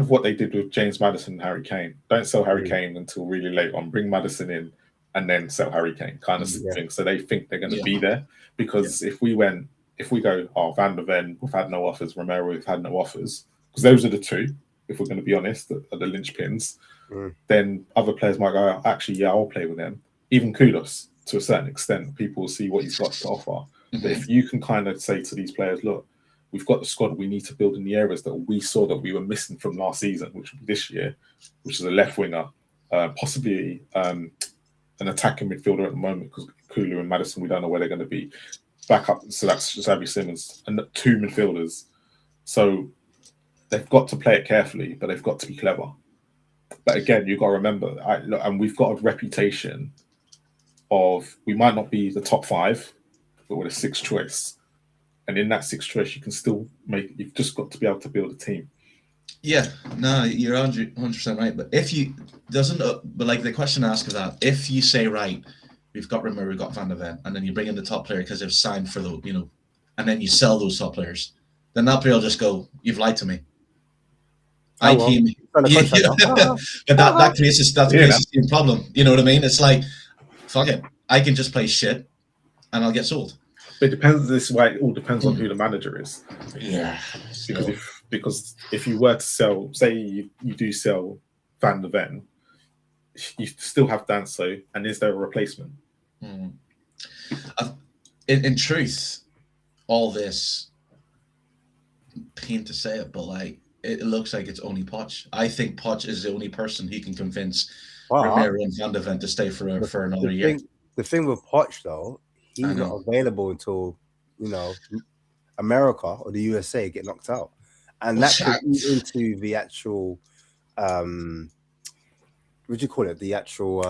what they did with James Maddison and Harry Kane. Don't sell Harry Kane until really late on. Bring Maddison in and then sell Harry Kane, kind of thing. So they think they're going to be there, because if we go, Van der Ven, we've had no offers. Romero, we've had no offers, because those are the two. If we're going to be honest, are the linchpins. Then other players might go, actually, I'll play with them. Even Kudos, to a certain extent, people will see what he's got to offer. But if you can kind of say to these players, look, we've got the squad, we need to build in the areas that we saw that we were missing from last season, which would be this year, which is a left winger, possibly an attacking midfielder at the moment, because Kulu and Maddison, we don't know where they're going to be. Back up, so that's Xavi Simons, and 2 midfielders. So they've got to play it carefully, but they've got to be clever. But again, you've got to remember, and we've got a reputation of, we might not be the top 5, but we're the 6th choice. And in that 6th choice, you can still you've just got to be able to build a team. Yeah, no, you're 100% right. But but like the question asked of that, if you say, right, we've got Romero, we've got Van der Ven, and then you bring in the top player because they've signed for the, you know, and then you sell those top players, then that player will just go, you've lied to me. But that creates the same problem. You know what I mean? It's like, fuck it, I can just play shit and I'll get sold. But it depends. This is why it all depends on who the manager is. Yeah. Because if you were to sell, say you do sell Van der Ven, you still have Danso, and is there a replacement? In truth, all this, pain to say it, but like, it looks like it's only Poch. I think Poch is the only person who can convince Romero and Van der Ven to stay for another year. The thing with Poch, though, he's not available until, you know, America or the USA get knocked out. And that could eat into the actual what do you call it? The actual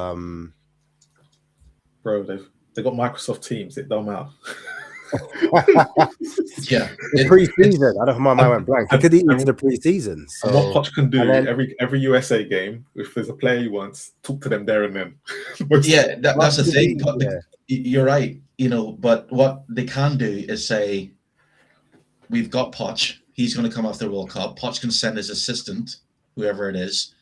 Bro, they got Microsoft Teams. It don't matter. Yeah, the pre-season. I don't know, my mind went blank. He could eat into the pre-season. So and what Poch can do then, every USA game, if there's a player he wants, talk to them there and then. Yeah, that's the thing. Yeah. You're right. But what they can do is say, we've got Poch. He's going to come after the World Cup. Poch can send his assistant, whoever it is,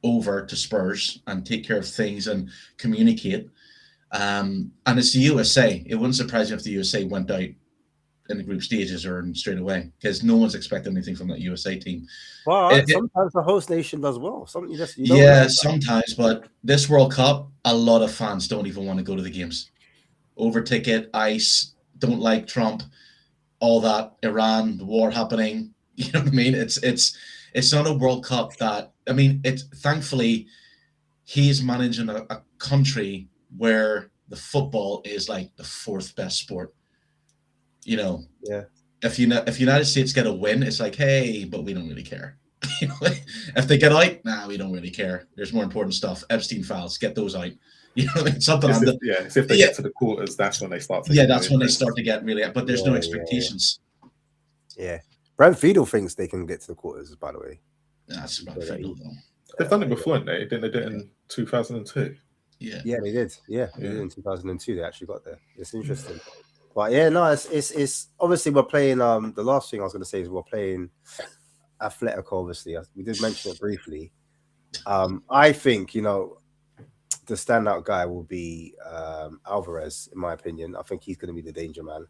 over to Spurs and take care of things and communicate. And it's the USA. It wouldn't surprise me if the USA went out in the group stages or straight away, because no one's expecting anything from that USA team. Well, sometimes the host nation does well. Sometimes. But this World Cup, a lot of fans don't even want to go to the games. Over ticket, ICE, don't like Trump, all that, Iran, the war happening. You know what I mean? It's not a World Cup that, I mean, thankfully he's managing a country where the football is like the fourth best sport. Yeah. If United States get a win, it's like, hey, but we don't really care. If they get out, we don't really care. There's more important stuff. Epstein files, get those out. You know what I mean? Something on the, it's if they get to the quarters, that's when they start to that's when they start to get really, but there's no expectations. Yeah. Brent Fiedel thinks they can get to the quarters, by the way. That's about Fiedel, though. They've done it before, haven't they? Didn't they do it in 2002? Yeah, they did. Yeah, they did in 2002. They actually got there. It's interesting. But yeah, no, it's obviously we're playing. The last thing I was going to say is we're playing Atletico. Obviously, we did mention it briefly. I think the standout guy will be Alvarez, in my opinion. I think he's going to be the danger man.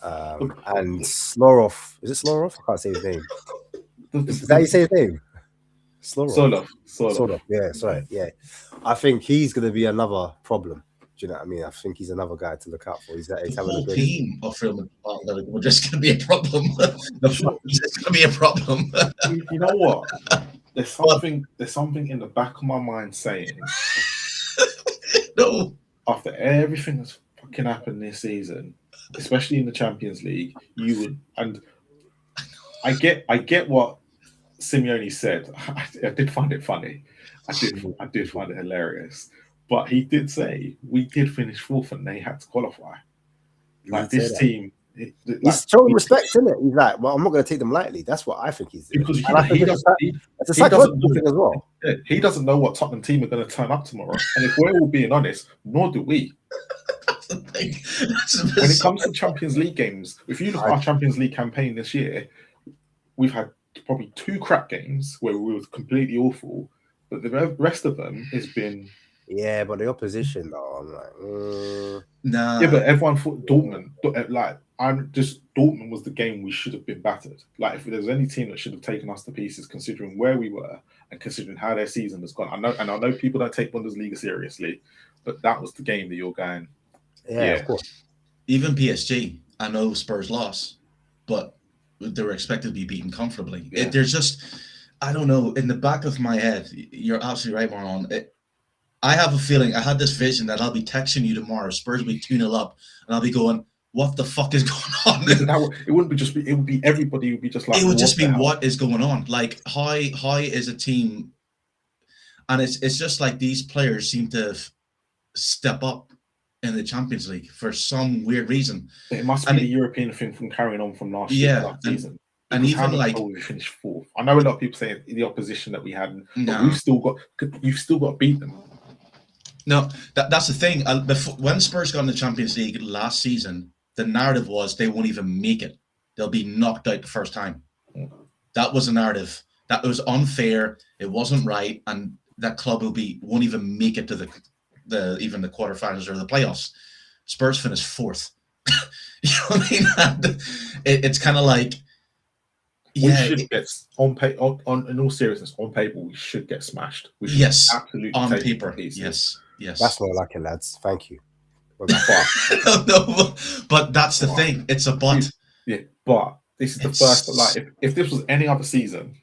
And Slorov, is it Slorov? I can't say his name. Is that how you say his name? Slorov. Yeah, sorry. Yeah, I think he's going to be another problem. Do you know what I mean? I think he's another guy to look out for. He's having a great team of film. We're just going to be a problem. It's going to be a problem. You know what? There's something in the back of my mind saying, no. After everything that's fucking happened this season, especially in the Champions League, you would, and I get what Simeone said. I did find it funny. I did find it hilarious. But he did say we did finish fourth and they had to qualify. Like this team, he's showing respect, isn't it? He's like, well, I'm not going to take them lightly. That's what I think he's doing. Because it's a psychological thing as well. He doesn't know what Tottenham team are going to turn up tomorrow. And if we're all being honest, nor do we. When it comes to Champions League games, if you look at our Champions League campaign this year, we've had probably 2 crap games where we were completely awful, but the rest of them has been. Yeah, but the opposition though, I'm like, nah. Yeah, but everyone thought Dortmund. Dortmund was the game we should have been battered. Like, if there's any team that should have taken us to pieces, considering where we were and considering how their season has gone. I know people don't take Bundesliga seriously, but that was the game that you're going. Yeah, of course. Even PSG, I know Spurs lost, but they were expected to be beaten comfortably. Yeah. There's just, I don't know. In the back of my head, you're absolutely right, Marlon. I have a feeling, I had this vision that I'll be texting you tomorrow, Spurs will be 2-0 up, and I'll be going, what the fuck is going on? It wouldn't be just be, it would be everybody would be just like, it would just be what is going on? Like, how is a team, and it's just like these players seem to step up in the Champions League for some weird reason. It must be the European thing from carrying on from last year, last season. And even like we finished 4th. I know a lot of people say the opposition that we had, but you've still got to beat them. No, that's the thing. When Spurs got in the Champions League last season, the narrative was they won't even make it. They'll be knocked out the first time. That was a narrative. That was unfair. It wasn't right, and that club won't even make it to even the quarterfinals or the playoffs. Spurs finished 4th. You know what I mean? It's kind of like. We should get in all seriousness, on paper, we should get smashed. We should absolutely on paper. Yes. That's more like it, lads. Thank you. No, but that's the thing. It's a but. Yeah, but this is the first. Like, if this was any other season,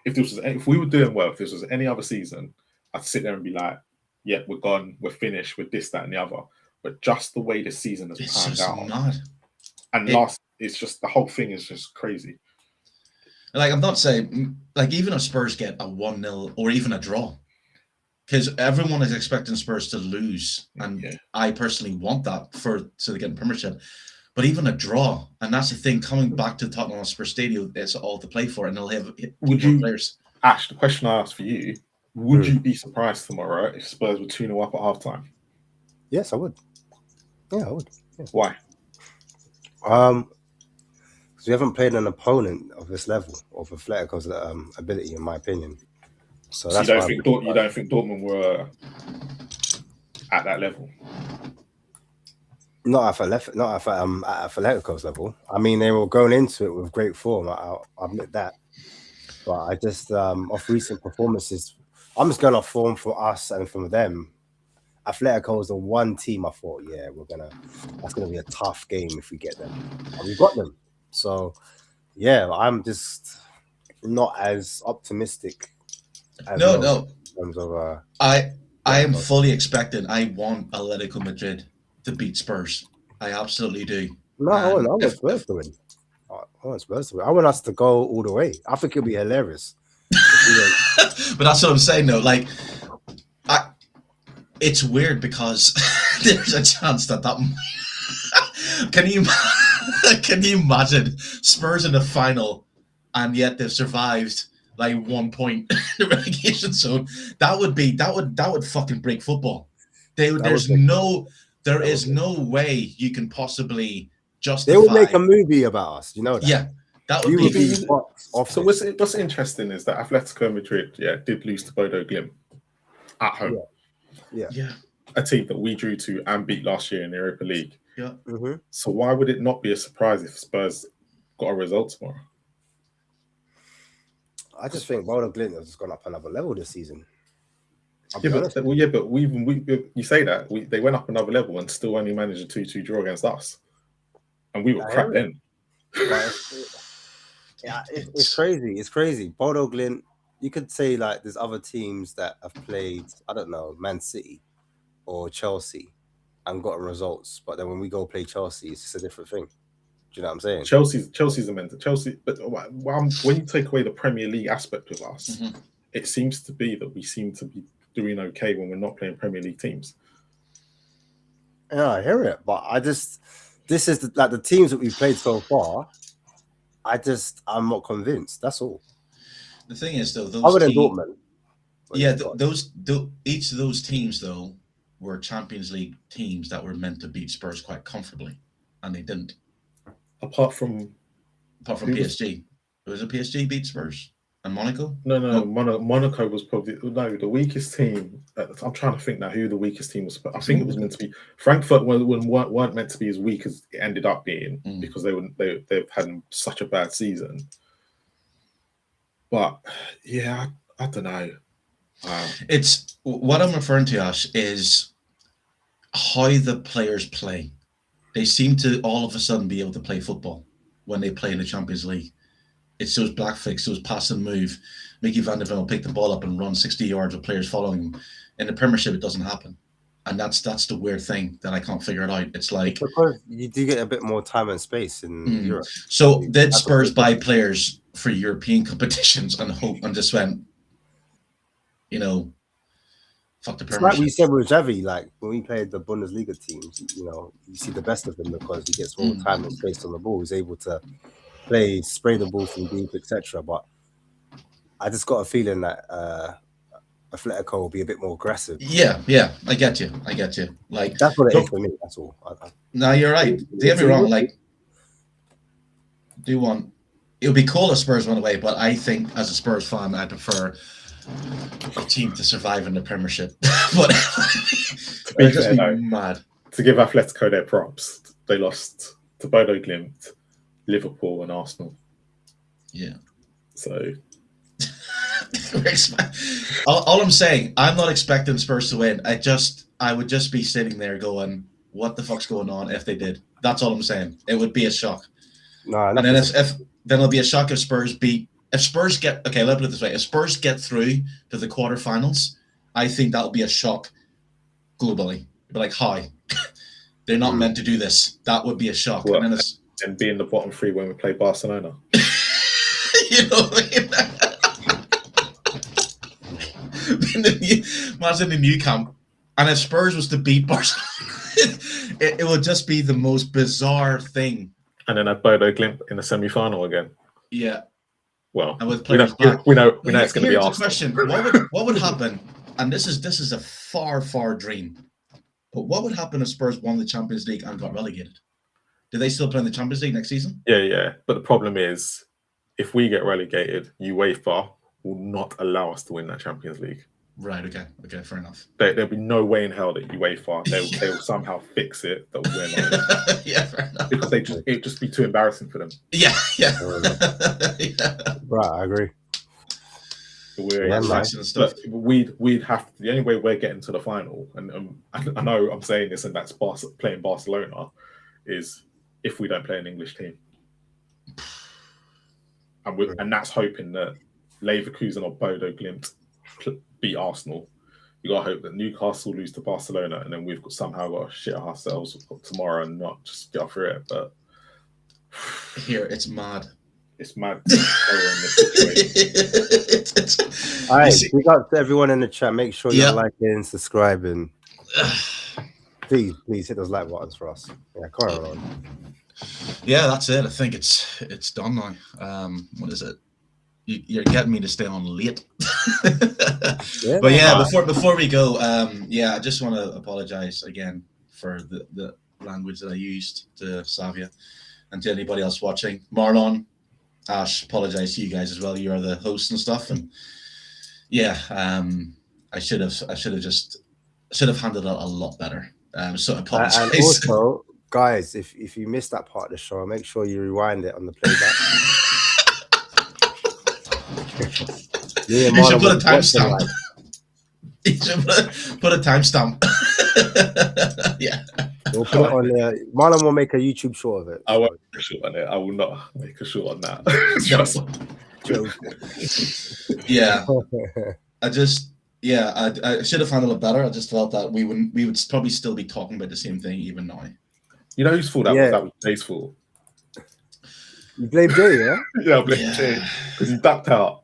if we were doing well, if this was any other season, I'd sit there and be like, yeah, we're gone, we're finished with this, that, and the other. But just the way the season has panned out, it's just the whole thing is just crazy. Like, I'm not saying, like, even if Spurs get a 1-0 or even a draw, because everyone is expecting Spurs to lose, and I personally want that so they get the Premiership. But even a draw, and that's the thing, coming back to Tottenham Hotspur Stadium, it's all to play for, and they'll have players. Ash, the question I asked for you: would you be surprised tomorrow if Spurs were 2-0 up at halftime? Yes, I would. Yeah, I would. Yeah. Why? Because we haven't played an opponent of this level of Atletico's ability, in my opinion. So that's you don't think Dortmund were at that level? Not at Atletico's level. I mean, they were going into it with great form. I'll admit that. But I just off recent performances, I'm just going off form for us and from them. Atletico is the one team I thought, that's gonna be a tough game if we get them, and we got them. So I'm just not as optimistic. No. In terms of, I am fully expecting. I want Atletico Madrid to beat Spurs. I absolutely do. No, I want Spurs to win. I want us to go all the way. I think it'll be hilarious. But that's what I'm saying, though. Like, it's weird because there's a chance that. Can you imagine Spurs in the final, and yet they've survived like 1 point in the relegation zone? That would fucking break football. There is no way you can possibly justify. They would make a movie about us, you know that. Yeah, that would be. So what's interesting is that Atletico Madrid, did lose to Bodo Glimt at home. Yeah. A team that we drew to and beat last year in the Europa League. Yeah. Mm-hmm. So why would it not be a surprise if Spurs got a result tomorrow? I just think Bodo Glimt has gone up another level this season. But you say that they went up another level and still only managed a 2-2 draw against us, and we were crap then. It's crazy. It's crazy. Bodo Glimt. You could say like there's other teams that have played, I don't know, Man City or Chelsea and gotten results, but then when we go play Chelsea, it's just a different thing. Do you know what I'm saying? Chelsea's a mentor. But when you take away the Premier League aspect of us, it seems to be that we seem to be doing okay when we're not playing Premier League teams. Yeah, I hear it, but this is the teams that we've played so far. I'm not convinced. That's all. The thing is, though, other than Dortmund, each of those teams though were Champions League teams that were meant to beat Spurs quite comfortably, and they didn't. Apart from PSG, was it PSG beat Spurs and Monaco? No. Monaco was probably the weakest team. I'm trying to think now who the weakest team was. I think it was meant to be Frankfurt. Weren't meant to be as weak as it ended up being because they've had such a bad season. But I don't know. It's what I'm referring to, Ash, is how the players play. They seem to all of a sudden be able to play football when they play in the Champions League. It's those black flicks, those pass and move. Micky van der Ven will pick the ball up and run 60 yards with players following him. In the Premiership, it doesn't happen. And that's the weird thing that I can't figure it out. It's like because you do get a bit more time and space in Europe. So did Spurs buy players for European competitions and hope and just went, fuck the Premiership? It's like we said with Xavi, like when we played the Bundesliga teams, you see the best of him because he gets more time and space on the ball. He's able to spray the ball from deep, etc. But I just got a feeling that Atletico will be a bit more aggressive. Yeah, I get you. Like that's what it is for me. That's all. No, you're right. Don't get me wrong. Like, it would be cool if Spurs went away, but I think as a Spurs fan, I prefer a team to survive in the Premiership. But to be fair, though, mad. To give Atletico their props, they lost to Bodo Glimt, Liverpool, and Arsenal. Yeah. So. all I'm saying, I'm not expecting Spurs to win. I would just be sitting there going, "What the fuck's going on?" If they did, that's all I'm saying. It would be a shock. No, and then then it'll be a shock if Spurs beat. If Spurs get let me put it this way: if Spurs get through to the quarterfinals, I think that'll be a shock globally. It'll be like, "Hi, they're not meant to do this." That would be a shock. Well, and be in the bottom three when we play Barcelona. You know what I mean? Imagine the new camp, and if Spurs was to beat Barcelona, it would just be the most bizarre thing. And then at Bodo Glimt in the semi-final again. Yeah. Well, and with players back. we know it's going to be Arsenal. Question: What would happen? And this is a far dream. But what would happen if Spurs won the Champions League and got relegated? Do they still play in the Champions League next season? Yeah. But the problem is, if we get relegated, UEFA will not allow us to win that Champions League. Right. Okay. Fair enough. There'll be no way in hell that UEFA they will somehow fix it that we're not. Yeah, fair enough. Because it'd just be too embarrassing for them. Yeah. Yeah. Right, I agree. We'd have to, the only way we're getting to the final, and I know I'm saying this, and that's playing Barcelona, is if we don't play an English team, and that's hoping that Leverkusen or Bodo Glimt beat Arsenal. You gotta hope that Newcastle lose to Barcelona, and then we've somehow got to shit ourselves tomorrow and not just get through it. But here, it's mad. It's mad. All right, we got everyone in the chat. Make sure you're liking, subscribing. Please hit those like buttons for us. Yeah, come on. Yeah, that's it. I think it's done now. What is it? You're getting me to stay on late. But yeah, before we go, I just want to apologize again for the language that I used to Savia and to anybody else watching. Marlon, Ash, apologize to you guys as well. You are the hosts and stuff, and I should have handled it a lot better. So I apologize. And also, guys, if you missed that part of the show, make sure you rewind it on the playback. You should put a timestamp. You should put a timestamp. Yeah. We'll put it on there. Marlon will make a YouTube short of it. I won't make a short on it. I will not make a short on that. Yeah. I should have handled it better. I just felt that we would probably still be talking about the same thing even now. You know whose fault that was Jay's fault? You blame Jay, yeah? Yeah, I blame Jay because he ducked out.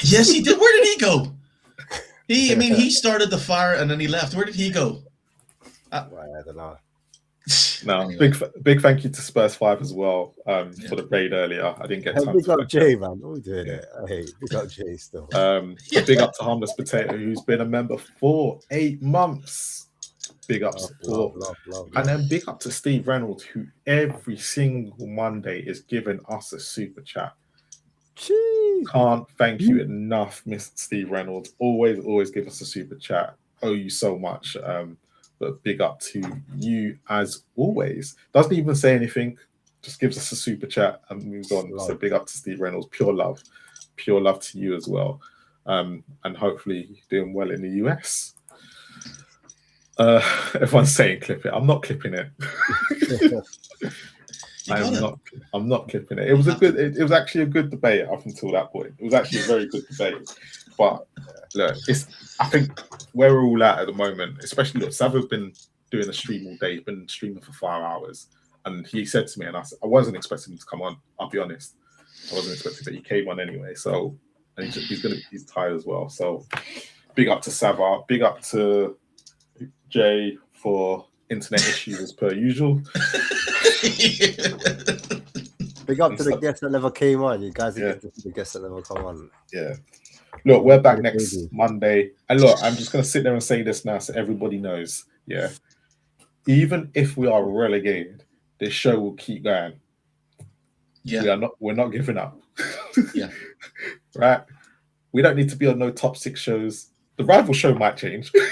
Yes, he did. Where did he go? He started the fire and then he left. Where did he go? I don't know. No, anyway. Big thank you to Spurs 5 as well for the raid earlier. I didn't get time. Big up Jay, man. What are we doing it? Hey, big up Jay still. Big up to Harmless Potato, who's been a member for 8 months. Big up support. Love. And then big up to Steve Reynolds, who every single Monday is giving us a super chat. Jeez. Can't thank you enough, Mr. Steve Reynolds. Always give us a super chat. Owe you so much. But big up to you as always. Doesn't even say anything, just gives us a super chat and moves on. Love. So big up to Steve Reynolds. Pure love to you as well. And hopefully you're doing well in the US. Everyone's saying clip it. I'm not clipping it. I'm not clipping it. It was actually a good debate up until that point. It was actually a very good debate. But look, I think where we're all at the moment, especially look, Sava's been doing a stream all day. He's been streaming for 5 hours. And he said to me, and I wasn't expecting him to come on, I'll be honest. I wasn't expecting that he came on anyway. So and he's tired as well. So big up to Sava, big up to Jay for internet issues as per usual. Big up to the guests that never came on. You guys are the guests that never come on. Yeah. Look, we're back next Monday. And look, I'm just going to sit there and say this now so everybody knows. Yeah. Even if we are relegated, this show will keep going. Yeah. We're not giving up. Yeah. Right? We don't need to be on no top 6 shows. The rival show might change. The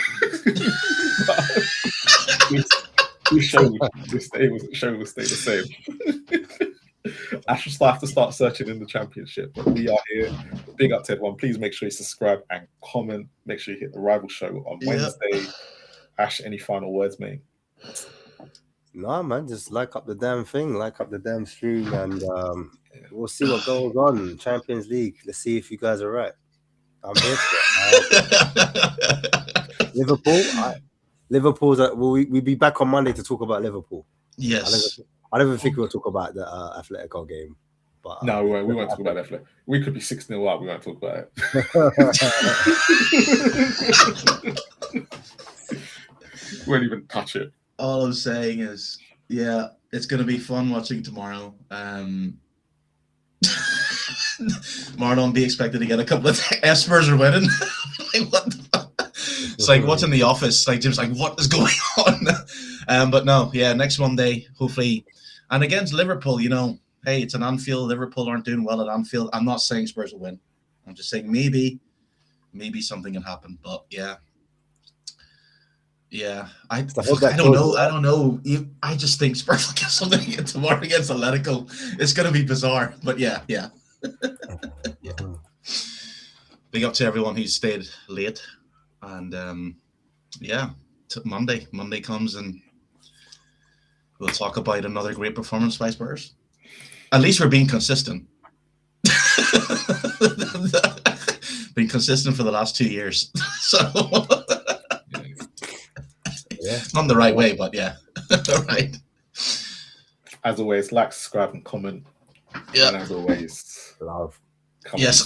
show will stay the same. Ash will have to start searching in the championship, but we are here. Big up to everyone. Please make sure you subscribe and comment. Make sure you hit the rival show on Wednesday. Ash, any final words, mate? No, man, just like up the damn thing, like up the damn stream, and we'll see what goes on. Champions League. Let's see if you guys are right. I'm here for it. Liverpool's. We'll be back on Monday to talk about Liverpool. Yes. I don't even think we'll talk about the Atletico game. But no, we won't talk about that. We could be 6-0 up. We won't talk about it. We won't even touch it. All I'm saying is, yeah, it's going to be fun watching tomorrow. Marlon be expected to get a couple of Spurs are winning. Like, what the fuck? It's like watching The Office. Like Jim's like, what is going on? But no, yeah, next Monday, hopefully, and against Liverpool, you know, hey, it's an Anfield. Liverpool aren't doing well at Anfield. I'm not saying Spurs will win. I'm just saying maybe something can happen. But yeah, I don't know. I don't know. I just think Spurs will get something tomorrow against Atletico. It's going to be bizarre. But yeah. Yeah. Big up to everyone who stayed late. And Monday comes and we'll talk about another great performance by Spurs. At least we're being consistent. Been consistent for the last 2 years. So not the right way, but yeah. Right. As always, like, subscribe, and comment. Yeah. And as always, love. Yes.